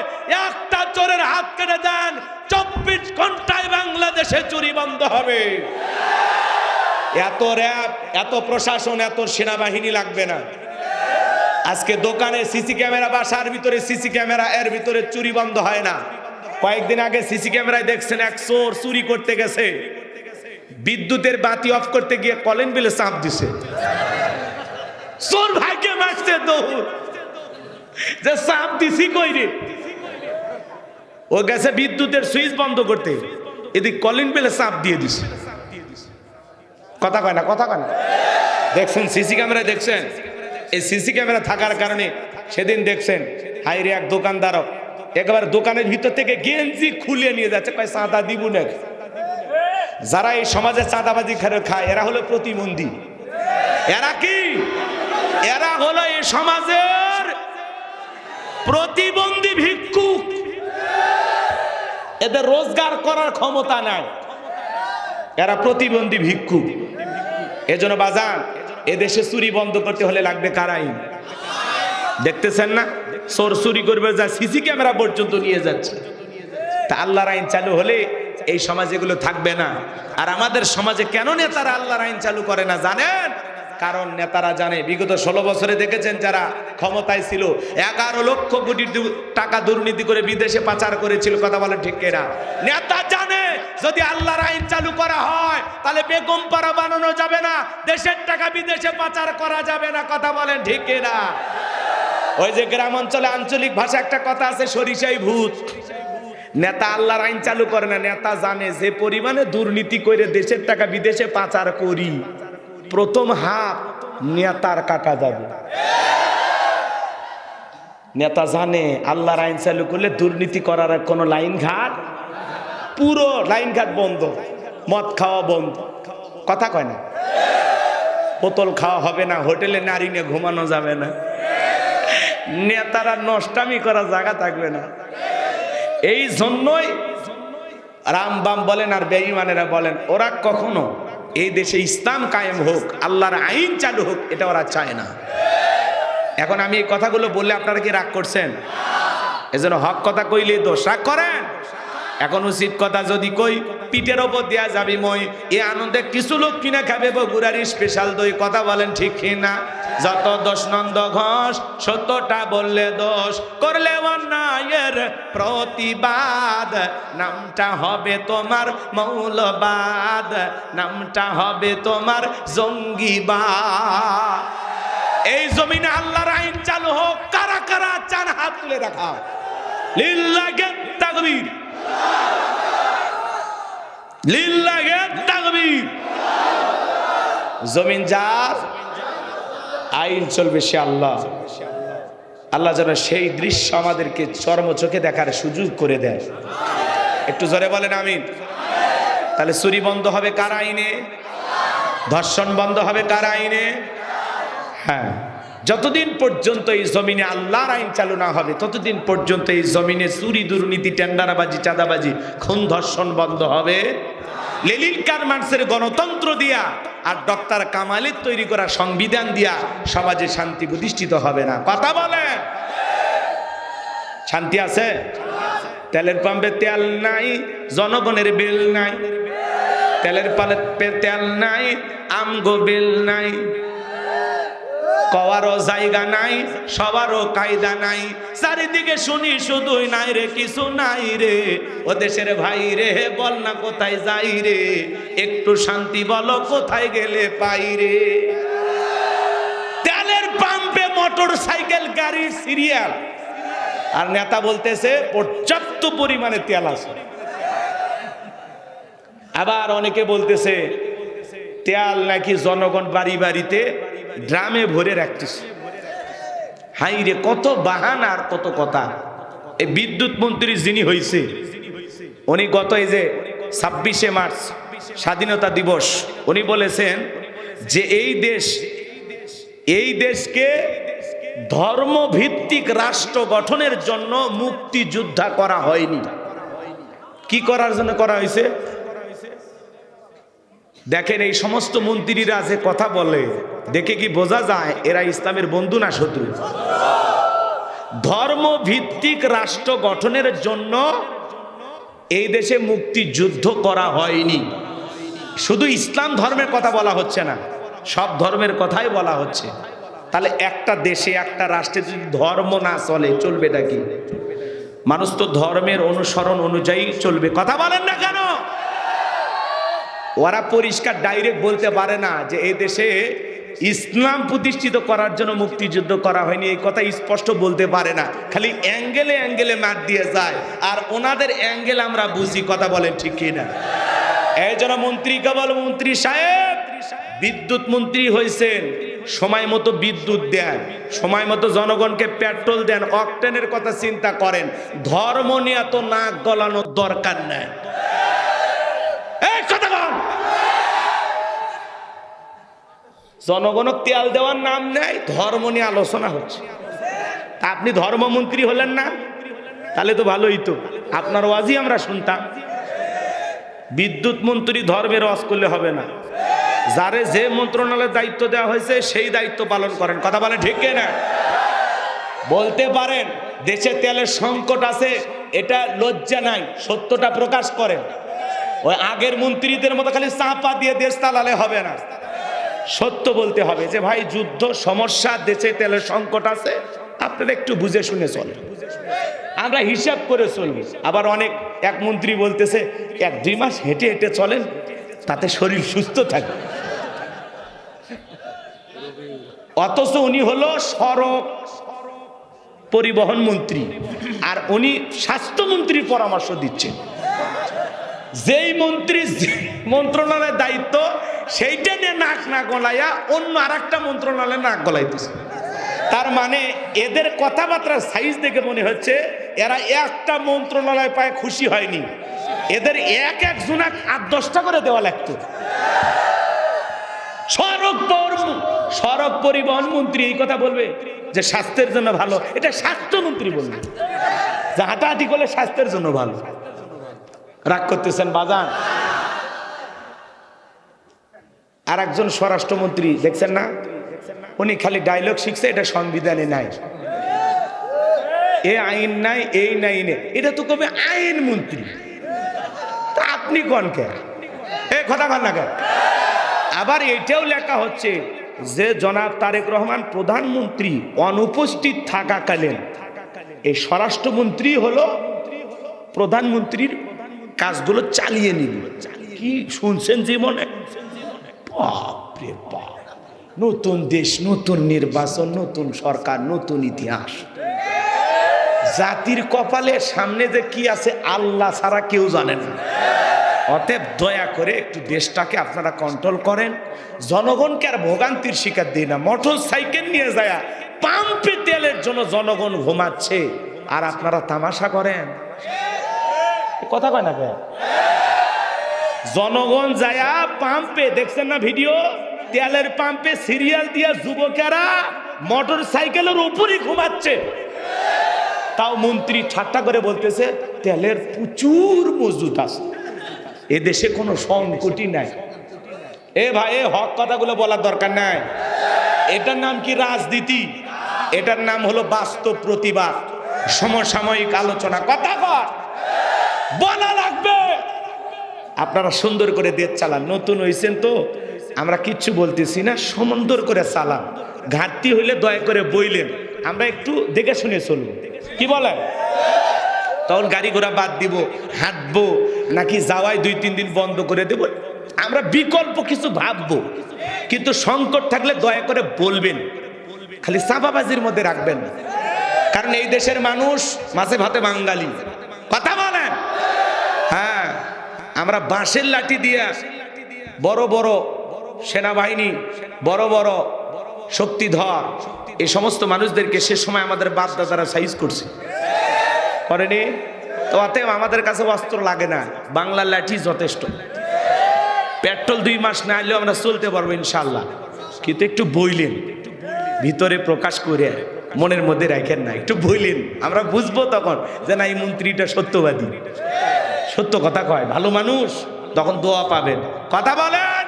একটা চোরের হাত কেটে দেন, 24 ঘন্টায় বাংলাদেশে চুরি বন্ধ হবে। এত র‍্যাব, এত প্রশাসন, এত সেনাবাহিনী লাগবে না। আজকে দোকানে সিসি ক্যামেরা, বাসার ভিতরে সিসি ক্যামেরা, এর ভিতরে চুরি বন্ধ হয় না। কয়েকদিন আগে সিসি ক্যামেরায় দেখছেন এক চোর চুরি করতে গেছে, বিদ্যুতের বাতি অফ করতে গিয়ে কলিং বেলে চাপ দিছে। চোর ভাগ্যে মারছে দৌড়, যে চাপ দিছি কই রে। ও গেছে বিদ্যুতের সুইচ বন্ধ করতে, এদিক কলিং বেলে চাপ দিয়ে দিছে। কথা কয় না, কথা কয় না। দেখছেন সিসি ক্যামেরায়, দেখছেন এই সিসি ক্যামেরা থাকার কারণে সেদিন দেখছেন হাইরে এক দোকানদার একেবারে দোকানের ভিতর থেকে গেঞ্জি খুলে নিয়ে যাচ্ছে, কয় চাঁদা দিব না। যারা এই সমাজে চাঁদাবাজি খায় এরা হলো প্রতিবন্ধী। এরা কি? এরা হলো এই সমাজের প্রতিবন্ধী ভিক্ষুক। এদের রোজগার করার ক্ষমতা নাই, এরা প্রতিবন্ধী ভিক্ষুক। এজন্য বাজান, এদেশে চুরি বন্ধ করতে হলে লাগবে কার আইন? দেখতেছেন না, চোর চুরি করবে যা সিসি ক্যামেরা পর্যন্ত নিয়ে যাচ্ছে। তা আল্লাহর আইন চালু হলে এই সমাজ এগুলো থাকবে না। আর আমাদের সমাজে কেন নেতারা আল্লাহর আইন চালু করে না জানেন? কারণ নেতারা জানে, বিগত 16 বছরে দেখেছেন যারা ক্ষমতায় ছিল 11 লক্ষ কোটি টাকা দুর্নীতি করে বিদেশে পাচার করেছিল। কথা বলেন ঠিক কিনা? নেতা জানে যদি আল্লাহর আইন চালু করা হয় তাহলে বেগম পাড়া বানানো যাবে না, দেশের টাকা বিদেশে পাচার করা যাবে না। কথা বলেন ঠিক কিনা? ওই যে গ্রাম অঞ্চলে আঞ্চলিক ভাষা একটা কথা আছে, সরিষাই ভূত। নেতা আল্লাহর আইন চালু করে না, নেতা জানে যে পরিমাণে দুর্নীতি করে দেশের টাকা বিদেশে পাচার করি, প্রথম হাত নেতার কাটা যাবে। নেতা জানে আল্লাহর আইন চালু করলে দুর্নীতি করার কোনো লাইন ঘাট, পুরো লাইন ঘাট বন্ধ, মদ খাওয়া বন্ধ। কথা কয় না? বোতল খাওয়া হবে না, হোটেলে নারী নিয়ে ঘুমানো যাবে না, নেতারা নষ্টামি করার জায়গা থাকবে না। এই জন্যই রামবাম বলেন আর বেঈমানেরা বলেন, ওরা কখনো এই দেশে ইসলাম কায়েম হোক, আল্লাহর আইন চালু হোক, এটা ওরা চায় না। এখন আমি এই কথাগুলো বললে আপনারা কি রাগ করছেন? এজন্য হক কথা কইলে দোষ, রাগ করেন? এখন উচিত কথা যদি কই, পিঠের ওপর দেয়া যাবি মই। এ আনন্দে কিছু লোক কিনা খাবে বগুড়ার স্পেশাল দই। কথা বলেন ঠিক কিনা? যত দোষ নন্দ ঘোষ, সত্যটা বললে দোষ, করলে অন্যায়ের প্রতিবাদ, নামটা হবে তোমার মৌলবাদ, নামটা হবে তোমার জঙ্গিবাদ। এই জমিনে আল্লাহর আইন চালু হোক, কারা কারা চান হাত তুলে দেখাও। লিল্লাহি তাকবীর, লিল্লাহি তাকবীর। জমিন যার, আইন চলবে সে আল্লাহ। আল্লাহ যেন সেই দৃশ্য আমাদেরকে চর্ম চোখে দেখার সুযোগ করে দেয়। একটু জোরে বলেন আমিন। তাহলে চুরি বন্ধ হবে কার আইনে? ধর্ষণ বন্ধ হবে কার আইনে? হ্যাঁ, যতদিন পর্যন্ত এই জমিনে আল্লাহর আইন চালু না হবে ততদিন পর্যন্ত এই জমিনে চুরি, দুর্নীতি, টেন্ডারবাজি, চাঁদাবাজি, খুন, ধর্ষণ বন্ধ হবে। লেনিন কারমার্ক্সের গণতন্ত্র দিয়া আর ডক্টর কামালের তৈরি করা সংবিধান দিয়া সমাজে শান্তি প্রতিষ্ঠিত হবে না। কথা বলেন, শান্তি আছে? তেলের পাম্পে তেল নাই, জনগণের বিল নাই। তেলের পাম্পে তেল নাই, আমগো বিল নাই। কওয়ারও জায়গা নাই, সবারও কায়দা নাই। চারিদিকে শুনি শুধুই নাই রে, কিছু নাই রে। ও দেশের ভাই রে, বল না কোথায় যাই রে, একটু শান্তি বলো কোথায় গেলে পাই রে। তেলের পাম্পে মোটর সাইকেল গাড়ির সিরিয়াল, আর নেতা বলতেছে পর্যাপ্ত পরিমাণে তেল আছে। আবার অনেকে বলতেছে তেল নাকি জনগণ বাড়ি বাড়িতে ড্রামে ভরে রাখতেছে। হাই রে, কত বাহানা আর কত কথা। এই বিদ্যুৎ মন্ত্রী যিনি হয়েছে, উনি গত এই যে 26শে মার্চ স্বাধীনতা দিবস, উনি বলেছেন যে এই দেশকে ধর্মভিত্তিক রাষ্ট্র গঠনের জন্য মুক্তিযোদ্ধা করা হয়নি। কি করার জন্য করা হয়েছে? দেখেন এই সমস্ত মন্ত্রীরা যে কথা বলে দেখে কি বোঝা যায় এরা ইসলামের বন্ধু না শত্রু? ধর্মভিত্তিক রাষ্ট্র গঠনের জন্য এই দেশে মুক্তিযুদ্ধ করা হয়নি। শুধু ইসলাম ধর্মের কথা বলা হচ্ছে না, সব ধর্মের কথাই বলা হচ্ছে। তাহলে একটা দেশে একটা রাষ্ট্রে যদি ধর্ম না চলে চলবেটা কি? মানুষ তো ধর্মের অনুসরণ অনুযায়ী চলবে। কথা বলেন না কেন? ওরা পরিষ্কার ডাইরেক্ট বলতে পারে না যে এই দেশে ইসলাম প্রতিষ্ঠিত করার জন্য মুক্তিযুদ্ধ করা হয়নি, এই কথা স্পষ্ট বলতে পারে না। খালি অ্যাঙ্গেলে অ্যাঙ্গেলে মার দিয়ে যায়, আর ওনাদের অ্যাঙ্গেল আমরা বুঝি। কথা বলেন ঠিক কি না? এই জন্য মন্ত্রী কেবল মন্ত্রী সাহেব বিদ্যুৎ মন্ত্রী হয়েছেন, সময় মতো বিদ্যুৎ দেন, সময় মতো জনগণকে পেট্রোল দেন, অকটেনের কথা চিন্তা করেন। ধর্ম নিয়ে তো নাক গলানোর দরকার নাই। এই কথা বল, জনগণক তেল দেওয়ার নাম নেই, ধর্ম নিয়ে আলোচনা হচ্ছে। আপনি ধর্মমন্ত্রী হলেন না, তাহলে তো ভালোই তো, আপনার ওয়াজই আমরা শুনতাম। বিদ্যুৎ মন্ত্রী ধর্মের ওয়াজ করলে হবে না, যারে যে মন্ত্রণালয়ের দায়িত্ব দেওয়া হয়েছে সেই দায়িত্ব পালন করেন। কথা বলে ঠিক না? বলতে পারেন দেশে তেলের সংকট আছে, এটা লজ্জা নাই, সত্যটা প্রকাশ করেন। ওই আগের মন্ত্রীদের মতো খালি চাপা দিয়ে দেশ চালালে হবে না, সত্য বলতে হবে যে ভাই যুদ্ধ সমস্যা, দেশে তেলের সংকট আছে, আপনারা একটু বুঝে শুনে চলেন, আমরা হিসাব করে চলব। আবার অনেক এক মন্ত্রী বলতেছে 1-2 মাস হেঁটে হেঁটে চলেন, তাতে শরীর সুস্থ থাকে। অথচ উনি হলো সড়ক পরিবহন মন্ত্রী, আর উনি স্বাস্থ্যমন্ত্রীর পরামর্শ দিচ্ছেন। যেই মন্ত্রী মন্ত্রণালয়ের দায়িত্ব সেইটা নিয়ে নাক না গলাইয়া অন্য আর একটা মন্ত্রণালয়ে নাক গলাইতেছে। তার মানে এদের কথাবার্তার সাইজ দেখে মনে হচ্ছে এরা একটা মন্ত্রণালয় পায় খুশি হয়নি, এদের এক একজনা 8-10টা করে দেওয়া লাগতো। সড়ক পরিবহন মন্ত্রী এই কথা বলবে যে স্বাস্থ্যের জন্য ভালো, এটা স্বাস্থ্যমন্ত্রী বলবে যে হাঁটাহাঁটি করলে স্বাস্থ্যের জন্য ভালো। রাগ করতেছেন বাজান? আর একজন স্বরাষ্ট্রমন্ত্রী দেখছেন না, উনি খালি ডায়লগ শিখছে, এটা সংবিধানে নাই, এ আইন নাই, এই নাই, এটা তো কবে আইন মন্ত্রী। তা আপনি কোন কে এ কথা বল না কেন? আবার এটাও লেখা হচ্ছে যে জনাব তারেক রহমান প্রধানমন্ত্রী অনুপস্থিত থাকাকালীন এই স্বরাষ্ট্রমন্ত্রী হলো প্রধানমন্ত্রীর কাজগুলো চালিয়ে নিল। কি শুনছেন জীবনে? বাপরে বাপ, নতুন দেশ, নতুন নির্বাচন, নতুন সরকার, নতুন ইতিহাস। জাতির কপালে সামনে যে কি আছে আল্লাহ ছাড়া কেউ জানে না। অতএব দয়া করে একটু দেশটাকে আপনারা কন্ট্রোল করেন, জনগণকে আর ভোগান্তির শিকার দিই না। মোটর সাইকেল নিয়ে যায় পাম্পে তেলের জন্য জনগণ ঘুমাচ্ছে, আর আপনারা তামাশা করেন। কথা কয় না কে? জনগণ যায়া পাম্পে, দেখছেন না ভিডিও, তেলের পাম্পে সিরিয়াল দিয়া যুবকেরা মোটর সাইকেলের উপরই ঘুমাচ্ছে। তাও মন্ত্রী ঠাট্টা করে বলতেছে তেলের প্রচুর মজুদ আছে, এ দেশে কোনো সংকটই নাই। এ ভাই, এ হক কথাগুলো বলার দরকার নাই। এটার নাম কি রাজনীতি? এটার নাম হলো বাস্তব প্রতিবাদ, সমসাময়িক আলোচনা। কথা কর বলা লাগবে। আপনারা সুন্দর করে দেশ চালান, নতুন হয়েছেন তো আমরা কিচ্ছু বলতেছি না, সুন্দর করে চালান। ঘাটতি হইলে দয়া করে বইলেন, আমরা একটু দেখে শুনে চলবো। কি বলে? তখন গাড়ি ঘোড়া বাদ দিব, হাঁটবো নাকি যাওয়াই 2-3 দিন বন্ধ করে দেব, আমরা বিকল্প কিছু ভাববো। কিন্তু সংকট থাকলে দয়া করে বলবেন, খালি চাপাবাজির মধ্যে রাখবেন না। কারণ এই দেশের মানুষ মাছে ভাতে বাঙালি। কথা বলেন? হ্যাঁ, আমরা বাঁশের লাঠি দিয়ে বড় বড় সেনাবাহিনী, বড় বড় শক্তিধর এই সমস্ত মানুষদেরকে সে সময় আমাদের বাপ দাদারা সাইজ করছে, করেনি? তো অতএব আমাদের কাছে অস্ত্র লাগে না, বাংলার লাঠি যথেষ্ট। পেট্রোল 2 মাস না এলেও আমরা চলতে পারবো ইনশাল্লাহ। কিন্তু একটু বইলেন, ভিতরে প্রকাশ করে মনের মধ্যে রাখেন না, একটু বইলেন, আমরা বুঝবো তখন যে না এই মন্ত্রীটা সত্যবাদী, সত্য কথা কয়, ভালো মানুষ, তখন দোয়া পাবেন। কথা বলেন?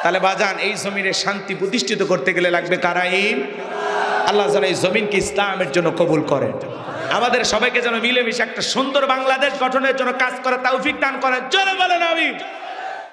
তাহলে বাজান এই জমিনে শান্তি প্রতিষ্ঠিত করতে গেলে লাগবে কারা? আল্লাহ যেন এই জমিনকে ইসলামের জন্য কবুল করেন, আমাদের সবাইকে যেন মিলেমিশে একটা সুন্দর বাংলাদেশ গঠনের জন্য কাজ করে তৌফিক দান করেন। জোরে বলেন আমিন।